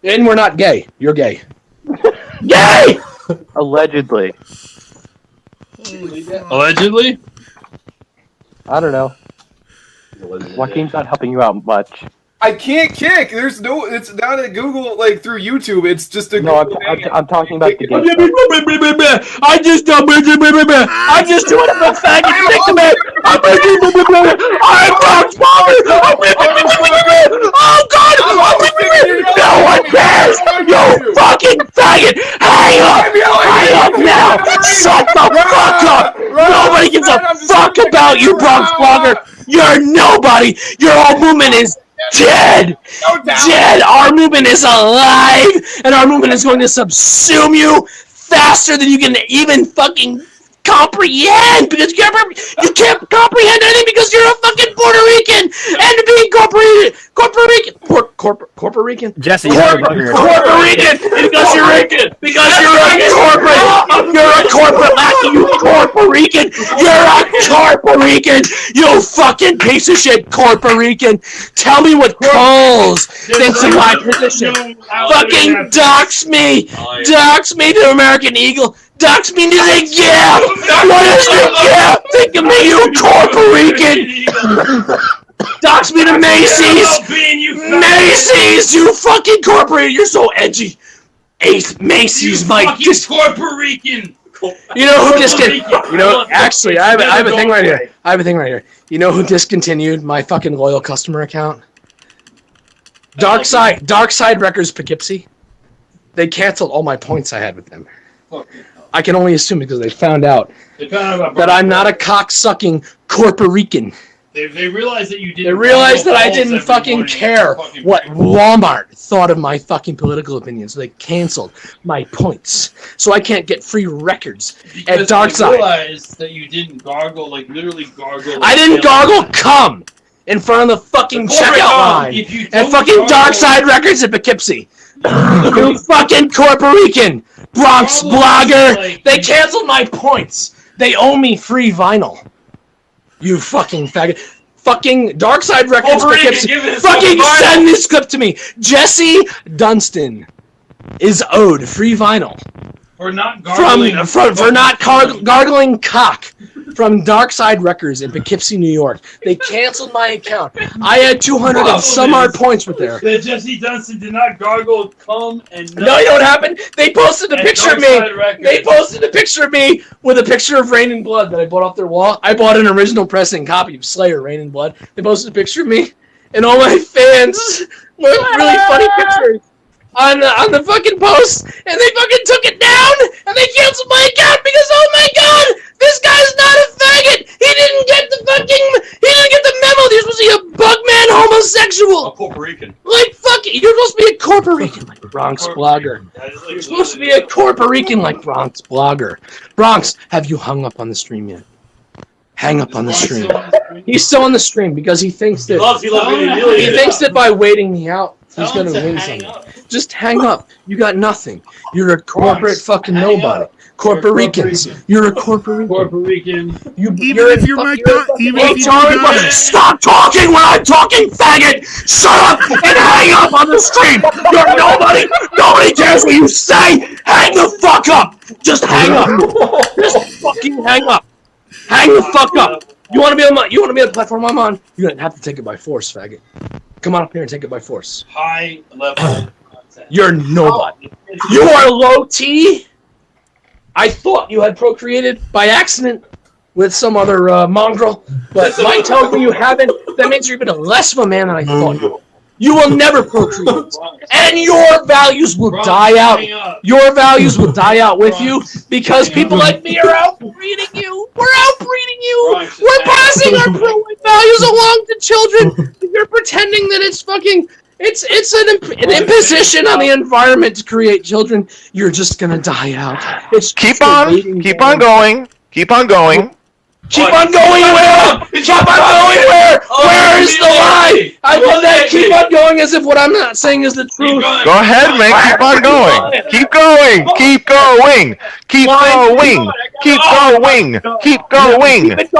And we're not gay. You're gay. Gay! Allegedly. Allegedly? I don't know. Joaquin's not helping you out much. I can't kick. There's no. It's down at Google, like through YouTube. It's just a. No, I'm talking about the game. I just do it if a faggot stick to me. I'm Bronx Baller. Oh God! No one cares. You fucking faggot! Hang up now! Shut the fuck up! Nobody gives a fuck about you, Bronx Blogger. You're nobody. Your whole movement is dead! Dead! Our movement is alive, and our movement is going to subsume you faster than you can even fucking comprehend, because you can't comprehend anything because you're a fucking Puerto Rican, and being Puerto Rican, Jesse, Puerto Rican, because you're a corporate lackey, you Puerto Rican, you're a Puerto Rican, you fucking piece of shit Puerto Rican. Tell me what Coles thinks of my position. Fucking dox me to American Eagle. Dox me to the Gap! What is the Gap? Think of me, you Puerto Rican! Dox me to Macy's! Macy's, you fucking corporate! You're so edgy! Macy's, Mike. Just Puerto Rican! You know who discontinued? You know, actually, I have a thing right here. You know who discontinued my fucking loyal customer account? Darkside Records Poughkeepsie. They canceled all my points I had with them. I can only assume because they found out that I'm not a cock-sucking Puerto Rican. They realized that you didn't. They realized that I didn't fucking care what Walmart thought of my fucking political opinions. So they canceled my points, so I can't get free records at Darkside. They realized that you didn't gargle, like literally gargle. I didn't gargle cum in front of the fucking checkout line at fucking Darkside Records at Poughkeepsie. You fucking Puerto Rican Bronx blogger. They canceled my points. They owe me free vinyl. You fucking faggot. Fucking Darkside Records Poughkeepsie. Fucking send this clip to me. Jesse Dunstan is owed free vinyl. For not gargling. For not gargling cock from Darkside Records in Poughkeepsie, New York. They canceled my account. I had 200 and some odd points with there. That Jesse Dunstan did not gargle cum and no, you know what happened? They posted a picture of me. They posted a picture of me with a picture of Rain and Blood that I bought off their wall. I bought an original pressing copy of Slayer, Rain and Blood. They posted a picture of me, and all my fans were really funny pictures on the fucking post, and they fucking took it down, and they canceled my account because, oh my god, this guy's not a faggot. He didn't get the memo. You're supposed to be a bugman homosexual. A Puerto Rican. Like, fuck it. You're supposed to be a Puerto Rican like Bronx blogger. You're supposed to be a Puerto Rican like Bronx blogger. Bronx, have you hung up on the stream yet? Hang up on the stream. He's still on the stream because he thinks that he thinks that by waiting me out, he's gonna win something. Just hang up. You got nothing. You're a corporate fucking nobody. Puerto Ricans. You're a Puerto Rican. Even if you're Stop talking when I'm talking, faggot! Shut up and hang up on the stream! You're nobody! Nobody cares what you say! Hang the fuck up! Just hang up! Just fucking hang up! Hang the fuck up! You wanna be on the platform I'm on? You're gonna have to take it by force, faggot. Come on up here and take it by force. High level. You're nobody. You are low T. I thought you had procreated by accident with some other mongrel, but Mike tells me you haven't. That means you're even less of a man than I thought you were. You will never procreate, and your values will die out. Your values will die out with you because people like me are outbreeding you. We're outbreeding you. We're passing our pro-white values along to children. You're pretending that it's fucking. It's an imposition on the environment to create children. You're just gonna die out. It's keep on going. Keep on going where? Keep on going where? Where is the lie? I love that. Keep on going as if what I'm not saying is the truth. Go ahead, man. Keep on going. Keep going. Keep going. Keep going. Keep going. Keep going. Keep going. Keep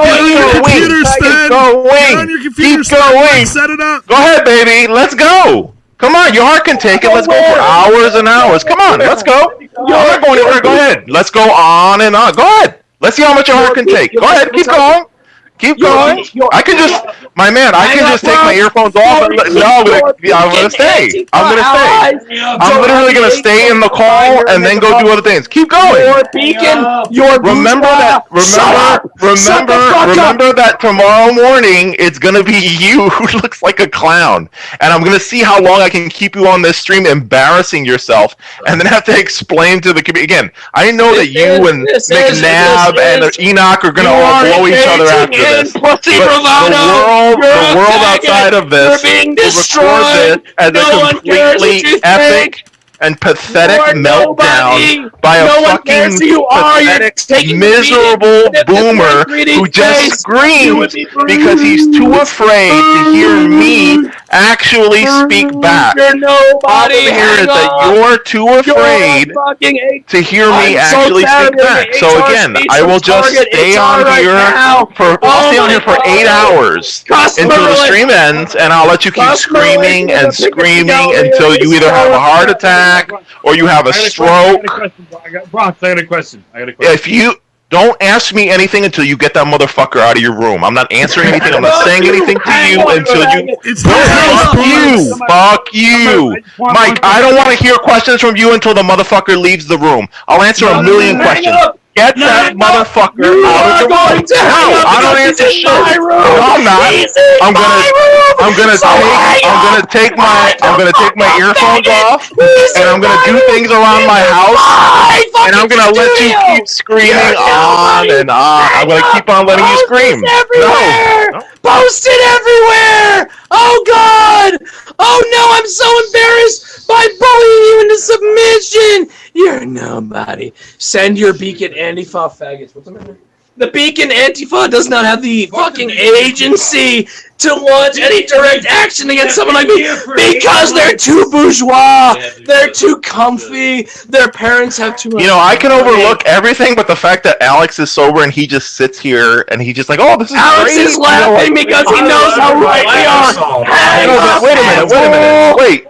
going. Keep going. Set it up. Go ahead, baby. Let's go. Come on, your heart can take it. Let's go for hours and hours. Come on, let's go. I'm not going anywhere. Go ahead. Let's go on and on. Go ahead. Let's see how much your heart can take. Go ahead. Keep going. Keep going. I can just, my man, I can just take my earphones off. And, no, I'm going to stay. I'm going to stay. I'm literally going to stay in the call and then go do other things. Keep going. Your beacon, your remember that. Remember that tomorrow morning it's going to be you who looks like a clown, and I'm going to see how long I can keep you on this stream embarrassing yourself, and then have to explain to the community again. I know that you and McNabb and Enoch are going to all blow each other after this. But the world outside of this will record this as a completely epic and pathetic meltdown by a fucking pathetic, miserable boomer who just screams because he's too afraid to hear me actually speak back. The problem here is that you're too afraid to hear me actually speak back. So again, I will just stay on here for 8 hours until the stream ends, and I'll let you keep screaming and screaming until you either have a heart attack or you have a stroke. Bronx, I got a question. If you don't ask me anything until you get that motherfucker out of your room. I'm not answering anything. I'm not saying anything to you until you. Fuck you, Mike. I don't want to hear questions from you until the motherfucker leaves the room. I'll answer a million questions. Get that motherfucker out of the room. No, I don't answer shit. No, I'm not. I'm gonna take my earphones off, and I'm gonna do things around my house, and I'm gonna let you keep screaming on and on. I'm gonna keep on letting you scream. No. Post it everywhere! Oh God! Oh no, I'm so embarrassed by bullying you into submission! You're nobody. Send your beacon Antifa faggots. What's the matter? The beacon Antifa does not have the fucking agency to launch any direct action against someone like me because they're too bourgeois, they're too comfy, their parents have too much. You know, I can overlook everything, but the fact that Alex is sober and he just sits here and he just like, oh, this is Alex great. is laughing because he knows how right we are. Wait a minute. Wait,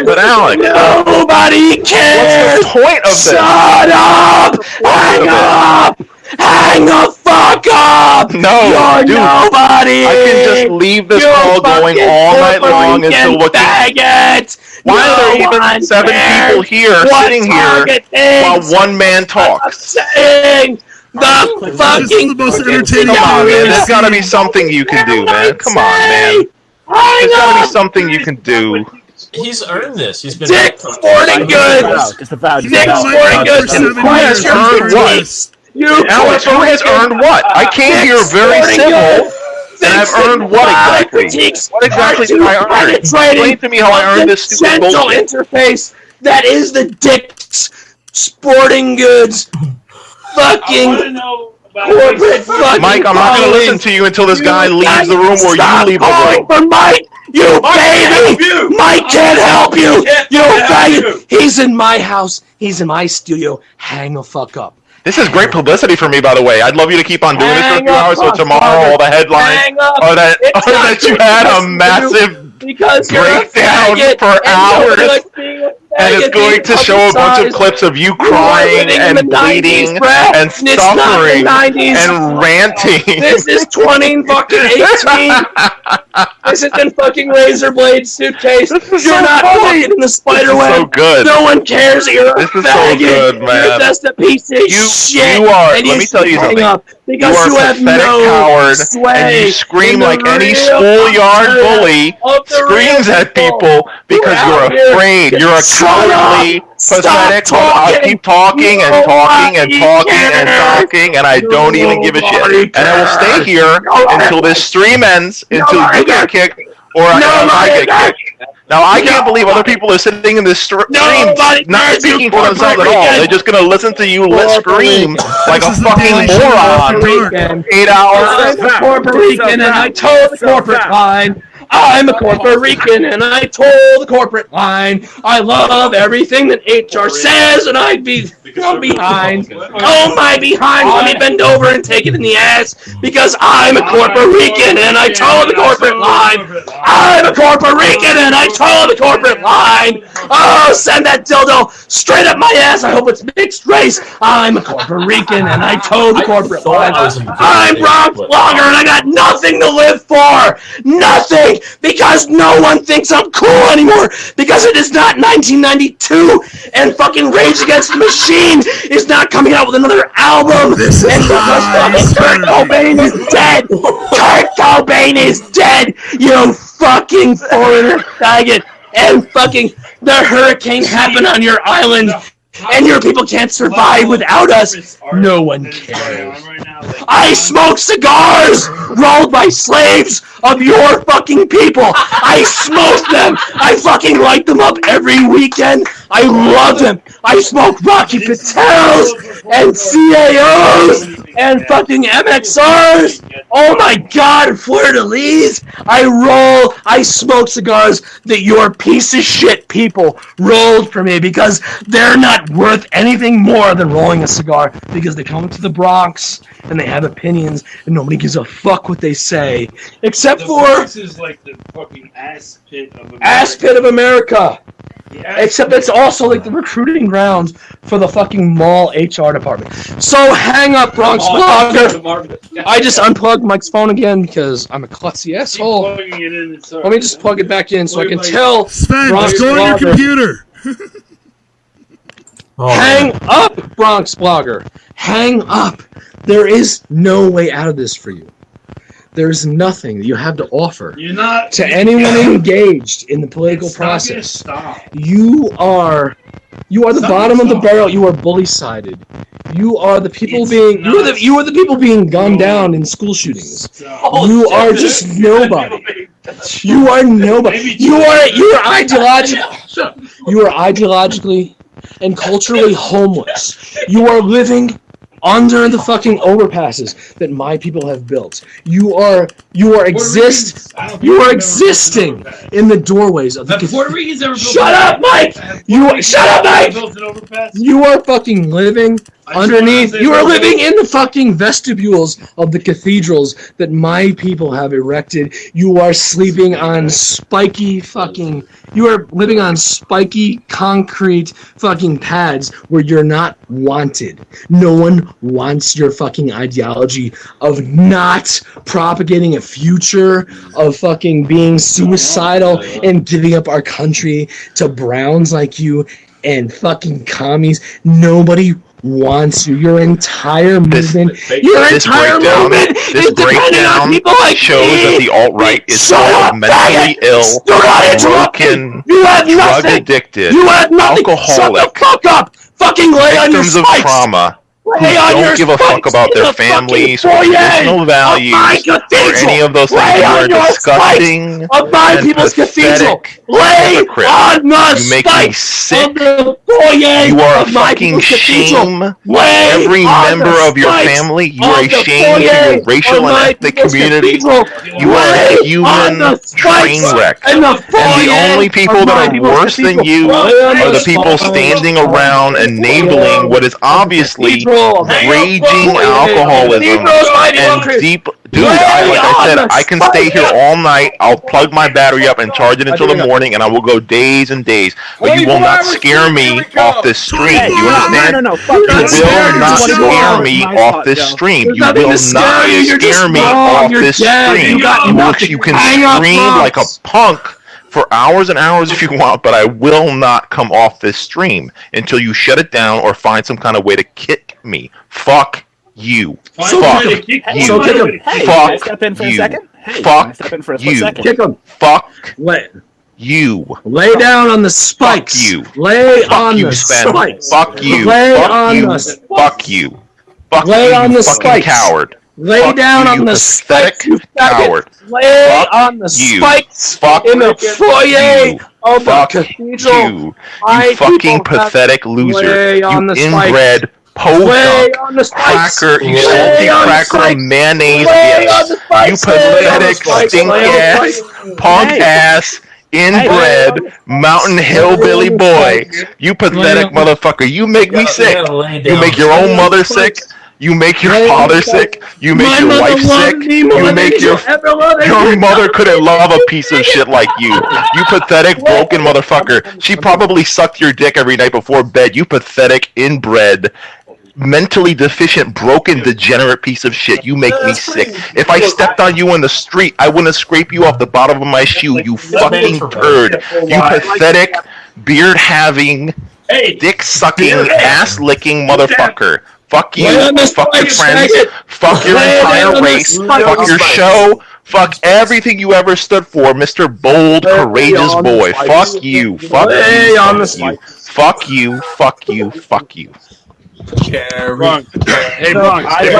but Alex. Nobody cares. What's the point of this? Shut up! Hang up! Hang the fuck up! No, you're dude, nobody! I can just leave this call going all night long until what Why are there even 7 people here sitting here while one man talks? The fucking most entertaining. Come on, man. There's gotta be something you can do, man. Come on, man. There's gotta be something you can do. He's earned this. He's been Dick Sporting Goods. Dick Sporting Goods. Who has earned what? Alex, who has earned what? I came here very civil, and I've earned what exactly? What exactly did I earn? Explain to me how I earned this stupid bullshit. Interface that is the Dick's Sporting Goods fucking corporate fucking Mike, I'm not going to listen to you until this guy leaves the room or you leave the room. For Mike, you baby! Mike can't help you! You faggot! He's in my house. He's in my studio. Hang the fuck up. This is great publicity for me, by the way. I'd love you to keep on doing this for a few hours, so tomorrow all the headlines are that you had a massive breakdown for hours. And it's going to show a bunch of clips of you crying and bleeding and suffering and ranting. This is 2018. This is in fucking Razor Blade suitcase. You're not walking in the spider web. So good. No one cares. You're this is faggot. So good, man. You're just a piece of shit. You are. And let me tell you something. Because you are a pathetic coward, and you scream like any schoolyard bully screams at people because you're afraid. You're a cowardly, pathetic. I'll keep talking and talking and talking and talking, and I don't even give a shit. And I will stay here until this stream ends, until you get kicked or I get kicked. Now, I can't believe other people are sitting in this stream not speaking for themselves at all. They're just going to listen to you scream like a fucking moron. 8 hours. I'm a Puerto Rican and I toe the corporate line. I'm a Puerto Rican and I toe the corporate line. I love everything that HR says and I'd be from behind. Oh, my behind. Let me bend over and take it in the ass because I'm a Puerto Rican and I toe the corporate line. I'm a Puerto Rican and I toe the corporate line. Oh, send that dildo straight up my ass. I hope it's mixed race. I'm a Puerto Rican and I toe the corporate line. I'm Bronx Blogger and I got nothing to live for. Nothing. Because no one thinks I'm cool anymore. Because it is not 1992 and fucking Rage Against the Machine is not coming out with another album. This is and because Kurt Cobain is dead. Kurt Cobain is dead. You fucking foreigner faggot. And fucking the hurricanes happen on your island. And your people can't survive without us. No one cares. I smoke cigars rolled by slaves of your fucking people. I smoke them. I fucking light them up every weekend. I love them. I smoke Rocky Patels and CAOs and fucking MXRs. Oh my God, fleur-de-lis. I smoke cigars that your piece of shit people rolled for me because they're not worth anything more than rolling a cigar because they come to the Bronx and they have opinions and nobody gives a fuck what they say except for Bronx is like the fucking ass pit of America. Ass pit of America. Except it's also like the recruiting grounds for the fucking mall HR department. So hang up, Bronx Blogger. I just unplugged Mike's phone again because I'm a klutzy asshole. Let me just plug it back in so I can tell. Sven, Bronx just go on your computer. Hang up, Bronx Blogger. Hang up. There is no way out of this for you. There is nothing that you have to offer to anyone engaged in the political process. You are the bottom of the barrel. You are bully-sided. You are the people you are the people being gunned down in school shootings. You are just nobody. You are nobody. You are ideologically and culturally homeless. You are living under the fucking overpasses that my people have built. You are existing in the doorways of the Puerto Ricans ever built Shut up, Mike! Shut up, Mike! You are fucking living underneath. You are living in the fucking vestibules of the cathedrals that my people have erected. You are sleeping on spiky fucking. You are living on spiky concrete fucking pads where you're not wanted. No one wants your fucking ideology of not propagating a future, of fucking being suicidal and giving up our country to browns like you and fucking commies. Nobody wants you. Your entire movement. Is dependent on people like shows that the alt-right is so mentally ill, broken, drug addicted, alcoholic, shut the fuck up. Fucking lay on your victims of trauma. Who don't give a fuck about their families or traditional values or any of those things. You are disgusting of my people's cathedral. Lay on the you make me sick. You are a fucking shame. Every member of your family, you are a shame to your racial and ethnic community. You are a human train wreck. And the only people that are worse than you are the people standing around enabling what is obviously raging alcoholism and deep. Dude, like I said, I can stay here all night. I'll plug my battery up and charge it until the morning, and I will go days and days. But you will not scare me off this stream. You understand? You will not scare me off this stream. You will not scare me off this stream. You can scream like a punk for hours and hours if you want, but I will not come off this stream until you shut it down or find some kind of way to kick me. Fuck you. Fuck you. Fuck step in for a second? Hey, fuck step in for a you. second? Kick him. Fuck you. Lay down on the spikes. Fuck you. Lay fuck on you, the Sven. spikes. Fuck you. Lay fuck on you. the Fuck you. Fuck Lay you, on you the fucking spikes. coward. Lay Fuck down you, on the pathetic spikes, you faggot. coward. Lay Fuck on the you. spikes Fuck in the foyer you. of the Fuck cathedral. you. My You fucking people have pathetic loser. lay You on the spikes. inbred Lay podunk on the spikes. cracker. You Lay salty on the cracker spikes. mayonnaise Lay on bitch. the spikes. You Lay on the pathetic spikes. stink Lay on the ass spikes. punk Hey. ass inbred mountain hillbilly boy. You pathetic motherfucker. You make me sick. You make your own mother sick. You make your father sick. You make your wife sick. You make your mother couldn't love a piece of shit like you. You pathetic broken motherfucker. She probably sucked your dick every night before bed. You pathetic inbred mentally deficient, broken, degenerate piece of shit. You make me sick. If I stepped on you in the street, I wouldn't scrape you off the bottom of my shoe, you fucking turd. You pathetic, beard-having, dick-sucking, ass-licking motherfucker. Fuck you, fuck your friends, fuck your entire race, fuck your show, fuck everything you ever stood for, Mr. Bold, Courageous Boy. Fuck you, fuck you, fuck you, fuck you, fuck you. Bronx. Hey, Bronx. Hey,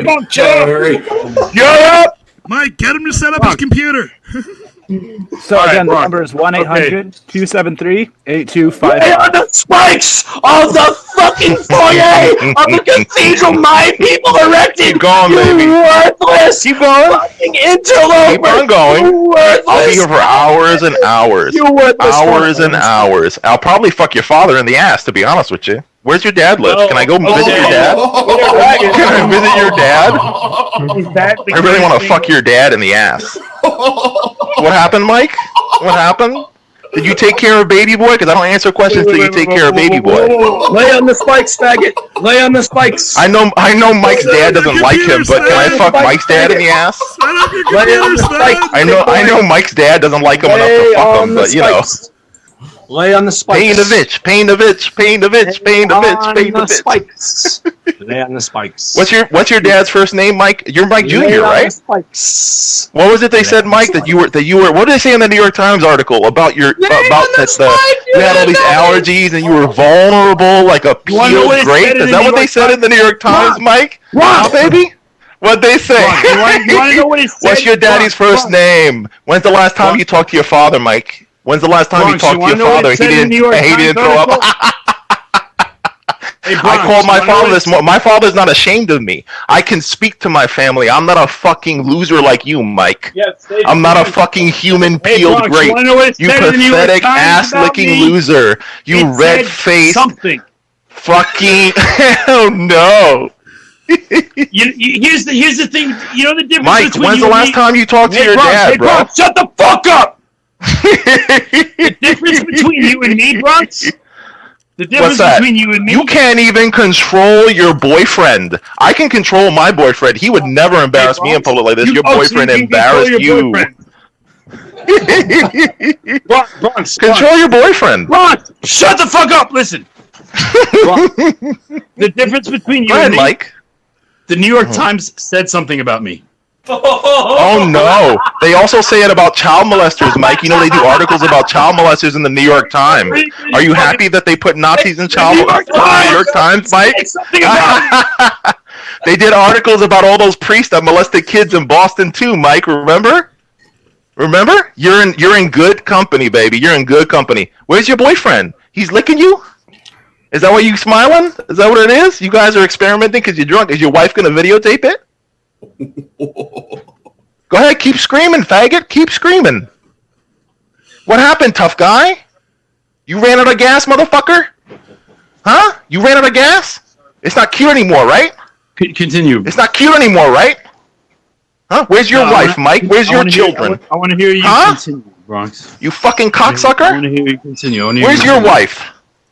Bronx. Cherry. Yo! Mike, get him to set up his computer. So again, the number is 1-800-273-8255. Lay on the spikes of the fucking foyer of the cathedral my people erected. Keep going, you baby. worthless. Keep going. Fucking interloper. Keep on going. You worthless. I'll be here for hours and hours. You worthless. Hours and hours. I'll probably fuck your father in the ass, to be honest with you. Where's your dad live? Can I go visit your dad? Can I visit your dad? I really want to fuck your dad in the ass. What happened, Mike? What happened? Did you take care of baby boy? Because I don't answer questions till you take care of baby boy. Lay on the spikes, faggot. Lay on the spikes. I know Mike's dad doesn't like him, but can I fuck Mike's dad in the ass? Lay on the spikes. I know Mike's dad doesn't like him enough to fuck him, but you know. Lay on the spikes. Pain the bitch, pain the bitch, pain the bitch, pain the bitch, pain the bitch. Spikes. Lay on the spikes. What's your dad's first name, Mike? You're Mike Jr., right? Spikes. What was it they said, Mike, that you were what did they say in the New York Times article about you had all these allergies and you were vulnerable like a peeled grape? Is that what they said in the New York Times, Mike? Wow, baby? What'd they say? What's your daddy's first name? When's the last time you talked to your father, Mike? When's the last time you talked to your father? He didn't throw up. Hey, I called my father this morning. My father's not ashamed of me. I can speak to my family. I'm not a fucking loser like you, Mike. I'm not a fucking human peeled grape. You pathetic ass-licking loser. You red-faced fucking... Oh, no. Here's the thing. You know the difference Mike, between when's you the and last me? time you talked to your dad, bro? Bronx, shut the fuck up! The difference between you and me, Bronx? The difference between you and me? You can't even control your boyfriend. I can control my boyfriend. He would never embarrass me in public like this. Your boyfriend embarrassed you. Bronx, control your boyfriend. Bronx, shut the fuck up. Listen. The difference between you and me, Mike. The New York Times said something about me. Oh no! They also say it about child molesters, Mike. You know they do articles about child molesters in the New York Times. Are you happy that they put Nazis in child molesters in the New York Times, Mike? They did articles about all those priests that molested kids in Boston too, Mike. Remember? You're in good company, baby. You're in good company. Where's your boyfriend? He's licking you? Is that why you smiling? Is that what it is? You guys are experimenting because you're drunk. Is your wife gonna videotape it? Go ahead, keep screaming, faggot. Keep screaming. What happened, tough guy? You ran out of gas, motherfucker? Huh? You ran out of gas? It's not cute anymore, right? Continue. It's not cute anymore, right? Huh? Where's your wife, Mike? Where's your children? I want to hear you continue, Bronx. You fucking cocksucker? I want to hear you continue. Where's your wife?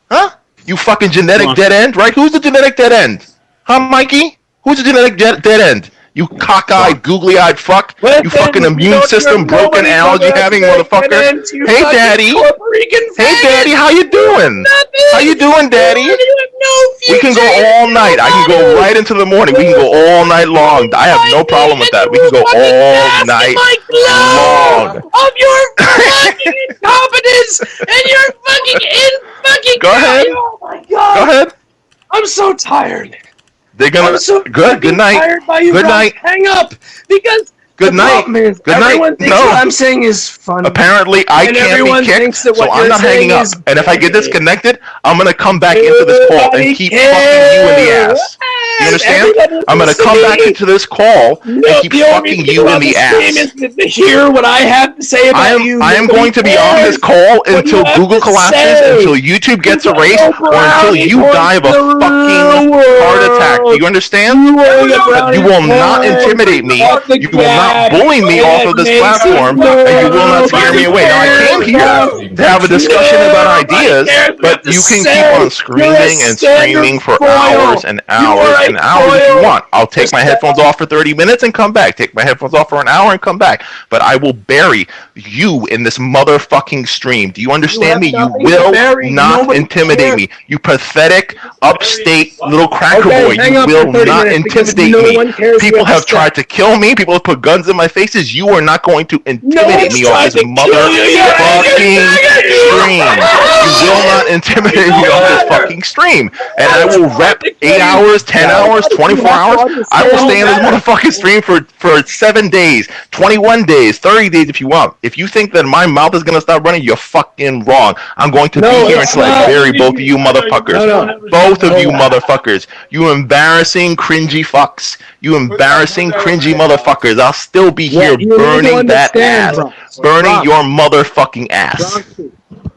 Huh? You fucking genetic dead end, right? Who's the genetic dead end? Huh, Mikey? Who's the genetic dead end? You cockeyed, googly-eyed fuck. You fucking immune system broken allergy-having motherfucker. Hey, Daddy. Hey, Daddy, how you doing? How you doing, Daddy? We can go all night. I can go right into the morning. We can go all night long. I have no problem with that. We can go all night long. Of your fucking incompetence and your fucking Go ahead. Oh my god. Go ahead. I'm so tired. They're gonna. I'm so Good night. Tired by you, Good Rob. night. Hang up because Good the night. problem is Good night. everyone thinks No. what I'm saying is funny. Apparently, I And can't everyone be kicked, thinks that so what I'm you're not hanging saying up. is And if I get big. disconnected, I'm gonna come back into this call and Nobody keep fucking you in the cares. ass. You understand? Everybody I'm gonna listens come to back me. into this call and No, keep the only fucking reason you on in the stream ass. is to hear what I have to say about you. I am Nobody going to be on this cares call what you until have Google to collapses, say. until YouTube gets You got erased, no or until brownie you die of a points in the fucking real heart attack. Do you world. understand? You only get brownie You will not points intimidate me. off the You will not gag, bully me and off it of this makes platform, it and you will not scare me away. Now, I came here to have a discussion about ideas, but you can keep on screaming and screaming for hours and hours and hours if you want. I'll take my headphones off for 30 minutes and come back. Take my headphones off for an hour and come back. But I will bury you in this motherfucking stream. Do you understand me? You will not intimidate me. You pathetic, upstate little cracker boy. You will not intimidate me. People have tried to kill me. People have put guns in my faces. You are not going to intimidate me off this motherfucking stream. You will not intimidate me off this fucking stream. And I will rep 8 hours, 10 hours, 24 hours. I will stay in this motherfucking stream for 7 days, 21 days, 30 days if you want. If you think that my mouth is going to stop running, you're fucking wrong. I'm going to be here until I bury both of you motherfuckers. Both of you motherfuckers. You embarrassing, cringy fucks. You embarrassing, cringy motherfuckers. I'll still be here burning that ass. Burning your motherfucking ass.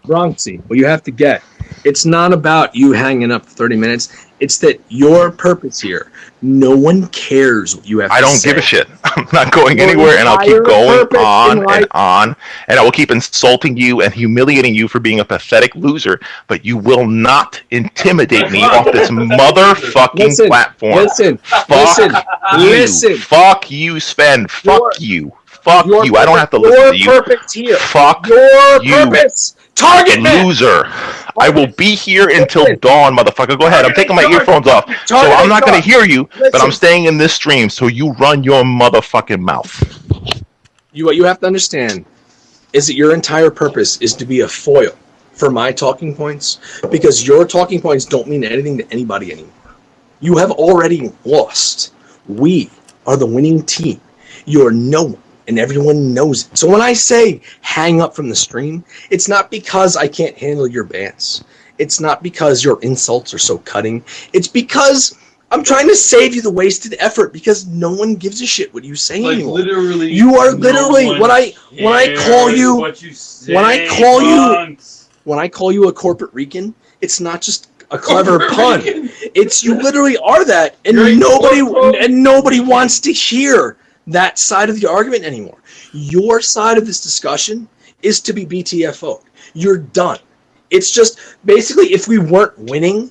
Bronxy, what you have to get, it's not about you hanging up for 30 minutes. It's that your purpose here. No one cares what you have to say. I don't give a shit. I'm not going anywhere, and I'll keep going on and on, and I will keep insulting you and humiliating you for being a pathetic loser, but you will not intimidate me off this motherfucking platform. Listen. Fuck you, Sven. Fuck you. Fuck you. I don't have to listen to you. Your purpose here. Fuck your you. Purpose. Target loser. I will be here until dawn, motherfucker. Go ahead. I'm taking my earphones off, so I'm not going to hear you, but I'm staying in this stream, so you run your motherfucking mouth. What you have to understand is that your entire purpose is to be a foil for my talking points, because your talking points don't mean anything to anybody anymore. You have already lost. We are the winning team. You're no one. And everyone knows it. So when I say hang up from the stream, it's not because I can't handle your bants. It's not because your insults are so cutting. It's because I'm trying to save you the wasted effort, because no one gives a shit what you say anymore. Literally, you are literally when I call you a corporate Rican, it's not just a clever pun. It's you literally are that, and nobody wants to hear that side of the argument anymore. Your side of this discussion is to be BTFO'd. You're done. It's just basically, if we weren't winning,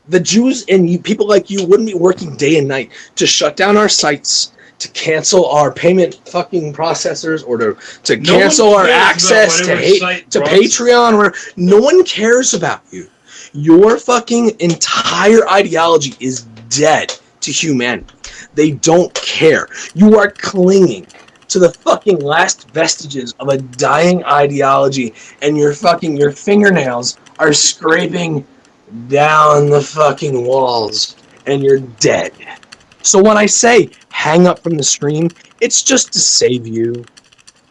the Jews and people like you wouldn't be working day and night to shut down our sites, to cancel our payment fucking processors, or to cancel our access to Patreon. Where no one cares about you. Your fucking entire ideology is dead to humanity. They don't care. You are clinging to the fucking last vestiges of a dying ideology, and your fingernails are scraping down the fucking walls, and you're dead. So when I say hang up from the stream, it's just to save you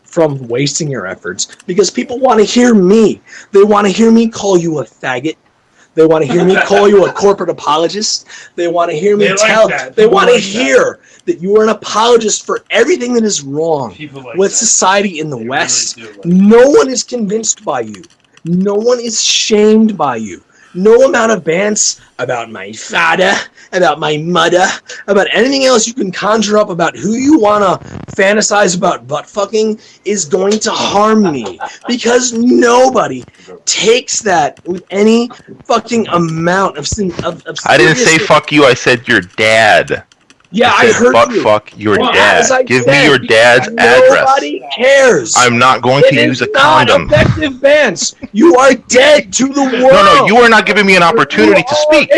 from wasting your efforts, because people want to hear me. They want to hear me call you a faggot. They want to hear me call you a corporate apologist. They want to hear me They want to hear that you are an apologist for everything that is wrong with society in the West. No one is convinced by you. No one is shamed by you. No amount of bants about my father, about my mother, about anything else you can conjure up about who you want to fantasize about butt fucking is going to harm me, because nobody takes that with any fucking amount of I didn't say fuck you, I said your dad. Yeah, I heard butt you. fuck your dad. Give me your dad's address. Nobody cares. I'm not going to use a condom. It is not effective bans. You are dead to the world. No, you are not giving me an opportunity to speak.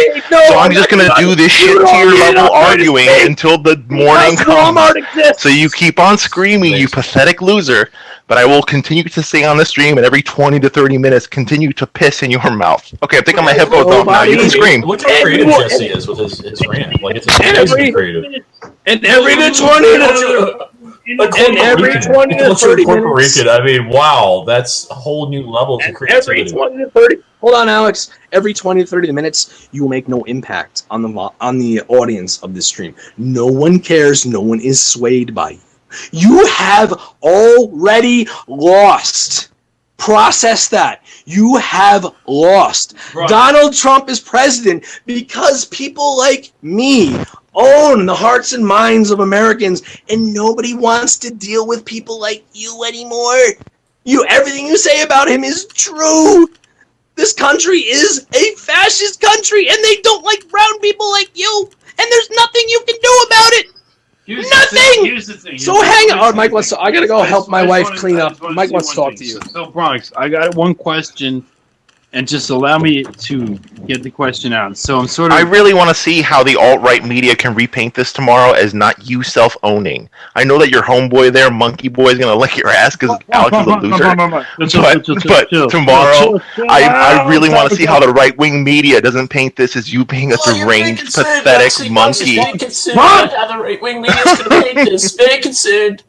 So I'm just going to do this shit tier level arguing until the morning comes. So you keep on screaming, you pathetic loser. but I will continue to stay on the stream and every 20 to 30 minutes continue to piss in your mouth. Okay, I'm taking my headphones off now. You can scream. Look how creative Jesse is with his rant. Like it's amazing creative. And every 20 to and every 20 to 30 minutes. I mean, wow, that's a whole new level of creativity. Every 20 to 30. Hold on, Alex. Every 20 to 30 minutes, you will make no impact on the audience of this stream. No one cares. No one is swayed by you. You have already lost. Process that. You have lost. Right. Donald Trump is president because people like me own the hearts and minds of Americans, and nobody wants to deal with people like you anymore. Everything you say about him is true. This country is a fascist country, and they don't like brown people like you, and there's nothing you can do about it. Nothing. So hang on, Mike. I gotta go help my wife clean up. Mike wants to talk to you. So Bronx, I got one question, and just allow me to get the question out. So I'm sort of. I really want to see how the alt-right media can repaint this tomorrow as not you self-owning. I know that your homeboy there, Monkey Boy, is gonna lick your ass because Alex is a loser. But tomorrow, I really want to see how the right-wing media doesn't paint this as you being a deranged, pathetic monkey. Very concerned about how the right-wing media is going to paint this. Very concerned.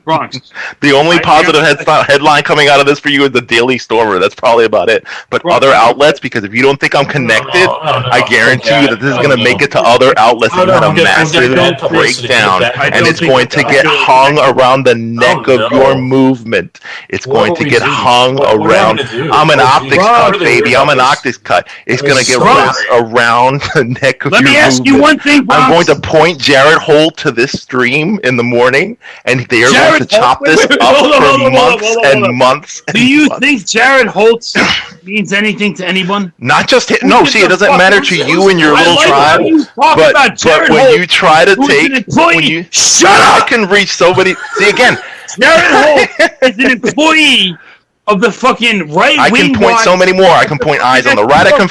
Bronx. The only positive headline coming out of this for you is the Daily Stormer. That's probably about it. But other outlets, because if you don't think I'm connected, I guarantee you that this is going to make it to other outlets and have a massive breakdown. And it's going to get hung around the neck of your movement. It's going to get hung around. I'm an optics cut, baby. I'm an optics cut. It's going to get wrapped around the neck of your movement. Let me ask you one thing, Bronx. I'm going to point Jared Holt to this stream in the morning, and they are going to chop this up for months and months. Do you think Jared Holtz means anything to anyone? Not just him. No, see, it doesn't matter to you and your little tribe. But when you try to take, shut up! I can reach somebody. See again. Jared Holtz is an employee of the fucking right wing. I can point so many more. I can point eyes on the right. I can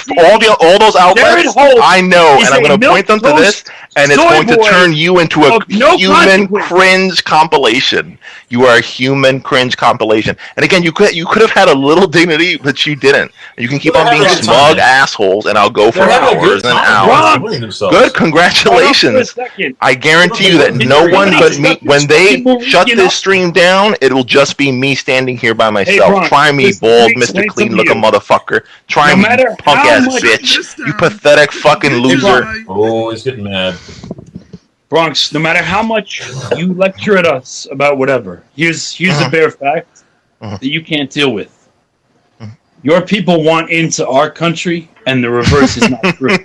all those outlets. I know, and I'm going to point them to this, and it's going to turn you into a human cringe compilation. You are a human cringe compilation. And again, you could have had a little dignity, but you didn't. You can keep on being smug assholes, and I'll go for hours and hours. Good, congratulations. I guarantee you that no one but me, when they shut this stream down, it will just be me standing here by myself. Try me, bald Mr. Clean looking motherfucker. Try me, punk ass bitch. You pathetic fucking loser. Oh, he's getting mad. Bronx, no matter how much you lecture at us about whatever, here's a bare fact that you can't deal with. Your people want into our country, and the reverse is not true.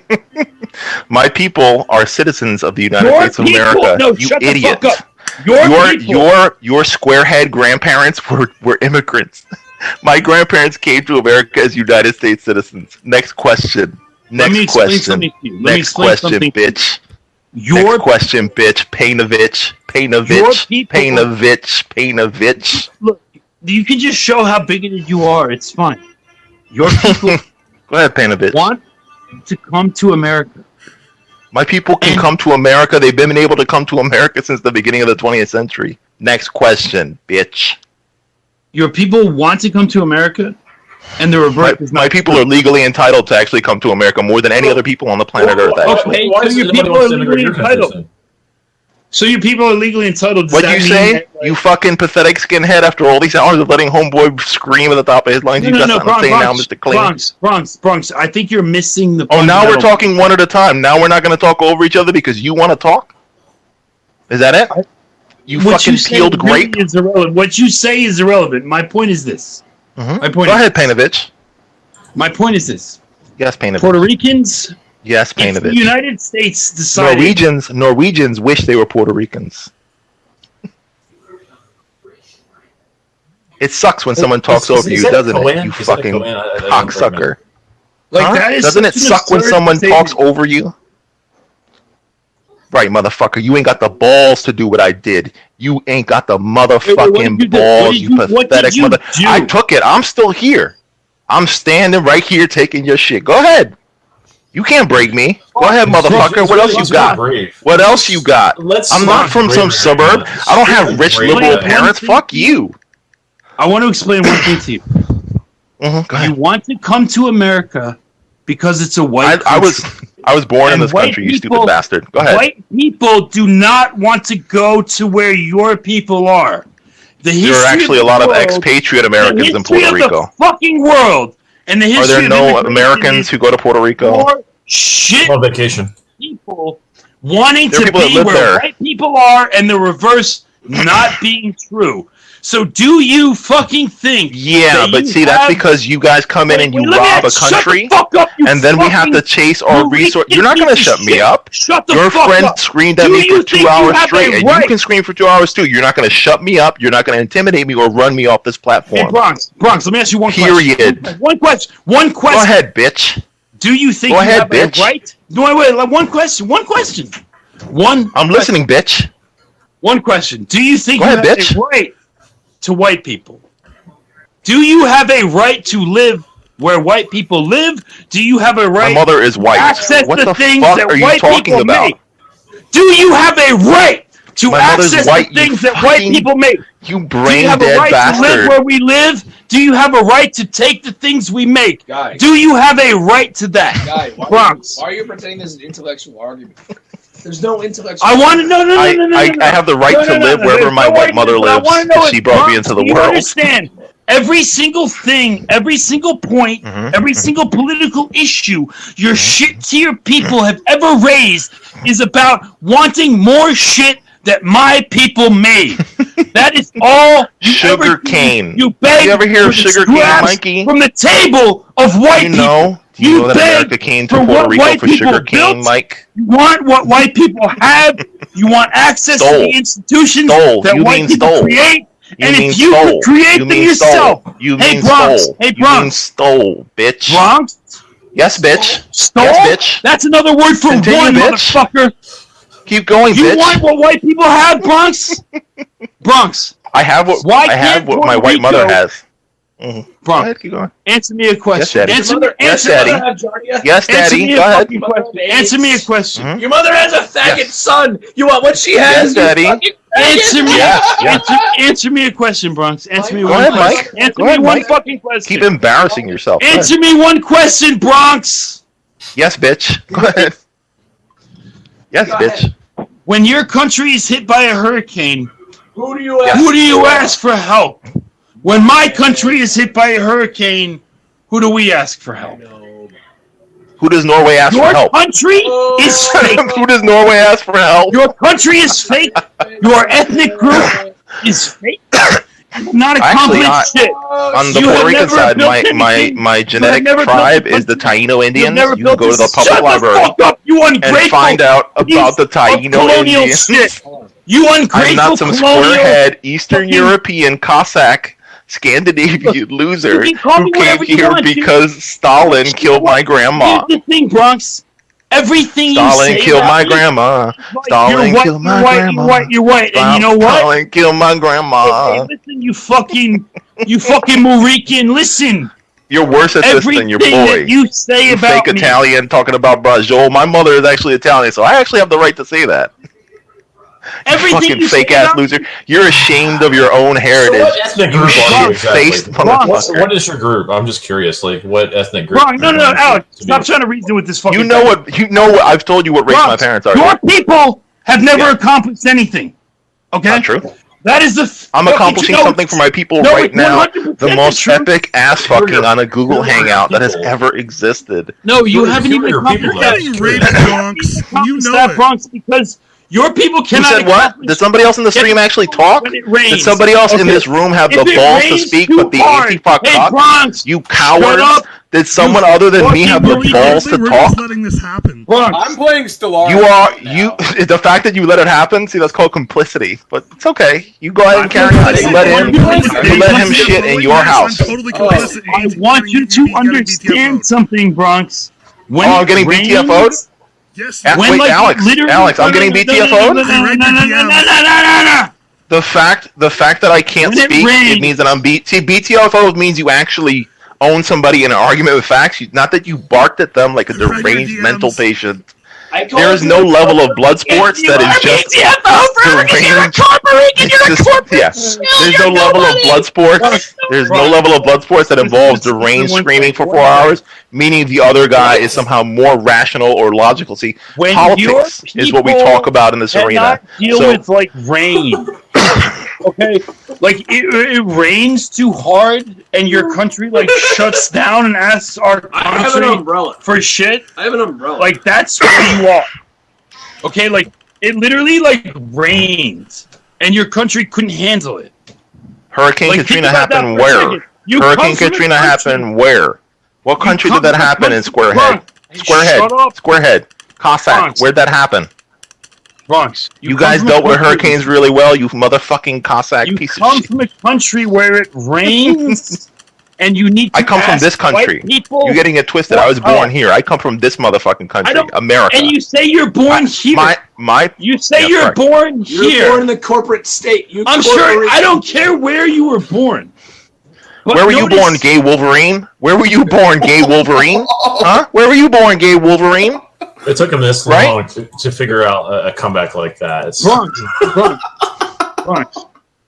My people are citizens of the United States of America. No, you shut idiot. The fuck up. Your squarehead grandparents were immigrants. My grandparents came to America as United States citizens. Next question. Next question, bitch. Next question, bitch. Painovich. Look, you can just show how bigoted you are. It's fine. Your people Go ahead, Painovich. Want to come to America. My people can come to America. They've been able to come to America since the beginning of the 20th century. Next question, bitch. Your people want to come to America, and the reverse is not my people are legally entitled to actually come to America more than any other people on the planet Earth, actually. Okay, so your people are legally entitled. So your people are legally entitled. What do you say? You fucking pathetic skinhead, after all these hours of letting homeboy scream at the top of his lungs, you got something to say now, Mr. Clean? Bronx, I think you're missing the point. Oh, now we're talking one at a time. Now we're not going to talk over each other because you want to talk? Is that it? You fucking peeled grape? Is irrelevant. What you say is irrelevant. My point is this. My point Go ahead, Painovich. My point is this. Yes, Painovich. Puerto Ricans... Yes, Painovich. The United States decided... Norwegians wish they were Puerto Ricans. It sucks when someone talks over you, doesn't it? You fucking cocksucker. Doesn't it suck when someone talks over you? Right, motherfucker. You ain't got the balls to do what I did. You ain't got the motherfucking balls, you pathetic mother... I took it. I'm still here. I'm standing right here taking your shit. Go ahead. You can't break me. Go ahead, motherfucker. What else you got? What else you got? I'm not from some suburb. I don't have rich liberal parents. Fuck you. I want to explain one thing to you. Go ahead. You want to come to America because it's a white country. I was born in this country, you stupid bastard. Go ahead. White people do not want to go to where your people are. There are actually a lot of expatriate Americans in Puerto Rico. The fucking world. And the history are there no Americans who go to Puerto Rico? Shit. On vacation. People wanting to be where white people are, and the reverse not being true. So do you fucking think? Yeah, but see, that's because you guys come in and you rob a country, and then we have to chase our resources. You're not going to shut me up. Your friend screamed at me for 2 hours straight, and you can scream for 2 hours too. You're not going to shut me up. You're not going to intimidate me or run me off this platform. Hey, Bronx, let me ask you one question. Period. One question. Go ahead, bitch. Do you think you have a right? No, wait. One question. I'm listening, bitch. One question. Do you think you have a right to white people? Do you have a right to live where white people live? Do you have a right? My mother is white. Access what the the things fuck that are you white talking people about? make? Do you have a right to My mother's access white, the things you that white fucking- people make? You Do brain you have a dead right bastard. to live where we live? Do you have a right to take the things we make? Guy. Do you have a right to that? Guy, Bronx. why are you pretending this is an intellectual argument? There's no intellectual. I want to no. I have the right to live wherever my white mother lives. She brought me into the you world. Understand? Every single thing, every single point, every single political issue your shit tier people have ever raised is about wanting more shit that my people made. That is all you Sugar ever do. cane. You beg You ever hear of for the sugar cane, scraps Mikey? from the table of white people. Do you know that beg America came to for Puerto what Rico white for people sugar cane, built. Mike? You want what white people have. You want access to the institutions that You white mean people stole. create. You And mean if you stole. could create You them mean yourself. stole. You Hey, mean Bronx. stole. Hey, You Bronx. mean stole, bitch. Bronx? Yes, bitch. Stole? Yes, bitch. That's another word for Continue, one, bitch. motherfucker. Keep going, You bitch. want what white people have, Bronx? Bronx. I have what Why I have can't what my Puerto white mother Rico- has. Go Bronx. ahead, keep going. Answer me a question. Daddy. Answer, Yes, answer, Daddy. Yes, answer Daddy. me a Go ahead. fucking question. Answer me a question. Your mother has a faggot son. You want what she has? Yes, Daddy. You fucking Answer me. Yeah. Answer me a question, Bronx. Answer me Go one ahead, question. Mike. Answer Go me ahead, one Mike. fucking question. Keep embarrassing yourself. Go Answer ahead. me one question, Bronx. Yes, bitch. Go ahead. Yes, bitch. When your country is hit by a hurricane, Who do you who do you ask for help? When my country is hit by a hurricane, who do we ask for help? Who does Norway ask Your for help? country is fake. Who does Norway ask for help? Your country is fake. Your ethnic group is fake. Not Actually, accomplished shit. on the You Puerto have Rican never side, built my anything. genetic never built tribe a is the Taino Indians. never You can built go to the this- public Shut library the fuck up, you ungrateful and find out about the piece of Taino colonial Indians. shit. You ungrateful I'm not some colonial squarehead Eastern fucking- European Cossack Scandinavian loser can call who me came whatever you here want, dude. because Stalin killed my grandma. Here's the thing, Bronx. Everything Stalin you say killed about my me, grandma. Stalin you're white, killed my you're white, grandma. You're white, you're white, and you know what? Stalin killed my grandma. Hey, listen, you fucking Morican, listen. You're worse at this than your boy. Everything that you say You about fake me. Italian talking about Brazzol. My mother is actually Italian, so I actually have the right to say that. Everything Fucking you say fake ass about loser. You're ashamed of your own heritage. So what ethnic group are you exactly? Shit-faced motherfucker. What is your group? I'm just curious. Like, what ethnic group? Wrong. No, Alex. Stop trying to reason with this fucking You know what? I've told you what race my parents are. Your people have never accomplished anything. Okay? Not true. That is the. I'm accomplishing something for my people No, right it's now. 100% The most the truth. epic ass fucking on a Google Hangout that has ever existed. No, you haven't even accomplished that. You know that it. Bronx because your people Who cannot. said what? Did somebody else in the stream actually talk? When it rains. Did somebody else in Okay. this room have If the it balls to rains speak too but the hard, Antifa hey, cock? Bronx, You shut cowards! up. Did someone other than me have the fucking balls to We're talk? just letting this happen. I'm playing Stellaris. You are now. you. The fact that you let it happen, see, that's called complicity. But it's okay. You go ahead and carry on. You let him shit in your house. I'm totally complicit. I want you to understand something, Bronx. When Oh, I'm getting it rains, BTFO'd? Yes. When, Wait, like, Alex, literally- Alex, I'm getting BTFO'd? No. The fact that I can't When it speak, it rains- means that I'm See, BTFO means you actually own somebody in an argument with facts. Not that you barked at them like a deranged mental patient. There is no level of blood sports that is just deranged. Yes. There's no level of blood sports. There's no level of blood sports that involves deranged screaming for 4 hours, meaning the other guy is somehow more rational or logical. See, politics is what we talk about in this arena. Deal with like rain. Okay, like it rains too hard, and your country like shuts down and asks our country for shit. I have an umbrella. Like that's where you are. Okay, like it literally like rains, and your country couldn't handle it. Hurricane Katrina happened where? Hurricane Katrina happened where? What country did that happen in Squarehead? Squarehead. Cossack. Where'd that happen? Bronx. You guys dealt with hurricanes really well, you motherfucking Cossack piece of shit. You come from a country where it rains, and you need to I come from this country. You're getting it twisted. I was born here. I come from this motherfucking country, America. And you say you're born here. You say you're born here. You're born in the corporate state. I'm sure. I don't care where you were born. Where were you born, gay Wolverine? Where were you born, gay Wolverine? Huh? Where were you born, gay Wolverine? It took him this long to figure out a comeback like that. Bronx.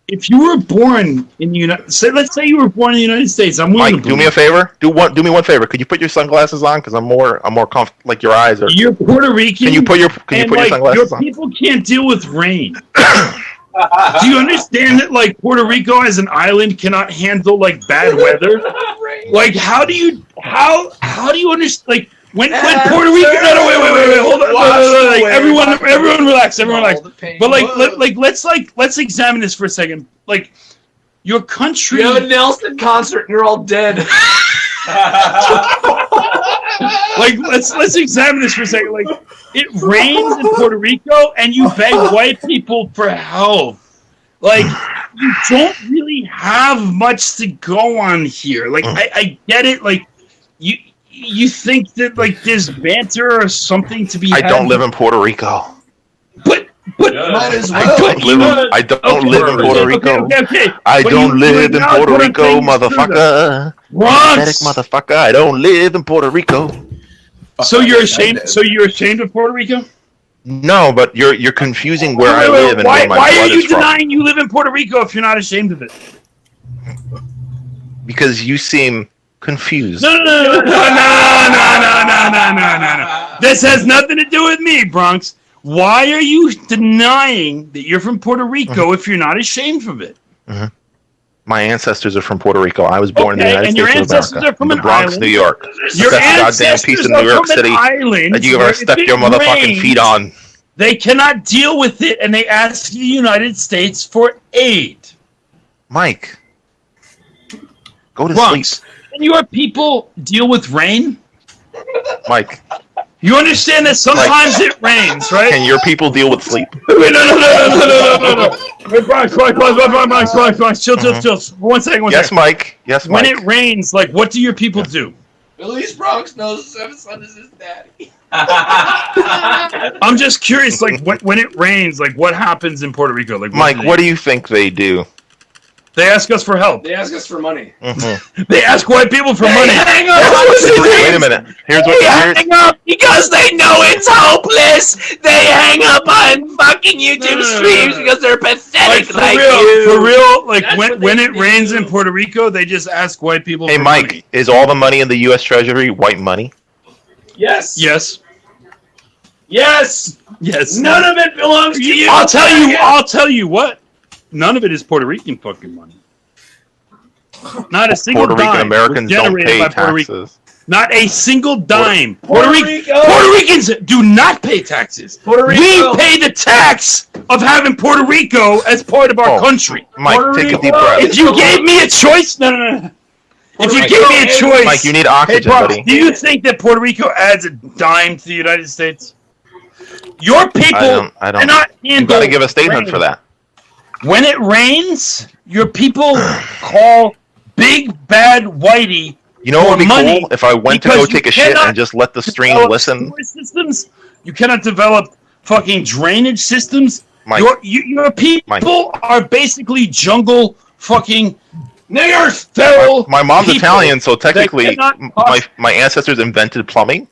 If you were born in the let's say you were born in the United States. I'm willing Mike, do me a favor. Do me one favor. Could you put your sunglasses on? Because I'm more comfortable. Like your eyes are. You're Puerto Rican. Can you put your sunglasses on? Your people can't deal with rain. Do you understand that like Puerto Rico as an island cannot handle like bad weather? Like how do you understand like when Puerto Rico wait hold on like, everyone relax but let's examine this for a second. Like your country, you have a Nelson concert and you're all dead. Like let's examine this for a second. Like it rains in Puerto Rico and you beg white people for help. Like you don't really have much to go on here. Like I get it. Like you think that like there's banter or something to be had. I don't live in Puerto Rico. But might as well. I don't live in Puerto Rico. Okay. I don't live in Puerto Rico, motherfucker. Pathetic motherfucker. I don't live in Puerto Rico. So you're ashamed. So you're ashamed of Puerto Rico? No, but you're confusing where I live and where my why blood are you is from. denying you live in Puerto Rico if you're not ashamed of it? Because you seem confused. No. This has nothing to do with me, Bronx. Why are you denying that you're from Puerto Rico if you're not ashamed of it? Mm-hmm. My ancestors are from Puerto Rico. I was born in the United States your ancestors of America. Are from in the Bronx, island. New York. Your That's the goddamn piece of New York City that you ever step your motherfucking feet on. They cannot deal with it, and they ask the United States for aid. Mike, go to Bronx, sleep. Can your people deal with rain? Mike. You understand that sometimes it rains, right? Can your people deal with sleep? Wait, no. Wait, Bronx, chill. 1 second. Yes, Mike. Yes, Mike. When it rains, like, what do your people do? At least Bronx knows Seven Son is his daddy. I'm just curious, like, when it rains, like, what happens in Puerto Rico? Like, Mike, what do you think they do? They ask us for help. They ask us for money. Mm-hmm. They ask white people for money. Hang up. Wait a minute. They hang up because they know it's hopeless. They hang up on fucking YouTube streams because they're pathetic like you. For real, like when it rains in Puerto Rico, they just ask white people for Mike, money. Is all the money in the U.S. Treasury white money? Yes. Yes. None of it belongs to you. I'll tell you what. None of it is Puerto Rican fucking money. Not a single Puerto Rican dime Americans was don't generated pay by Puerto Rico. taxes. Not a single dime. Puerto Rico. Puerto Ricans do not pay taxes. Puerto Rico. We pay the tax of having Puerto Rico as part of our country. Mike, Puerto take Rico. a deep breath. If you gave me a choice, no. If you gave me a choice, Mike, you need oxygen, Bronx, buddy. do you think that Puerto Rico adds a dime to the United States? Your people I don't. cannot You handle got to give a statement rain. for that. When it rains, your people call Big Bad Whitey. You know what would be money cool? If I went to go because take you a shit cannot and just let the stream develop listen. sewer systems. You cannot develop fucking drainage systems. Mike. Your people are basically jungle fucking Niggers, Phil. My mom's People Italian, so technically, that cannot my ancestors invented plumbing.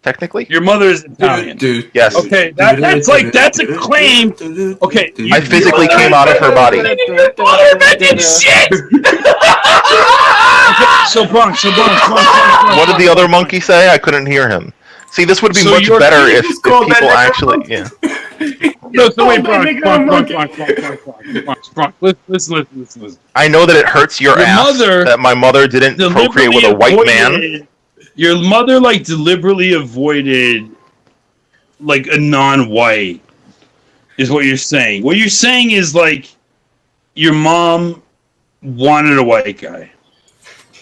Technically, Your mother is Italian. Dude. yes. Okay, that's a claim. Okay, I physically came out of her body. Mother invented shit. So Bronx. What did the other monkey say? I couldn't hear him. See, this would be So much your better kid if is called people that actually. Yeah. No, so wait, Bronx. Listen. I know that it hurts your ass mother that my mother didn't procreate with a white man. Your mother deliberately avoided a non-white is what you're saying. What you're saying is your mom wanted a white guy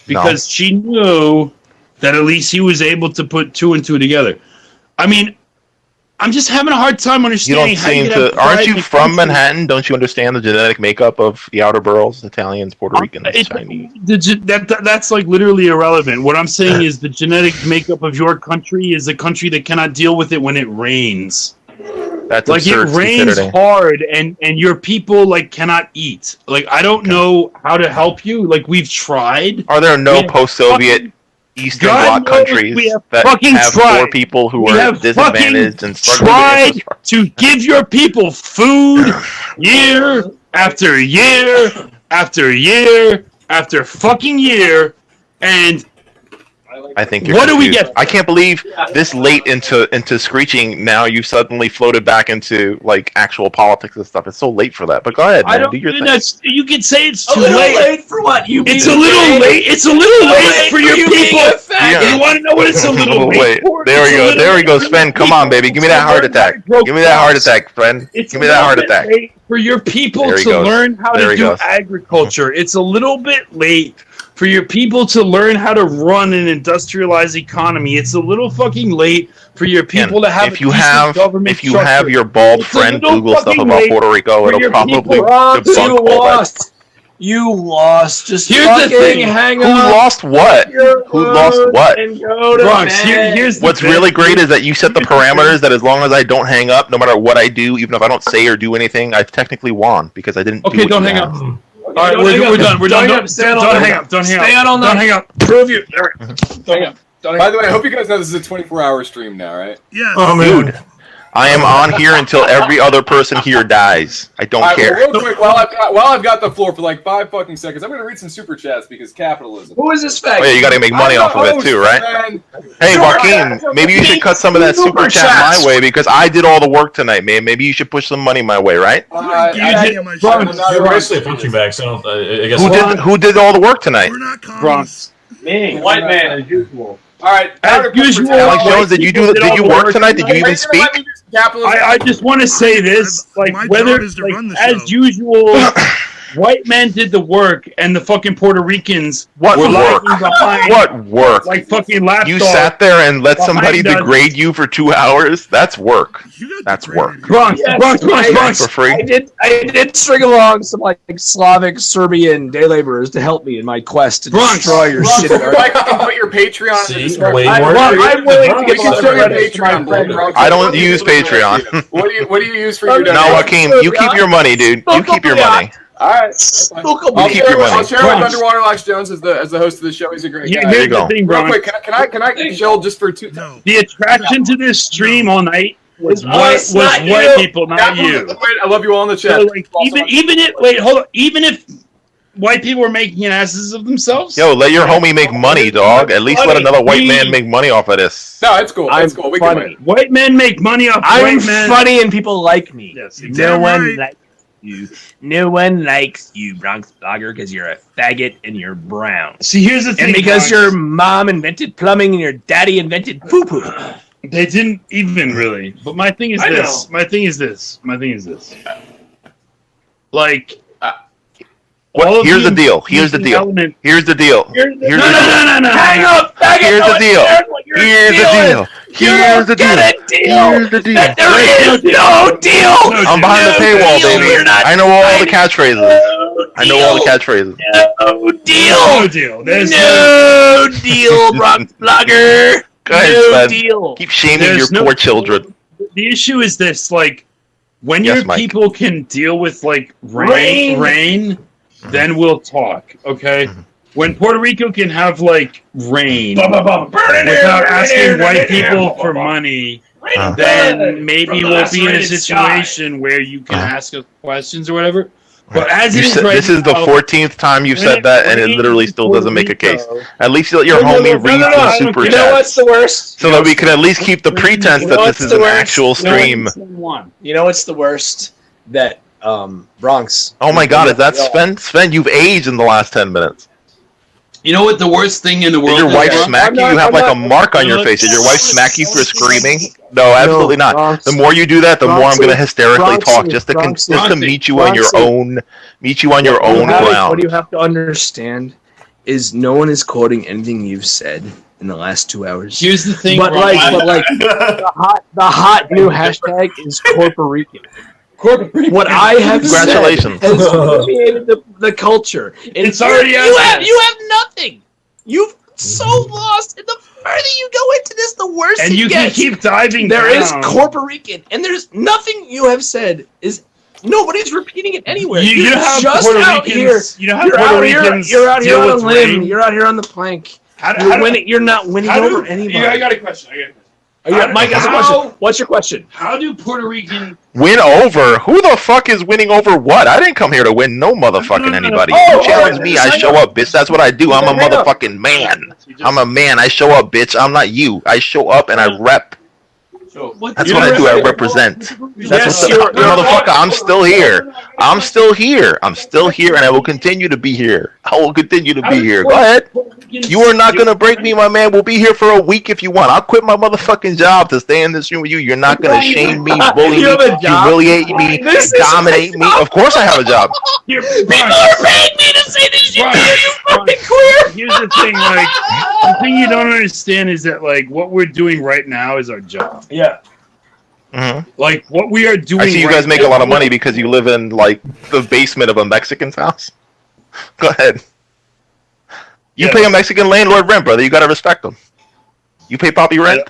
because she knew that at least he was able to put two and two together. I mean, I'm just having a hard time You understanding don't how you seem could have to. Aren't pride you in the from country. Manhattan? Don't you understand the genetic makeup of the outer boroughs? Italians, Puerto Ricans, Chinese. That's literally irrelevant. What I'm saying is the genetic makeup of your country is a country that cannot deal with it when it rains. That's It absurd rains stupidity. hard, and your people cannot eat. I don't know how to help you. We've tried. Are there no We have post-Soviet Eastern God Bloc knows countries we have that fucking have tried. poor people who We are have disadvantaged fucking and struggling tried with to give your people food year after year after year after fucking year, and I think you're what do we confused. get? I can't believe this late into Screeching. Now you've suddenly floated back into actual politics and stuff. It's so late for that. But go ahead, I man. don't. Do your thing. You could say it's A too little late. late for what? You It's a being little gay? late. It's a little late late for your you being people. a faggot? You want to know what it's a little late Wait, for? there It's we a go. little There we late go, for Sven. your Come on, people baby. Give me that to heart learn how attack. to grow Give me that heart crops. attack, friend. It's Give me a that little heart bit attack. late for your people There he to goes. learn how There to he do goes. agriculture. It's a little bit late for your people to learn how to run an industrialized economy. It's a little fucking late for your people to have If you a decent have, government if you structure. have your bald It's a friend little Google stuff fucking about late Puerto Rico, for it'll your probably people. debunk You all that. lost. You lost. Just Here's the fucking thing. hang Who up. lost what? Who lost what? And go to Bronx, bed. here's the What's thing. really great is that you set the parameters that as long as I don't hang up, no matter what I do, even if I don't say or do anything, I've technically won because I didn't. Okay, do what don't you hang up. asked. All right, we're done. We're done. Don't hang up. Don't hang up. Stay out all Don't night. hang up. Prove you. There we go. Don't hang up. By the way, I hope you guys know this is a 24-hour stream now, right? Yes. Oh, dude, I am on here until every other person here dies. I don't All right, care. well, real quick, while I've got the floor for 5 fucking seconds, I'm going to read some super chats because capitalism. Who is this faggot? Oh yeah, you got to make money off of it too, right? Hey, Joaquin, maybe you should cut some of that super chat my way because I did all the work tonight, man. Maybe you should push some money my way, right? You're basically a punching bag, so I guess. Who did all the work tonight? Bronx. Me, White man, as usual. All right, As usual, Alex Jones, did you work tonight? Did you even speak? I just want to say this, my whether job is to run the as usual, white men did the work, and the fucking Puerto Ricans What were work? lagging behind. What work? Like fucking lapdogs. You sat there and let somebody behind us. degrade you for 2 hours? That's work. That's work. Bronx, Bronx. For free. I did string along some Slavic Serbian day laborers to help me in my quest to destroy your shit. I can put your Patreon in the description. I'm willing to We get can some show your credit to my Patreon. friend. Bro. I don't use Patreon. What do you use for your No, donation? Joaquin, you keep your money, dude. You keep your money. All right. I'll keep your money. I'll share with Underwater Alex Jones as the host of the show. He's a great guy. Here's the thing, Real Bronx. quick, can I chill just for 2? No. The attraction to this stream all night was Us, white not white you. people, not That was you. the point. I love you all in the chat. So, even if white people were making asses of themselves, Yo, let your homie make money, dog. At least let another white man make money off of this. No, it's cool. It's cool. We can win. White men make money off I'm white men. funny and people like me. Yes, No exactly. one likes you. No one likes you, Bronx Blogger, because you're a faggot and you're brown. See, here's the thing, And because Bronx. your mom invented plumbing and your daddy invented poo-poo. They didn't even really. But my thing is I this. know. My thing is this. Like, What? Here's the deal. Here's the deal. Here's the deal. Here's the deal. Hang up, faggot. Here's No the one deal. cares what your Here's the deal deal. is. Here's the deal. Get a deal. Here's the deal. That there is no deal. I'm behind the paywall, baby. I know all the catchphrases. I know all the catchphrases. No deal. No deal. There's no deal, Bronx Blogger. Go ahead, No Sven. deal. Keep shaming There's your no- poor children. The issue is this, like, when Yes, your Mike. people can deal with, like, rain, then we'll talk. Okay. When Puerto Rico can have like rain without asking white people for money, then maybe we'll be in a situation where you can ask us questions or whatever. But as it is right this is the 14th time you've said that, and it literally still doesn't make a case. At least let your homie read some super chats. You know what's the worst? So that we can at least keep the pretense that this is an actual stream. You know what's the worst? That Bronx. Oh my God, is that Sven? Sven, you've aged in the last 10 minutes. You know what the worst thing in the world Did your wife is? smack you? You have like a mark on your face. Did your wife smack you for screaming? No, absolutely not. The more you do that, the more I'm going to hysterically talk, just to meet you on your own ground. What you have to understand is no one is quoting anything you've said in the last 2 hours. Here's the thing, but the hot new hashtag is Corporican. What I have Congratulations. said has permeated the culture. It's already you have nothing. You've so lost, and the further you go into this, the worse and it you gets. can keep diving There is down. Corporican, and there's nothing you have said is nobody's repeating it anywhere. You know how just Puerto out Ricans- here. you know how you're Puerto out here. Ricans You're out here deal on a with limb. rain? You're out here on the plank. You're not winning how over do- anybody. I got a question. Mike has a question. What's your question? How do Puerto Rican Win over? Who the fuck is winning over what? I didn't come here to win no motherfucking anybody. Oh, You challenge me, I show up, bitch. That's what I do. I'm a motherfucking man. I'm a man. I show up, bitch. I'm not you. I show up and I rep. That's what I do. I represent. That's what motherfucker. I'm still here. I'm still here. I'm still here, and I will continue to be here. I will continue to be here. Go ahead. You are not gonna break me, my man. We'll be here for a week if you want. I'll quit my motherfucking job to stay in this room with you. You're not gonna shame me, bully me, humiliate me, dominate me. Of course, I have a job. People are paying me to say this shit. You fucking queer. Here's the thing, like the thing you don't understand is that like what we're doing right now is our job. Yeah. Mm-hmm. Like what we are doing. I see you guys make a lot of money because you live in like the basement of a Mexican's house. Go ahead. You pay a Mexican landlord rent, brother. You gotta respect them. You pay Poppy rent?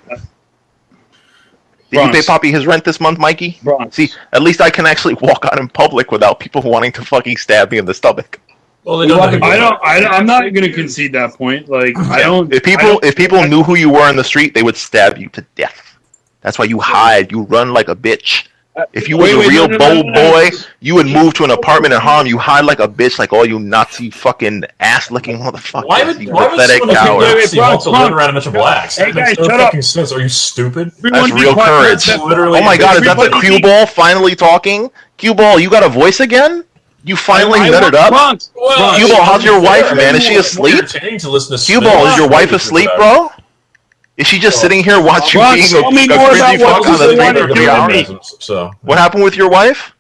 Did you pay Poppy his rent this month, Mikey? See, at least I can actually walk out in public without people wanting to fucking stab me in the stomach. Well, I'm not going to concede that point. Like, I don't. If people knew who you were in the street, they would stab you to death. That's why you hide. You run like a bitch. If you was a real bold boy, you would move to an apartment in Harlem. You hide like a bitch, like all you Nazi fucking ass-licking motherfuckers. Why would pathetic coward. want to live around a bunch of blacks? Hey, That makes guys, no shut up. fucking sense. Are you stupid? That's real courage. Literally, Oh my god, is that the cue ball finally talking? Cue ball, you got a voice again? You finally nutted up? Cue ball, how's your wife, man? Is she asleep? Cue ball, is your wife asleep, bro? Is she just sitting here watching you being a crazy fuck on the thing for 3 hours? So What happened with your wife?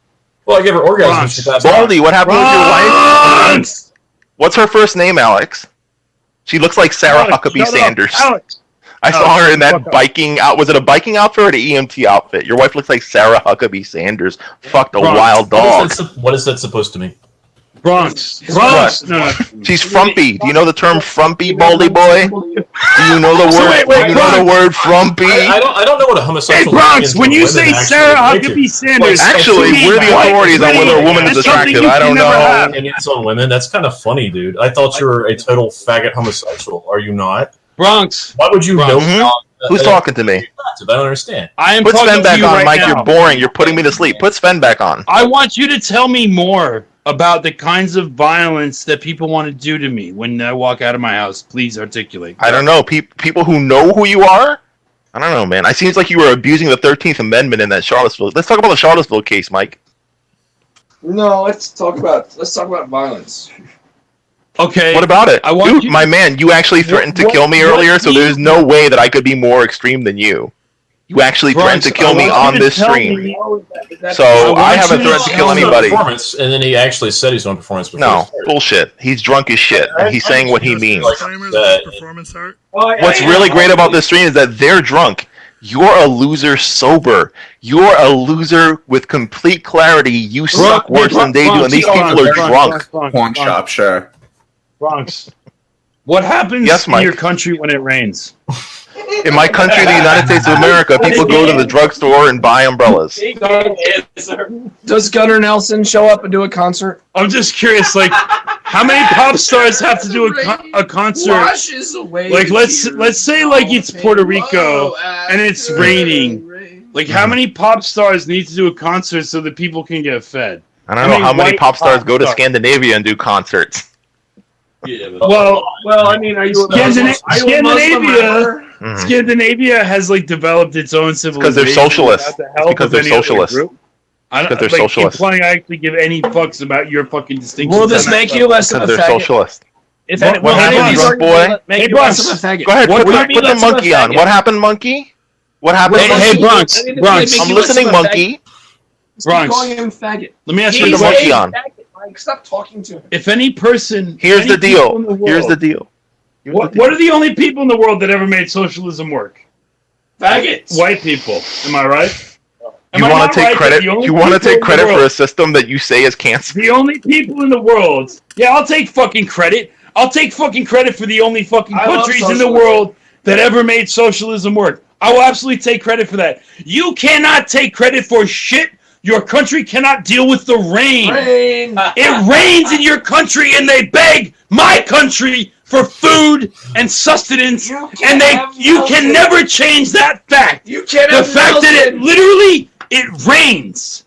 Well, I gave her orgasms. Baldy, what happened with your wife? What's her first name, Alex? She looks like Sarah Huckabee Sanders. I saw her in that biking out. Was it a biking outfit or an EMT outfit? Your wife looks like Sarah Huckabee Sanders. Fucked a wild dog. What is that supposed to mean? Bronx. What? She's frumpy. Do you know the term frumpy, Baldy boy? Do you know the word? Do you know the word frumpy? I don't know what a homosexual. Hey, Bronx, when you say Sarah Huckabee Sanders, actually, we're the authorities on whether a woman is attractive. I don't know. Opinions on women. That's kind of funny, dude. I thought you were a total faggot homosexual. Are you not? Bronx. Why would you know? Who's talking to me? I don't understand. I am Put talking Sven to back you on, right Mike. now. You're boring. You're putting me to sleep. Put Sven back on. I want you to tell me more about the kinds of violence that people want to do to me when I walk out of my house. Please articulate. I don't know. People who know who you are? I don't know, man. It seems like you were abusing the 13th Amendment in that Charlottesville. Let's talk about the Charlottesville case, Mike. No, let's talk about violence. Okay. What about it? want Dude, my man, you actually threatened to kill me earlier, so there's no way that I could be more extreme than you. You actually threatened to kill me on this stream. So I haven't threatened to kill anybody. And then he actually said he's on performance. No, bullshit. He's drunk as shit, and he's saying what he means. What's really great about this stream is that they're drunk. You're a loser sober. You're a loser with complete clarity. You suck worse than they do, and these people are drunk. Pawn shop, sure. Bronx. What happens Yes, in Mike. your country when it rains? In my country, the United States of America, people go to the drugstore and buy umbrellas. Does Gunnar Nelson show up and do a concert? I'm just curious, like, how many pop stars have to do a concert? Washes away Like, the let's say like it's Puerto Rico and it's raining. Like, how many pop stars need to do a concert so that people can get fed? I don't know how many white pop stars go to Scandinavia and do concerts. Yeah, well, I mean, are you Scandinavia has like developed its own civilization Because they're socialists. without the help Because of they're any other socialists. group. I don't, Because they're like, socialists. implying I actually give any fucks about your fucking distinctions. Will this on that make you level. less of a Because they're faggot? socialists. If What- any, what will any of happened, these drunk boy? arguments make Hey, you less Bronx. of a faggot? Go ahead, Will put you be the less of a monkey on. faggot? What happened, monkey? What happened, Hey, monkey? Bronx. Maybe Bronx. make I'm you less listening, of a monkey. Stop Bronx. calling him faggot. Let me ask Put you the a monkey question. on. Like, stop talking to him. If any person, Here's any the deal. people in the Here's the world- deal. What are the only people in the world that ever made socialism work? Faggots. White people. Am I right? Am You I want not to take right that credit? the only You want to people take in the credit for a world- system that you say is cancer? The only people in the world. Yeah, I'll take fucking credit. I'll take fucking credit for the only fucking I love countries in the socialism. world that ever made socialism work. I will absolutely take credit for that. You cannot take credit for shit. Your country cannot deal with the rain. It rains in your country and they beg my country for food and sustenance, and you can never change that fact. You can't The have fact that it Nelson. literally it rains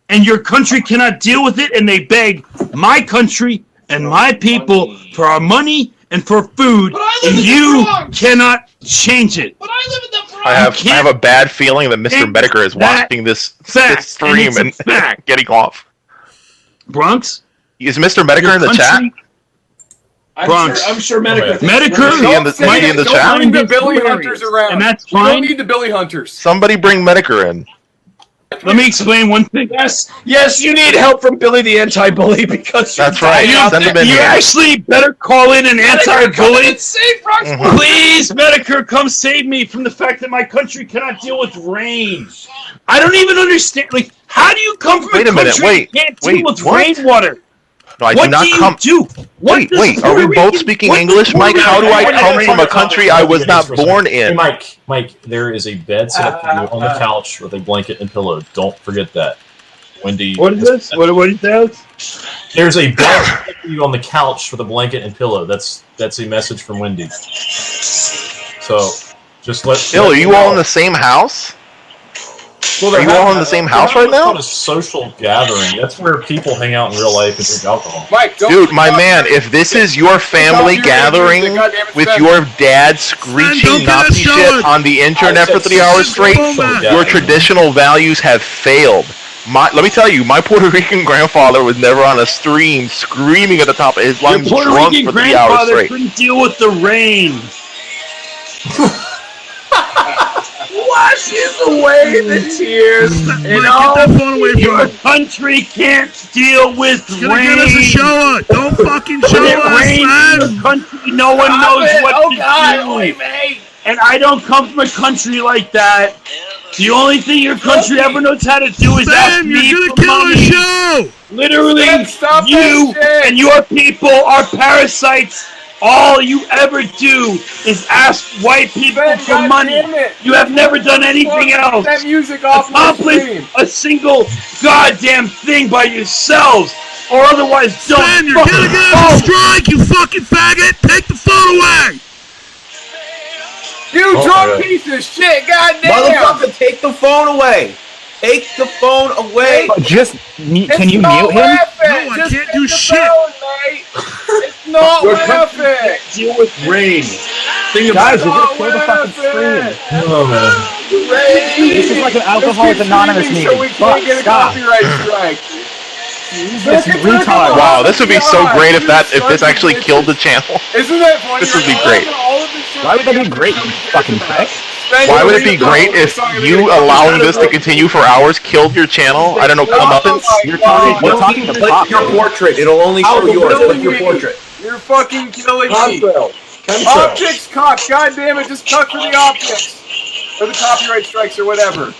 and your country cannot deal with it, and they beg my country and my people for our money and for food, and you cannot change it. But I live in the Bronx. I have a bad feeling that Mr. change Medicare is that watching this fact, stream and it's a fact. getting off. Bronx? Is Mr. Medicare in the chat? Bronx. I'm sure Medicare. Medicare? Is he in the Don't chat? bring the Billy Hunters around. And that's You don't fine. need the Billy Hunters. Somebody bring Medicare in. Let me explain one thing. Yes, you need help from Billy the anti-bully because you're That's right. dying out Send him there. in You here. actually better call in an anti-bully. Save Bronx. Mhm. Please, Medicare, come save me from the fact that my country cannot deal with rain. I don't even understand. Like, how do you come from Wait a minute, country wait, that can't deal wait, with what? rainwater? No, I What do not do you come. do? What Wait, does wait. Are Puerto we both Rican- speaking what does English, Mike? Puerto How do I Rican- come from a country I was not born Hey, in? Mike, there is a bed set up for you on the couch with a blanket and pillow. Don't forget that. Wendy. What is this? What is that? There's a bed set up for you on the couch with a blanket and pillow. That's a message from Wendy. So, just let. Bill, are you all in the same house? Well, Are you all in the same house right now? It's called a social gathering. That's where people hang out in real life and drink alcohol. Mike, don't Dude, my man, if this is your family gathering with your dad screeching Nazi shit on the internet for 3 hours straight, your traditional values have failed. Let me tell you, my Puerto Rican grandfather was never on a stream screaming at the top of his Your lungs Puerto drunk Rican for 3 hours grandfather straight. couldn't deal with the rain. Washes away the tears. Get that phone away from Your him. country can't deal with He's gonna rain. get us a show. Don't fucking When show it us, rains in man. your country, no one Stop knows it. what Oh, to God. do. Oy vey. And I don't come from a country like that. The only thing your country ever knows how to do is ask Sam, me you're for gonna kill our money. show. Literally, Sam, stop you that shit. and your people are parasites. All you ever do is ask white people Ben, for God money. damn it. You have never done anything else. That music off my Accomplish stream. a single goddamn thing by yourselves, or otherwise don't. Sam, you're gonna get us a strike, you fucking faggot. Take the phone away. You drunk piece of shit, goddamn! Motherfucker, take the phone away. Take the phone away. Just can you It's mute not him? laughing. No, I Just can't take do the shit. phone, mate. It's not Your country laughing. can't deal with rain. Think about Guys, it. you're gonna kill the fucking stream. Oh man. This is like an Alcoholics Anonymous So we meeting. can't Fuck, get a stop. copyright strike. This is retard. Wow, this would be so great if this actually killed the channel. Isn't that funny? This would be great. Why would that be great, you fucking prick? Why would it be great if you allowing this to continue for hours killed your channel? I don't know, comeuppance? We're talking to Click pop. your portrait. It'll only show yours. Click your portrait. You're fucking killing me. Chemtrails. Optics cock, god damn it, just cut for the optics. Or the copyright strikes or whatever.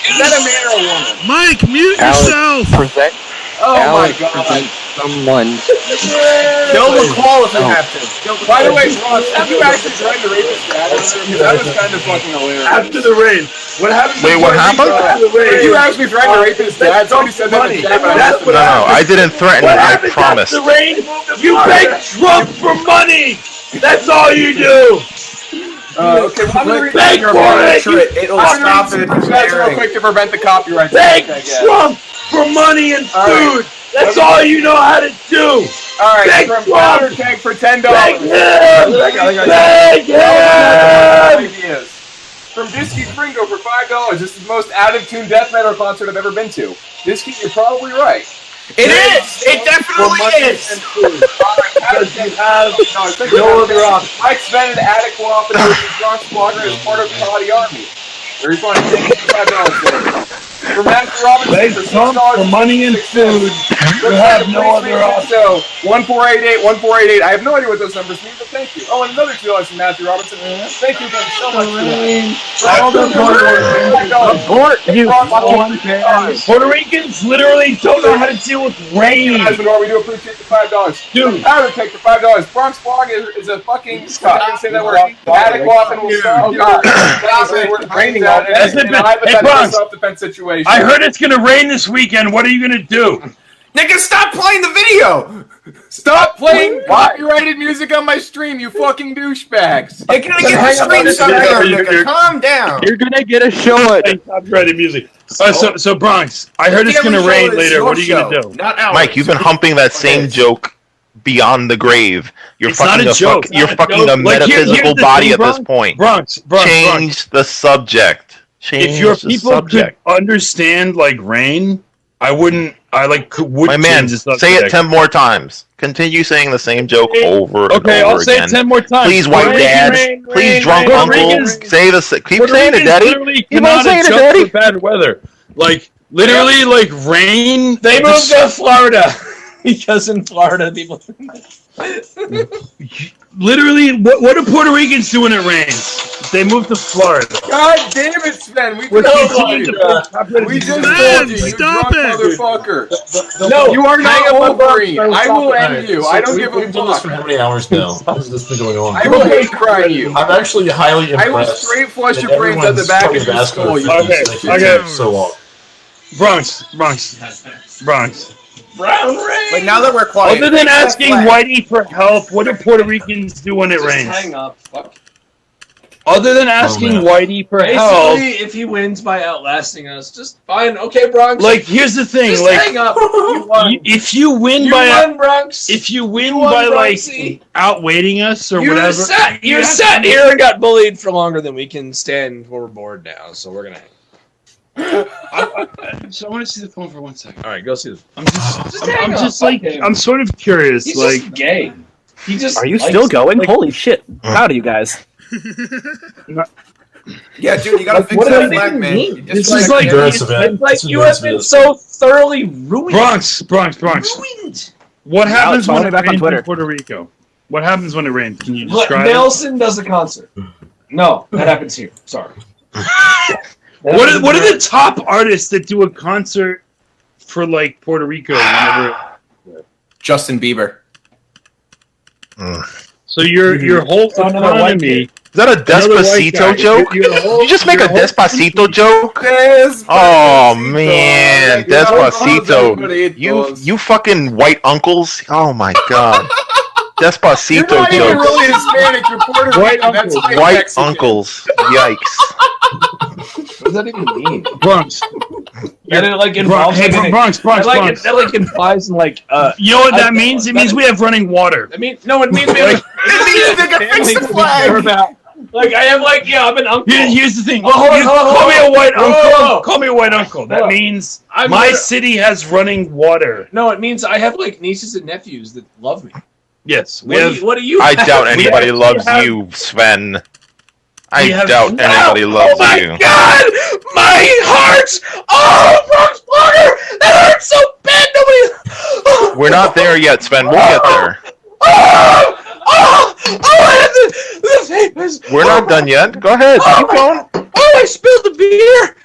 Is that a man or a woman? Mike, mute yourself. Present. Oh my Alex god. presents someone. Kill McCall if you Oh. have to. By the way, Ross, did you actually try to rape his dad? Because that was kind of fucking hilarious. After the raid. What happened? Wait, what happened? After the raid. You actually tried to rape his dad? Somebody said that his dad, but I missed it. No, I didn't threaten. What I happened promised. after the raid? You beg Trump for money. That's all you do. Okay, well, I'm going to Beg for it. It'll stop it. That's real quick to prevent the copyright. Beg strike, I guess. Trump for money and All right. food. That's all you know how to do. All right, Beg from Trump. Powder Keg for $10. Beg him. Beg him. Ideas. From Disky Fringo for $5. This is the most out-of-tune death metal concert I've ever been to. Disky, you're probably right. It is! It definitely is! Because you have no other option. Mike Sven and Attic will often use his drunk squadron as part of the Saudi army. Very funny. $5. From Matthew Robinson Beg for Trump $6. for money and food. You have no other option. So 1488. I have no idea what those numbers mean, but thank you. Oh, and another $2 from Matthew Robinson. Thank you again so much. Puerto Ricans literally don't know how to deal with rain. We do appreciate the $5. Dude. Powder Keg for $5. Bronx Blog is a fucking. I can say that word. Attic Waffen will stop. Oh God! It's raining out. And a hypothetical self-defense situation. I heard it's gonna rain this weekend. What are you gonna do? Nigga, stop playing the video! Stop playing copyrighted music on my stream, you fucking douchebags! You're gonna get the screen somewhere, nigga. Calm down. You're gonna get a show at copyrighted music. So Bronx, I heard it's gonna rain later. What are you gonna do? Mike, you've been humping that same joke beyond the grave. You're It's not fucking a joke. you're fucking a Like, metaphysical here's the body thing, at this point. Bronx. Change the subject. Change If your the people subject. could understand like rain, I wouldn't. I like would My man, change the subject. say it 10 more times. Continue saying the same joke over and Okay, over I'll say again. it 10 more times. Please, white Rain, dads. rain, Please, rain, drunk rain. uncle. Puerto Ricans- Say this. Keep Puerto saying it, Ricans daddy. literally Keep on cannot saying it, adjust daddy. to bad weather. Like literally, like rain. They moved to Florida because in Florida people. Literally, what do Puerto Ricans do when it rains? They move to Florida. God damn it, Sven! We just told you, you drunk motherfucker! No, you are not hang up on Wolverine. Bronx. I will end Alright, you. so I don't we've give a done this for fuck. how many hours now? How has this been going on? I will hate cry you. I'm actually highly impressed. I will straight flush that your brains out the everyone's back of fucking your skull. You Okay, piece of okay. shit. so long. Bronx. Brown rain. Like now that we're quiet. Other than fix that asking flag. Whitey for help, what do Puerto Ricans do when it Just rains? hang up. Fuck. Other than asking man. Whitey for help, Basically, if he wins by outlasting us, just fine. Okay, Bronx. like here's the thing, just like hang up. You won. if you win You by won, Bronx. if you win You won, by like Bronxy. outweighting us or You whatever, sat here and got bullied for longer than we can stand. We're bored now, so we're gonna hang. So I want to see the phone for 1 second. All right, go see the. I'm just hang up, like fuck him. I'm sort of curious, He's like just gay. He just. Are you likes still it. going? like- Holy shit! Proud of you guys. Yeah, dude, you gotta Like, fix what that does it flag, even man. mean? You This just is like- like, Endurance it's event. like It's you endurance have been event. so thoroughly ruined. Bronx. Ruined. What happens follow when me it back on rains Twitter. in Puerto Rico? What happens when it rains? Can you Look, describe it? Nelson does a concert. No, that happens here. Sorry. What are the top artists that do a concert for like Puerto Rico? Whenever, Justin Bieber. so your whole economy. Is that a Another white guy. Despacito joke? Your whole- Did you just make a your whole- Despacito joke? Oh man, Despacito. You fucking white uncles. Oh my god. You're Despacito not even jokes. really Hispanic. You're Puerto White Rican. That's uncles. like White Mexican. uncles. Yikes. What does that even mean? Bronx. And it like involves Hey, like, Bronx. that like implies like You know what that means? It means we have running water. I mean, no, it means we have. It means nigga fix the flag. Like I have like I'm an uncle. Here's the thing. Hold on, You hold on, call me hold a on. white Whoa, uncle. whoa, whoa. Call me a white uncle. That Hold on. means I'm my gonna- city has running water. No, it means I have like nieces and nephews that love me. Yes, we What do have. you? What do you? I have? doubt anybody we loves have- you, Sven. I we have- doubt anybody loves Oh my you. God! My heart! Oh, Bronx Blogger! That hurts so bad. Nobody. We're not there yet, Sven. We'll get there. The papers. We're not done yet. Go ahead. Keep going. Oh, I spilled the beer.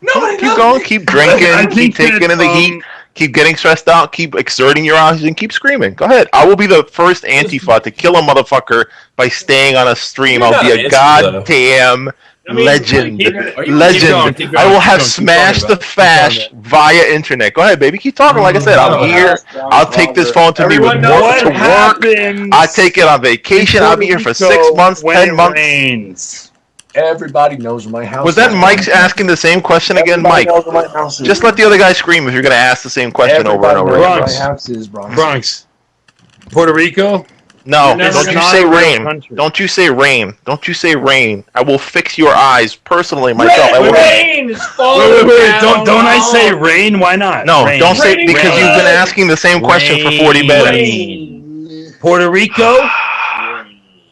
Nobody. Keep going. Keep I drinking. think Keep taking that, in the heat. Keep getting stressed out. Keep exerting your oxygen. Keep screaming. Go ahead. I will be the first Antifa to kill a motherfucker by staying on a stream. You're I'll not be a Antifa, goddamn legend. Keep going, Legend. I will have smashed the fash via internet. Go ahead, baby. Keep talking. Like I said, I'm here. I'll take this phone to me with work to work. I take it on vacation. I'll be here for 6 months, 10 months. Rains. Everybody knows where my house Was that Mike's asking the same question again, Mike? Just let the other guy scream if you're going to ask the same question over and over again. My house is Bronx. Puerto Rico? No, don't you say rain. Don't you say rain. Don't you say rain. I will fix your eyes personally myself. Rain is falling Wait. Don't I say rain? Why not? No, rain. don't say because you've been asking the same question for 40 minutes. Puerto Rico?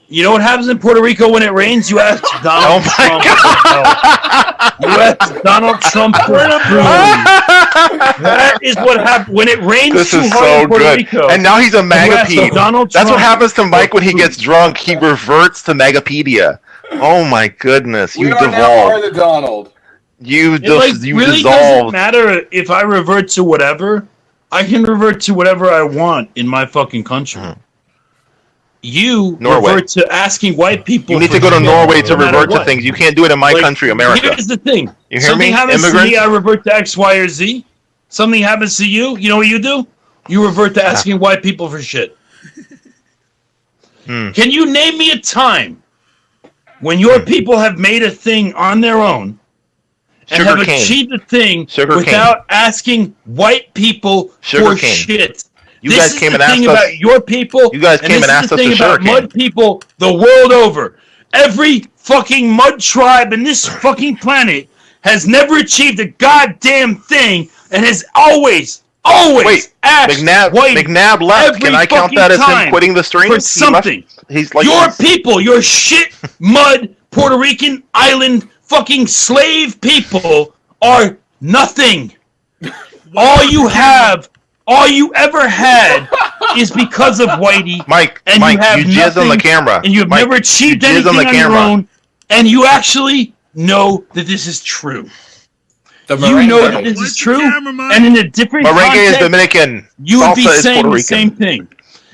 You know what happens in Puerto Rico when it rains? You ask Donald Trump for help. You ask Donald Trump for food. That is what happens when it rains This too is hard so in Puerto good. Rico. And now he's a Magapedia. Donald That's what Trump happens to Mike when he gets drunk. He reverts to Magapedia. Oh my goodness. We You are now part devolved. of the Donald. You It really doesn't dissolved. matter if I revert to whatever. I can revert to whatever I want in my fucking country. You Norway. revert to asking white people. You need for to go to shit, Norway no to matter revert to what. things. You can't do it in my Like, country, America. Here's the thing. You hear Something me? happens to Immigrants? me, I revert to X, Y, or Z. Something happens to you, you know what you do? You revert to asking white people for shit. Can you name me a time when your people have made a thing on their own and Sugar have cane. achieved a thing Sugar without asking white people Sugar for cane. shit? You This guys is came the and thing asked us- about your people. You guys came this and is asked the us to thing about sugarcane. mud people the world over. Every fucking mud tribe in this fucking planet has never achieved a goddamn thing and has always Wait, asked white McNabb left. every Can I count fucking that as him time quitting the stream? for He left. something. He's like Your people, your shit mud Puerto Rican island fucking slave people are nothing. All you ever had is because of Whitey. Mike, and Mike, you have you jizz on the nothing, camera. and you've Mike, never achieved you jizz anything on the on your camera. own, and you actually know that this is true. You merengue. know that this is true, and in a different Merengue is context, Dominican. you would be Salsa is saying Puerto the Rican. same thing.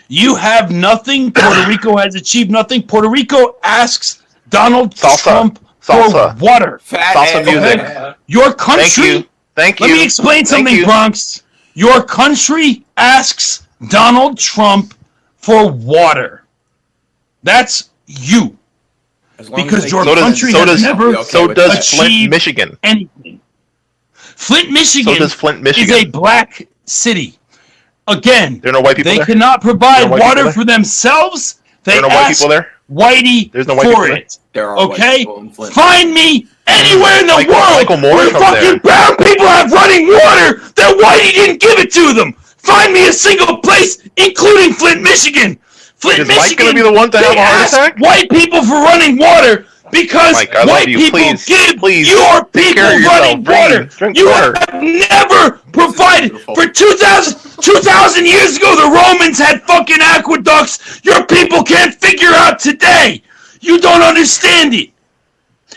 You have nothing. Puerto Rico has achieved nothing. Puerto Rico asks Donald Trump Salsa. for water. Salsa music. Your country. Thank you. Let me explain Thank something, you. Bronx. Your country asks Donald Trump for water. That's you. Because your country has never so does Flint, achieved Michigan. anything. Flint, Michigan, So does Flint, is Michigan. a black city. Again, There are no white people they there? cannot There provide are white people water there? for themselves. They There are no white ask people there? Whitey There's no white for people there? it. There are white Okay? people in Flint. Find me anywhere in the world Michael Moore where from fucking there. brown people have running water that Whitey didn't give it to them. Find me a single place, including Flint, Michigan. Flint, Is Mike Michigan, gonna be the one to have they a heart ask attack? white people for running water because Mike, I love white you. people Please, give please, your take people care of yourself. running Breathe. water. Drink You water. have never provided. For 2,000 years ago, the Romans had fucking aqueducts your people can't figure out today. You don't understand it.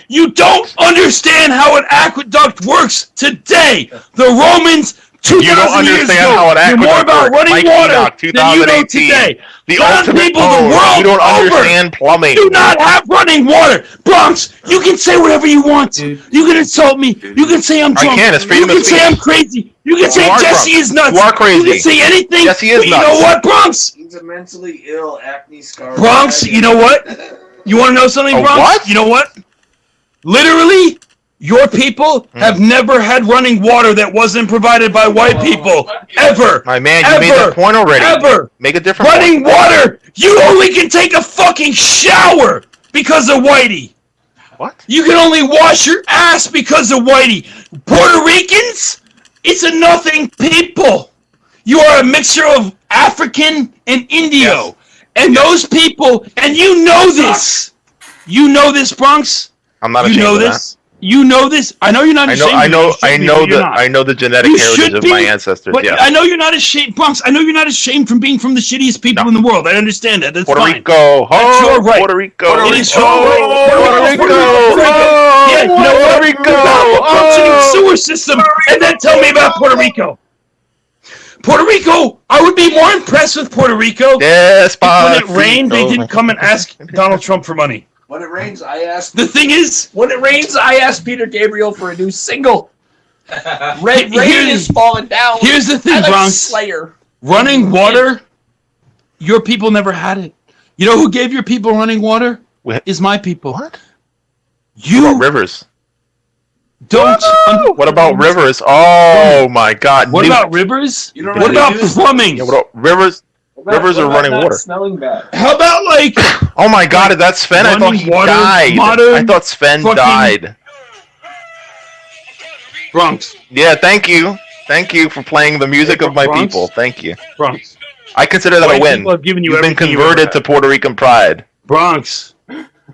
You don't understand how an aqueduct works today. The Romans, 2,000 You don't years understand ago, how an knew more aqueduct about works. running Mike water Enoch, than you know 2018. today. The Brown ultimate people the pose. world You don't over understand plumbing. do not have running water. Bronx, you can say whatever you want. You can insult me. You can say I'm I drunk. can. It's You freedom can of say speech. I'm crazy. You can say You are Jesse drunk. is nuts. You are crazy. You can say anything. Jesse is but nuts. You know what, Bronx? He's a mentally ill, acne scar. Bronx, you know what? You want to know something, A Bronx? what? You know what? Literally, your people have never had running water that wasn't provided by white people. Ever. My man, you ever, made that point already. Ever. Make a different Running point. water! You only can take a fucking shower because of Whitey. What? You can only wash your ass because of Whitey. Puerto Ricans? It's a nothing people. You are a mixture of African and Indio. And those people, and you know this. You know this, Bronx. I'm not You ashamed know of this. You know this. I know you're not ashamed. I of it. know, You should I be, know but you're the, not. I know the genetic You heritage should of be, my ancestors. But Yeah. I know you're not ashamed, Bronx. I know you're not ashamed from being from the shittiest people in the world. I understand that. That's Puerto fine. Rico. That's your right. Puerto Rico. It is your Oh, right. Puerto Rico. Yeah, you know what? Puerto Rico. You have a functioning Oh. sewer system, and then tell me about Puerto Rico. Puerto Rico. I would be more impressed with Puerto Rico. Yes, if when it rained, they didn't come and ask Donald Trump for money. When it rains, I ask. The thing is, when it rains, I ask Peter Gabriel for a new single. Rain is falling down. Here's the thing, I like Bronx. Slayer. Running water, your people never had it. You know who gave your people running water? Is my people. What? You what about rivers? Don't. What about rivers? Oh my God! What about rivers? What about plumbing? Yeah, what about rivers? Rivers are running water. Smelling bad. How about like? Oh my God! Is that Sven? I thought he died. I thought Sven died. Bronx. Yeah, thank you for playing the music of my people. Thank you. Bronx. I consider that a win. People have given you You've been everything you converted ever to Puerto Rican pride. Bronx.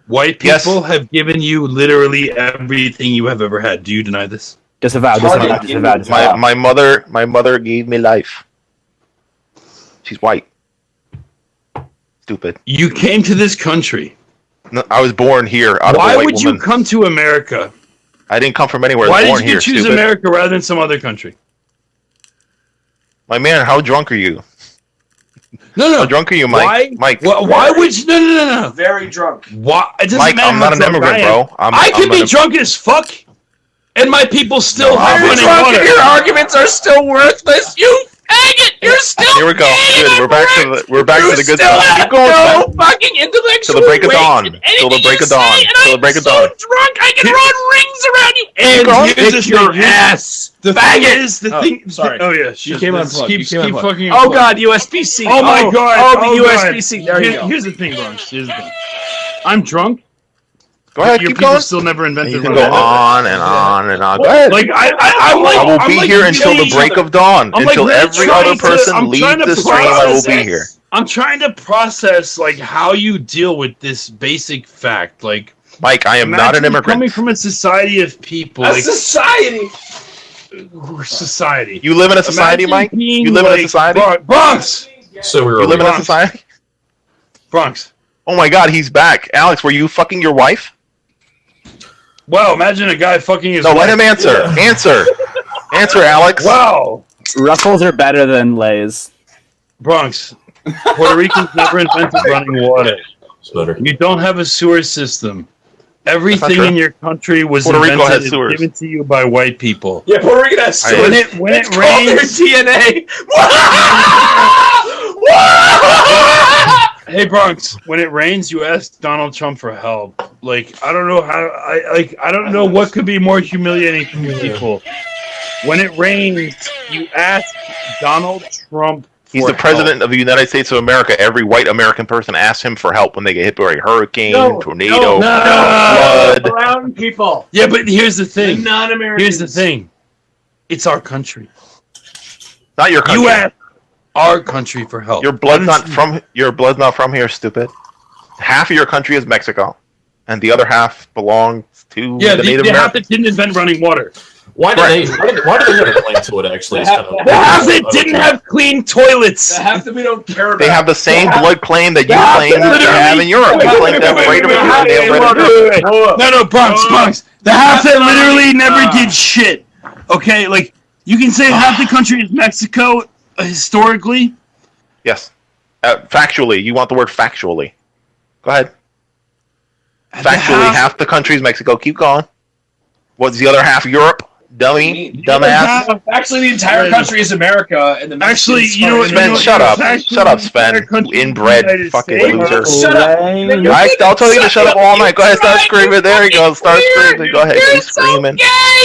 White people have given you literally everything you have ever had. Do you deny this? Disavow. My mother gave me life. She's white. Stupid. You came to this country. No, I was born here. Why would you come to America? I didn't come from anywhere. Why I was did born you choose stupid. America rather than some other country? My man, how drunk are you? No. How drunk are you, Mike? Mike. Why would you? No. Very drunk. Why? It doesn't Mike, matter I'm not how an drunk immigrant, I am. bro. I'm I can be not a- drunk as fuck, and my people still have You're running drunk water. and your arguments are still worthless. You faggot! You're still Here we go. Good. We're back to the good still stuff. have Keep going, no Sven. fucking intellectual Till the break of weight dawn. in Till the anything break you of dawn. say, and Till the I'm break of so dawn. drunk I can run rings around you Keep going. and kick your ass. The thing Faggot! is, the thing. Sorry. Oh yeah, You came unplugged. Keep You came unplugged. fucking. Oh God, USPC. Oh my God. Oh, the God. USPC. There you go. Here's the thing, Bronx. Here's the thing. I'm drunk. Go ahead, Your keep people going. still never invented. You can running go water. on and on and on. Go ahead. Like I'm like, I will I'm be like here until the really- break of dawn. I'm like Until really every trying other to- person I'm leaves trying to the stream, I will process be this. here. I'm trying to process like how you deal with this basic fact. Like, Mike, I am not an imagine immigrant. Coming from a society of people, A like, society. society. You live in a society, Imagine Mike? being You live in a like society? Bronx. So we were. You live in a Bronx. society? Bronx. Oh my God, he's back. Alex, were you fucking your wife? Wow, imagine a guy fucking his No, wife. let him answer. Answer. Answer, Alex. Wow. Ruffles are better than Lays. Bronx. Puerto Ricans never invented running water. It's better. You don't have a sewer system. Everything true. in your country was Puerto Rico invented has and sewers. given to you by white people. Yeah, Puerto Rico has I- sewers. When it It's called their rains, DNA. hey Bronx, when it rains, you ask Donald Trump for help. Like I don't know how. I don't know what could be more humiliating for you people. When it rains, you ask Donald Trump. He's for the president of the United States of America. Every white American person asks him for help when they get hit by a hurricane, tornado, flood. Brown people. Yeah, but here's the thing. Non-Americans. Here's the thing. It's our country. Not your country. You ask our country for help. Your blood's not from here, stupid. Half of your country is Mexico, and the other half belongs to Yeah, the the Native half Americans. that didn't invent running water. Why do they have a claim to it? Actually, it's kind of, The half that didn't have clean toilets. The half that we don't care about. They have the same blood claim that you Yeah, claim to literally. have in Europe. You claim to have right of refusal. No, Bronx. The half that literally never did shit. Okay, like you can say half the country is Mexico historically. Yes. Factually. You want the word factually. Go ahead. Factually, half the country is Mexico. Keep going. What's the other half? Europe? Dummy? Dumbass? Actually, the entire country is America, and the Actually, Mexicans you know are what? in Sven, the- shut up. Actually, Shut up, the Sven. entire country You of the inbred United fucking States. loser. Shut up. I'll tell you to shut up all night. Go ahead, start screaming. There you go. Start screaming. Go ahead. Keep screaming.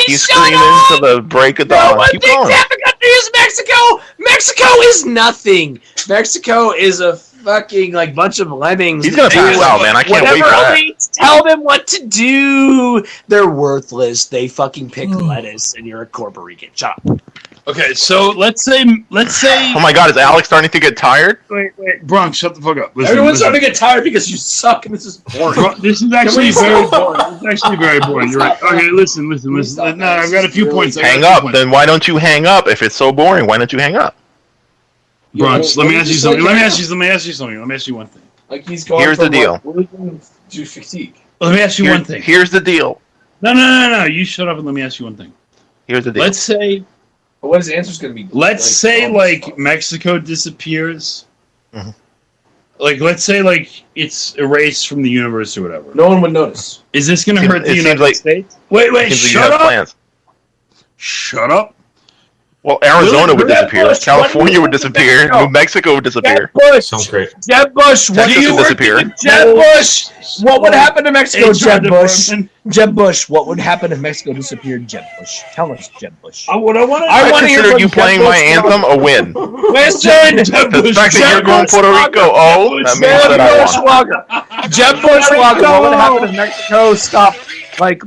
Keep screaming to the break of dawn. Keep going. half the country is Mexico. Mexico is nothing. Mexico is a fucking like bunch of lemmings. He's gonna that pass do out, man. I can't wait for whatever that. elites tell them what to do. They're worthless. They fucking pick lettuce, and you're a Puerto Rican. Shut up. Okay, so let's say. Oh my God, is Alex starting to get tired? Wait, Bronx, shut the fuck up. Listen, Everyone's listen. starting to get tired because you suck, and this is boring. This is actually very boring. This is actually very boring. You're right. Okay, listen. No, I've got a few points. Hang up. Then why don't you hang up? If it's so boring, why don't you hang up? Bronx, let me ask you something. Let me ask you something. Let me ask you one thing. Like he's going. Here's the from, deal. like, religion to fatigue. Let me ask you one thing. Here's the deal. No. You shut up and let me ask you one thing. Here's the deal. Let's say But what his answer's going to be? Let's say like Mexico disappears. Like, let's say like it's erased from the universe or whatever. No one would notice. Is this going to hurt the United States? Wait, shut up! Shut up! Well, Arizona would disappear. California would disappear. New Mexico would disappear. Jeb Bush. Sounds great. Jeb Bush. What do Texas you would disappear. Jeb Bush. What would happen to Mexico? HR Jeb Bush. department. Jeb Bush. What would happen if Mexico disappeared? Jeb Bush. Tell us, Jeb Bush. I want to. I wanna hear consider from you Jeb playing my Bush. anthem a win. Listen, The fact that you're going Puerto Rico, that means that I won. Jeb Bush. What would happen if Mexico stopped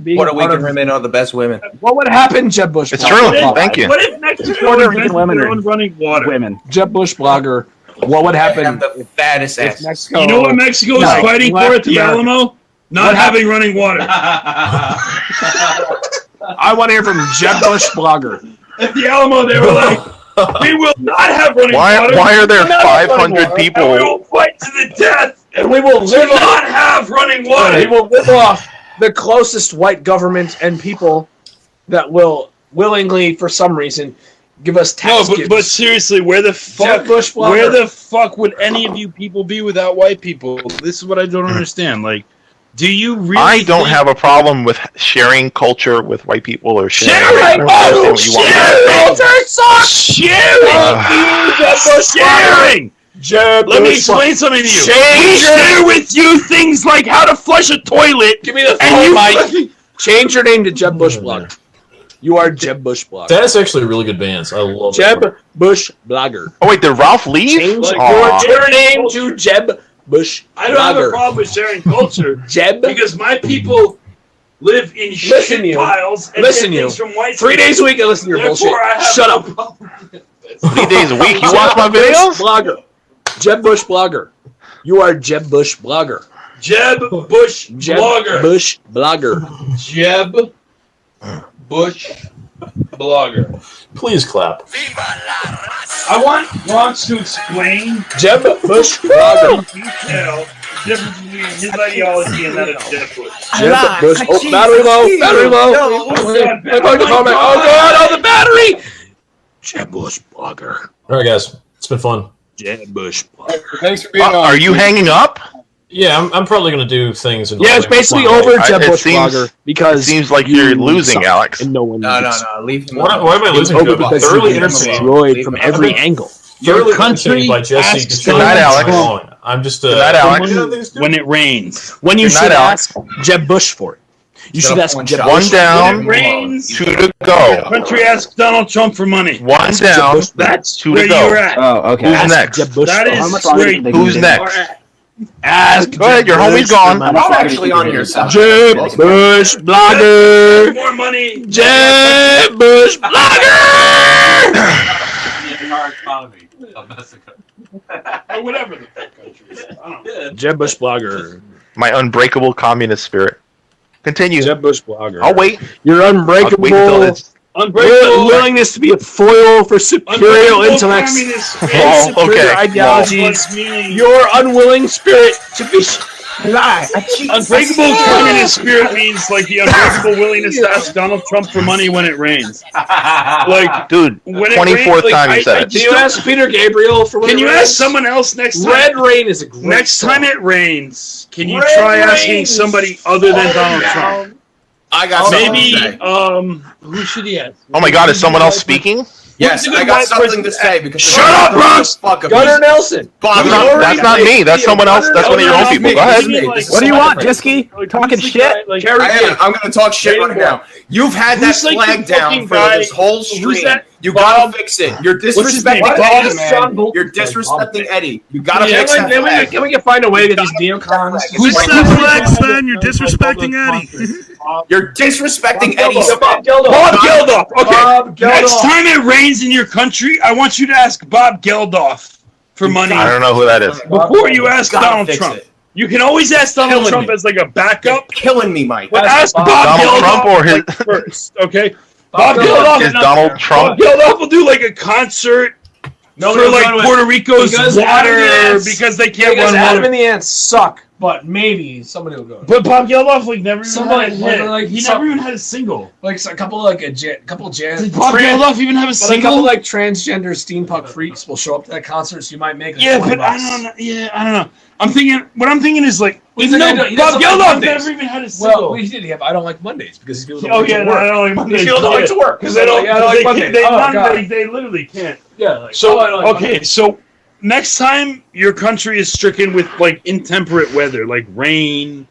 being Puerto Rican women are the best women. What would happen, Jeb Bush? It's true. Thank you. What if Mexico Puerto Rican invented women their are own running water? Women. Jeb Bush blogger. What would happen Have the fattest if ass. Mexico? You know what Mexico is fighting for at the Alamo? Not having running water. I want to hear from Jeb Bush blogger. At the Alamo, they were like, we will not have running water. Why are there We're not have running 500 water, people? And we will fight to the death. And we will live not have running water. We will live off the closest white government and people that will willingly, for some reason, give us tax No, but seriously, where the fuck? Bush blogger. Where the fuck would any of you people be without white people? This is what I don't understand. Like, do you really? I don't think- have a problem with sharing culture with white people or sharing. Sharing! I understand what you want. Culture sucks! Sharing! Let me explain something to you. We share with you things like how to flush a toilet. Give me the and phone, you Mike. fucking- Change your name to Jeb Bush blogger. You are Jeb Bush blogger. That's actually really good bands. I love Jeb Bush blogger. Oh wait, did Ralph leave? Change Aw. your name to Jeb Bush I don't have a blogger. problem with sharing culture. Jeb. Because my people live in Listen shit you. piles and Listen get you. things from white 3 days a week I listen to your bullshit. Therefore, I have Shut no up. problem. 3 days a week. You watch my Bush videos? blogger. Jeb Bush blogger. You are Jeb Bush blogger. Jeb Bush Jeb blogger. Bush blogger. Jeb Bush blogger. Please clap. I want Bronx to explain Jeb Bush blogger. in detail the difference between his ideology and that of Jeb Bush. Jeb Bush. Oh, battery low. Battery low. Oh God! Oh, the battery. Jeb Bush blogger. All right, guys. It's been fun. Jeb Bush blogger. Thanks for being on. Are you hanging up? Yeah, I'm probably going to do things. Yeah, it's basically over Jeb Bush blogger because it seems like you're losing, suck Alex. And no one No, knows. leave him. Why am I It's losing? over I'm because thoroughly you've been entertained. destroyed from every angle. Thoroughly country entertained by Jesse. asks destroying Good night, Alex. Malone. I'm just. Good night, Alex. When it rains. When you Good night, should Alex. ask Jeb Bush for it. You should ask Jeb One Bush. down, When it rains. 2 to go. Country asks Donald Trump for money. One down, That's 2 where to go. you're at. Oh, okay. Who's Ask next? Jeb Bush. That for it. is How much longer where do they Who's do next? Ask. Go ahead, your Jeb homie's Bush gone. for I'm money. actually on here. So. Jeb Bush blogger. more money. Jeb Bush blogger. Or whatever the fuck country is. I don't know. Jeb Bush blogger. My unbreakable communist spirit. Continue. Jeb Bush blogger. I'll wait. Your I'll unbreakable wait until it's. Unbreakable. willingness to be a foil for superior Unbreakable intellects communist and Oh, superior okay. ideologies. Meaning Your unwilling spirit to be unbreakable communist spirit means like the unbreakable willingness to ask Donald Trump for money when it rains. Like, Dude, when it 24th rains, like, time you said it. Can you ask Peter Gabriel for? Can you ask someone else next time? Red Rain is a great Next song. time it rains, can you Red try asking rains. somebody other than Donald Trump? I got something Maybe, to say. who should he ask? Oh my god, is someone else speaking? Yes, I got something to say because Shut up, Bronx! Gunnar Nelson. That's not me. That's someone else. That's one of your own people. Go ahead. What do you want, Jisky? Talking shit? Like, I'm going to talk shit right now. You've had that Who's like flag the down fucking for guy- this whole who's stream. that? You Bob- gotta fix it. You're What's his name? disrespecting Bob, Eddie, man. man. You're disrespecting Eddie. You gotta Yeah, fix that flag. can we find a way to these neocons? Who's that flag, Sven? You're disrespecting Eddie. You're disrespecting Eddie. Bob Geldof. Bob Geldof. Okay. Bob Geldof. Next time it rains in your country, I want you to ask Bob Geldof for money I don't know who that is. before you ask Gotta Donald fix Trump. it. You can always ask Donald Killing Trump me. as like a backup, Killing me, Mike. but ask Bob Donald Geldof Trump or his like, first, okay? Bob Geldof is Donald Trump? Bob Geldof will do like a concert for like Puerto Rico's because Adam and the water Ants- because they can't Because run Adam water. and the Ants suck. but maybe somebody will go. But Bob Geldof never even Somebody- had a hit. like, He some- never even had a single. Like a couple jazz. Did Bob Geldof even have a but single? a couple like transgender steampunk freaks will show up to that concert, so you might make like Yeah, $20. but I don't know. Yeah, I don't know. What I'm thinking is like, Well, even though he Bob doesn't like Geldof Mondays. never even had a single. Well, he did. I don't like Mondays because people don't Oh like yeah, to no, work. I don't like Mondays. People don't like to work because they don't. I don't like they Mondays. can't- Oh, God. they literally can't. Yeah. Like, So I don't like okay, Mondays. so next time your country is stricken with like intemperate weather, like rain,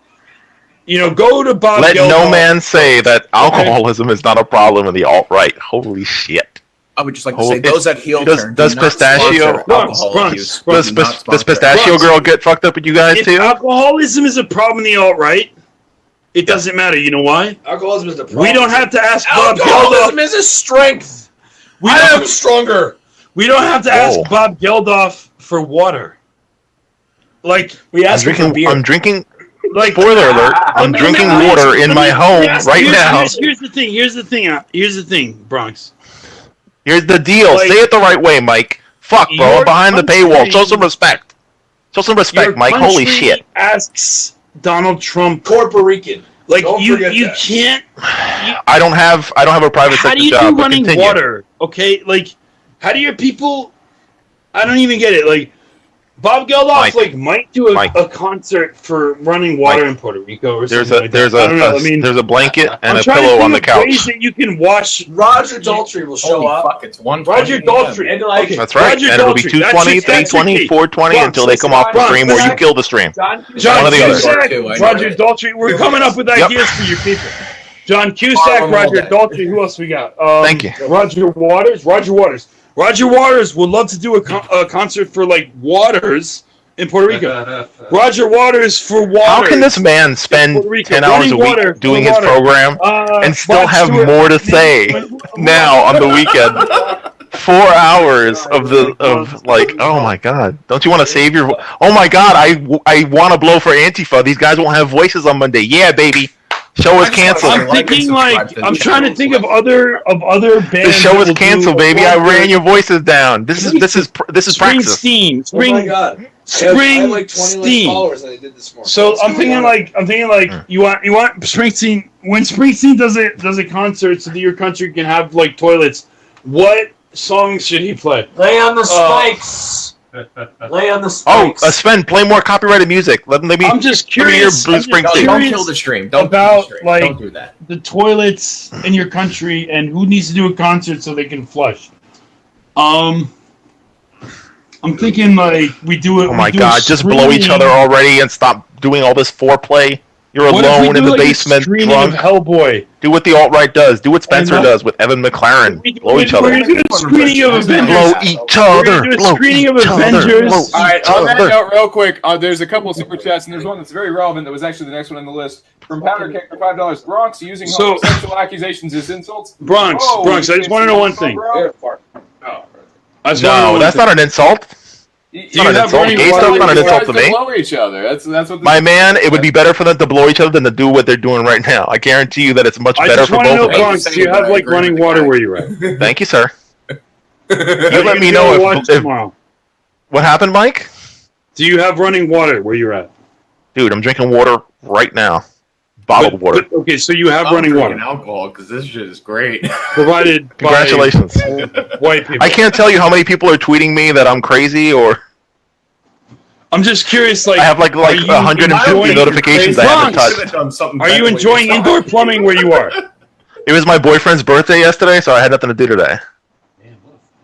go to Bob Let Geldof. no man say that alcoholism is not a problem in the alt-right. Holy shit. I would just like to say those at heel turn does do not pistachio sponsor alcohol use. does pistachio girl get fucked up with you guys If too? alcoholism is a problem in the alt-right, it doesn't matter. You know why? Alcoholism is the problem. We don't have to ask Bob Alcoholism Geldof. is a strength. I am stronger. We don't have to ask Bob Geldof for water. Like we ask him for beer. I'm drinking. Like spoiler alert! I'm drinking water in my home right now. Here's the thing, Bronx. Here's the deal. Like, say it the right way, Mike. Fuck, bro. I'm your behind the paywall. country- Show some respect. Show some respect, Your Mike. Holy country shit. Asks Donald Trump. Puerto Rican. Like Don't you forget that. can't. I don't have a private How sector do you job. do but running continue. water? Okay, like how do your people? I don't even get it. Like Bob Geldof, Mike. might do a concert for running water in Puerto Rico or There's something a there's like that. I don't know. a, I mean, there's a blanket and I'm a trying to pillow think on the of couch. ways that you can wash. Roger Daltrey will show up. Fuck, it's 1:20 Roger Daltrey. And like, Okay, That's right. Roger and it'll be Daltrey. 220, That's your 320, key. 420 Bronx, until they come off the Bronx, stream or you Bronx. kill the stream. John One or the other. Cusack, Too, I know Roger it. Daltrey. We're coming up with ideas for your people. John Cusack, Harlem all Roger day. Daltrey. Who else we got? Thank you. Roger Waters. Roger Waters would love to do a concert for like Waters in Puerto Rico. Roger Waters for water. How can this man spend Puerto Rico. 10 hours a Running water week doing for his water. program and still Rod have Stewart. more to say now on the weekend? 4 hours of like, oh my god! Don't you want to save your? Oh my god! I want to blow for Antifa. These guys won't have voices on Monday. Yeah, baby. Show is canceled. I'm thinking I'm trying to think of other bands. The show that is will canceled, do a baby. I concert. ran your voices down. This is praxis. Springsteen. Oh my God. I have like 20 less followers than I did this morning. So I'm thinking like you want Springsteen when Springsteen does a concert so that your country can have like toilets. What songs should he play? Lay on the spikes. Lay on the Oh, spikes. Sven, play more copyrighted music. Let me. I'm just let me hear curious. Bruce I'm just Springsteen. Don't curious kill the stream. Don't about kill the stream. like Don't do that. the toilets in your country and who needs to do a concert so they can flush. I'm thinking like we do it. Oh my god! Just blow each other already and stop doing all this foreplay. You're What if we alone in do, the like, a basement, screening drunk. of Hellboy. Do what the alt right does. Do what Spencer I know. does with Evan McLaren. Blow each other. We're gonna do a screening of Avengers. Blow each We're other. gonna do a Blow screening of each other. Avengers. Blow All right, each on that other. note, real quick, there's a couple of super chats, and there's one that's very relevant that was actually the next one on the list. From Powder Cake for $5, Bronx using So- homosexual accusations as insults. Bronx, Whoa, Bronx. I just want to know one thing. No, that's not an insult. It's not an insult. Gay stuff's not an insult to me. Blow each other. That's what. My man, it would be better for them to blow each other than to do what they're doing right now. I guarantee you that it's much I better just for want to both know, of them. Bronx, do you have like running water where you're at? Thank you, sir. You You let me can know go watch if tomorrow. what happened, Mike. Do you have running water where you're at? Dude, I'm drinking water right now. Bottled water. Okay, so you have running water Alcohol, because this shit is great. provided by Congratulations. white people. I can't tell you how many people are tweeting me that I'm crazy or I'm just curious. Like I have like are you 150 enjoying- notifications I haven't Bronx, touched. Are you enjoying indoor plumbing where you are? It was my boyfriend's birthday yesterday, so I had nothing to do today.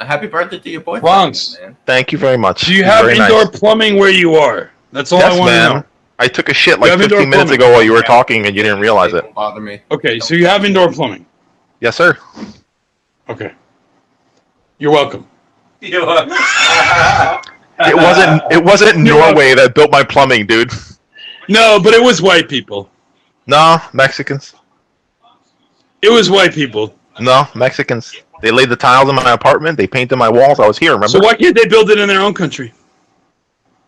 Happy birthday to your boyfriend. Bronx. Man. Thank you very much. Do you You're have very indoor nice. plumbing where you are? That's all Yes, I want man. to know. I took a shit You like have indoor 15 minutes plumbing? ago while you were talking and you didn't realize it. Don't bother me. Okay, so you have indoor plumbing. Yes, sir. Okay. You're welcome. It wasn't Norway that built my plumbing, dude. No, but it was white people. No, Mexicans. It was white people. No, Mexicans. They laid the tiles in my apartment. They painted my walls. I was here, remember? So why can't they build it in their own country?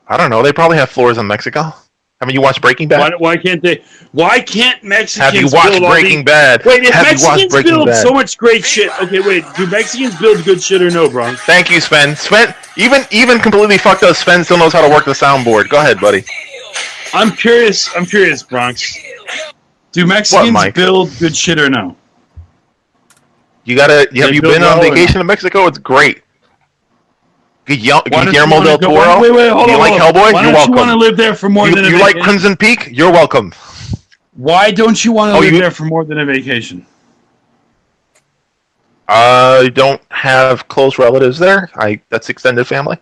I don't know. They probably have floors in Mexico. Haven't you watched Breaking Bad? Why can't they? Why can't Mexicans Have you watched build all Breaking these- Bad? Wait, if Have you watched Mexicans Breaking build Bad? so much great shit, okay, wait, do Mexicans build good shit or no, bro? Thank you, Sven. Sven, even completely fucked up, Sven still knows how to work the soundboard. Go ahead, buddy. I'm curious, Bronx. Do Mexicans build good shit or no? Have you been on vacation to Mexico? It's great. Guillermo del Toro. Wait, hold you on. like Hellboy? Why You're don't welcome. you want to live there for more than a vacation? You like Crimson Peak? You're welcome. Why don't you want to live there for more than a vacation? I don't have close relatives there. That's extended family.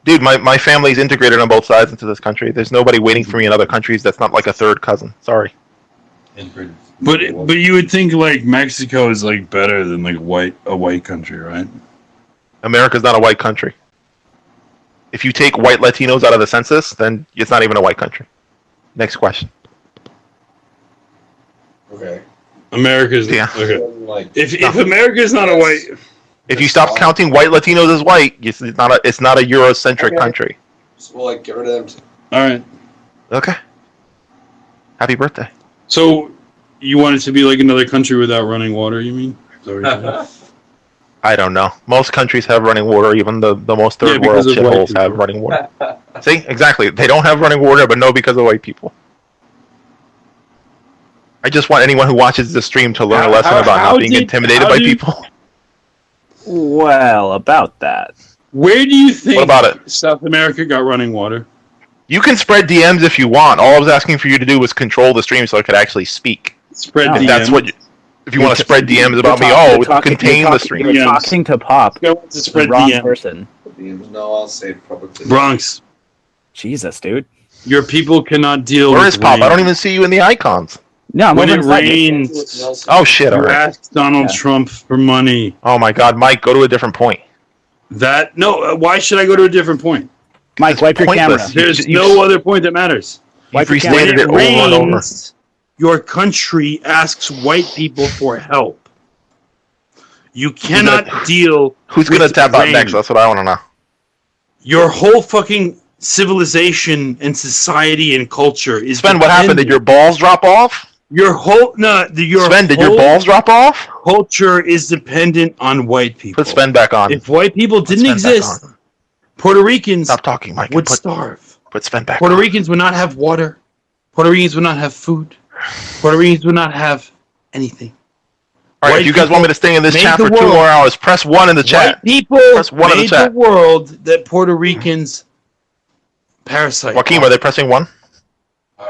Dude, my family's integrated on both sides into this country. There's nobody waiting for me in other countries that's not like a third cousin. Sorry. But you would think like Mexico is like better than like a white country, right? America's not a white country. If you take white Latinos out of the census, then it's not even a white country. Next question. Okay. America's okay. If America's not a white, if you stop counting white Latinos as white, it's not a Eurocentric country. So we'll get rid of them. All right. Okay. Happy birthday. So you want it to be like another country without running water? You mean? I don't know. Most countries have running water. Even the most third world shitholes have running water. See, exactly. They don't have running water, but no, because of white people. I just want anyone who watches this stream to learn a lesson about not being intimidated by people. Well, about that. Where do you think What about it? South America got running water? You can spread DMs if you want. All I was asking for you to do was control the stream so I could actually speak. Spread if DMs. That's what. If you want to spread DMs about me, contain the stream. You're talking to Pop. To spread the wrong DMs. person. No, I'll say publicly. Bronx. Jesus, dude. Your people cannot deal Where with is Pop? rain. I don't even see you in the icons. No, when it rains. Oh shit! You All right. ask Donald Trump for money. Oh my God, Mike, go to a different point. Why should I go to a different point? Mike, wipe your camera. There's no other point that matters. Wipe your camera. When it Over and over. rains, your country asks white people for help. You cannot deal. Who's gonna with tap out rain. next? That's what I want to know. Your whole fucking civilization and society and culture is. Sven, what happened? Did your balls drop off? Your whole Sven, did your balls drop off? Culture is dependent on white people. Put Sven back on. If white people didn't Sven back exist, on. Puerto Ricans Stop talking, Mike. would starve. Put Sven back Puerto on. Ricans would not have water. Puerto Ricans would not have food. Puerto Ricans would not have anything. All right, White if you guys want me to stay in this made chat the for 2 world. more hours, press 1 in the chat. White people Press 1 in the made chat. the world that Puerto Ricans parasite. Joaquin, are they pressing 1?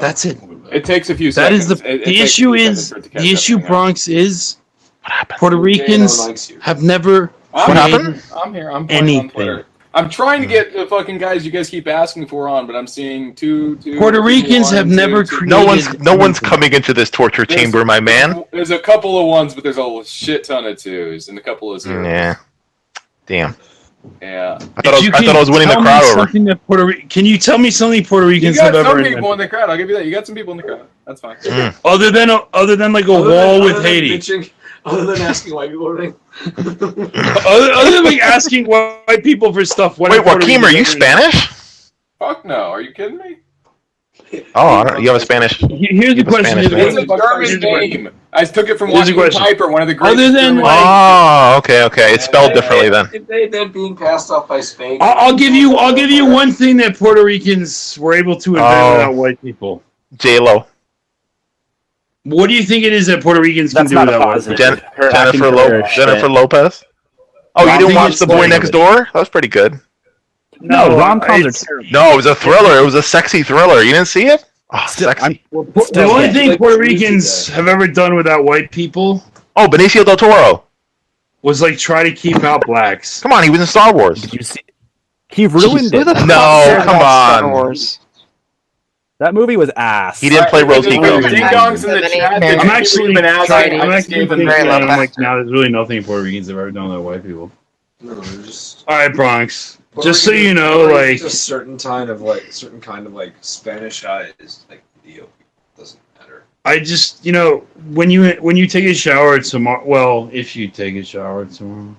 That's it. It takes a few That seconds. is the issue. Is the issue? Bronx is Puerto Jay Ricans likes you. have never. I'm made here. I'm here. I'm playing on anything. Twitter. I'm trying to get the fucking guys you guys keep asking for on, but I'm seeing two Puerto Ricans one, have two, never two. created. No one's coming into this torture chamber, my man. There's a couple of ones, but there's a shit ton of twos and a couple of zeros. Yeah. Damn. Yeah. I thought I was winning the crowd over. Can you tell me something Puerto You Ricans got have some ever people invented? in the crowd. I'll give you that. You got some people in the crowd. That's fine. Other than like a wall with Haiti. Other than asking white people everything. other than like asking white people for stuff. What Wait, have Puerto Joaquin, are you Ricans ever Spanish? Fuck no. Are you kidding me? Oh, I don't, you have a Spanish. Here's the you have a question. Spanish Here's name. It's a German name. I took it from Here's the Joaquin question. Piper, one of the great. Other than like, Oh, okay. It's spelled differently then. If they're being passed off by Spain. I'll give you one thing that Puerto Ricans were able to invent without white people. J-Lo. What do you think it is that Puerto Ricans That's can do not a without white positive. people? Jennifer Lopez. Oh, you didn't watch The Boy Next Door? That was pretty good. No, rom-coms are terrible. No, it was a thriller. It was a sexy thriller. You didn't see it? Oh, sexy. The only thing Puerto Ricans have ever done without white people Oh, Benicio del Toro. was like try to keep out blacks. Come on, he was in Star Wars. Did you see? He ruined it. No, come on. That movie was ass. He didn't play Rosico. Ding dongs in the chat. I'm actually been asking. I'm I actually gave them thinking, very I'm low. like, now there's really nothing Puerto Ricans have ever done without white people. No, just All right, Bronx. Puerto Just so Rican- you know, Puerto like, Rican's a certain kind of Spanishized like Ethiopia. Doesn't matter. I just, when you take a shower tomorrow, well, if you take a shower tomorrow,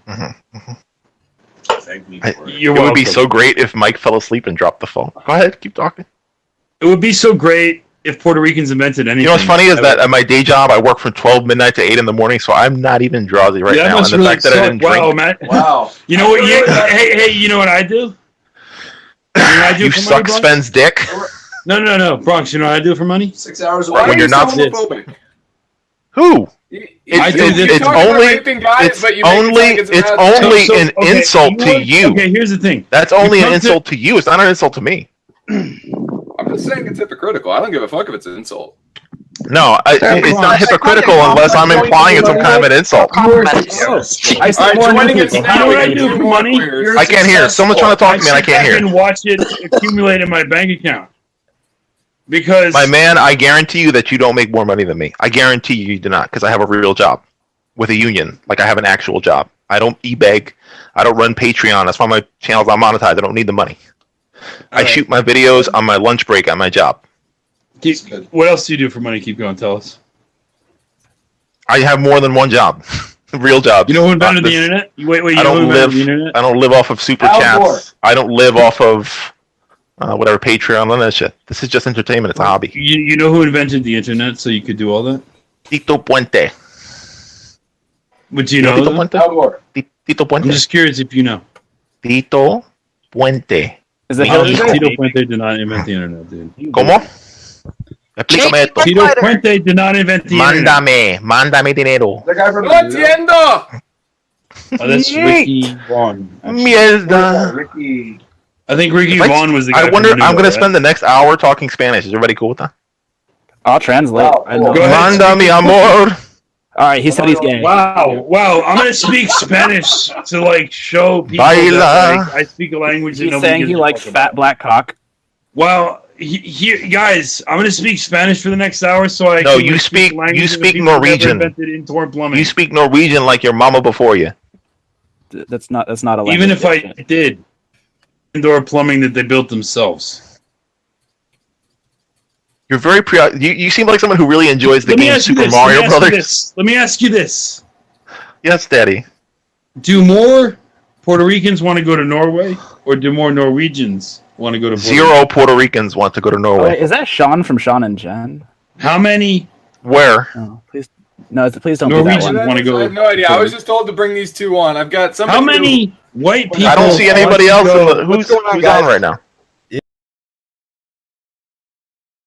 Thank me I- for it. you're It would be welcome. so great if Mike fell asleep and dropped the phone. Go ahead, keep talking. It would be so great if Puerto Ricans invented anything. You know what's funny is that at my day job, I work from 12 midnight to 8 in the morning, so I'm not even drowsy right Yeah, now. And must the really fact that I suck. didn't Wow, drink. Matt. Wow. You know what? Hey, you know what I do? You suck Sven's dick. No, Bronx. You know how I do it for money? 6 hours Right, away. when you're not homophobic. Who? It's only an insult to you. Okay, here's the thing. That's only an insult to you. It's not an insult to me. I'm just saying it's hypocritical. I don't give a fuck if it's an insult. No, it's not hypocritical unless I'm implying it's some kind of an insult. I do for money. I can't hear. Someone's trying to talk to me and I can't hear. I can watch it accumulate in my bank account. Because my man, I guarantee you that you don't make more money than me. I guarantee you do not, because I have a real job with a union. Like I have an actual job. I don't e-beg. I don't run Patreon. That's why my channel's not monetized. I don't need the money. I shoot my videos on my lunch break at my job. What else do you do for money? Keep going. Tell us. I have more than one job. Real job. You know who invented the internet? I don't live off of super chats. I don't live off of whatever Patreon, none of that shit. This is just entertainment. It's a hobby. You know who invented the internet so you could do all that? Tito Puente. But you know Tito Puente? Tito Puente. I'm just curious if you know. Tito Puente. Is that Tito Puente did not invent the internet, dude. ¿Cómo? Explícame esto. Tito Puente did not invent the internet. Mándame dinero. The guy from No entiendo! Oh, that's Ricky Vaughn. Mierda. Ricky. I think Ricky Vaughn was the guy. I wonder. from I'm going to right? spend the next hour talking Spanish. Is everybody cool with that? I'll translate. Manda mi amor. All right, he said he's gay. Wow! I'm gonna speak Spanish to like show people that like, I speak a language. He's saying he likes fat black cock. Well, here, guys, I'm gonna speak Spanish for the next hour, so I No, can you like, speak Norwegian. Norwegian. You speak Norwegian like your mama before you. That's not a language. Even if I did indoor plumbing that they built themselves. You're very you seem like someone who really enjoys the game Super Mario Brothers. Let me ask you this. Yes, Daddy. Do more Puerto Ricans want to go to Norway, or do more Norwegians want to go to Zero Puerto Ricans want to go to Norway. Wait, is that Sean from Sean and Jen? How many? Where? Oh, please, no, please don't. Norwegians want to go. I have no idea. I was just told to bring these two on. I've got somebody. How many white people? I don't see anybody else. Who's on right now?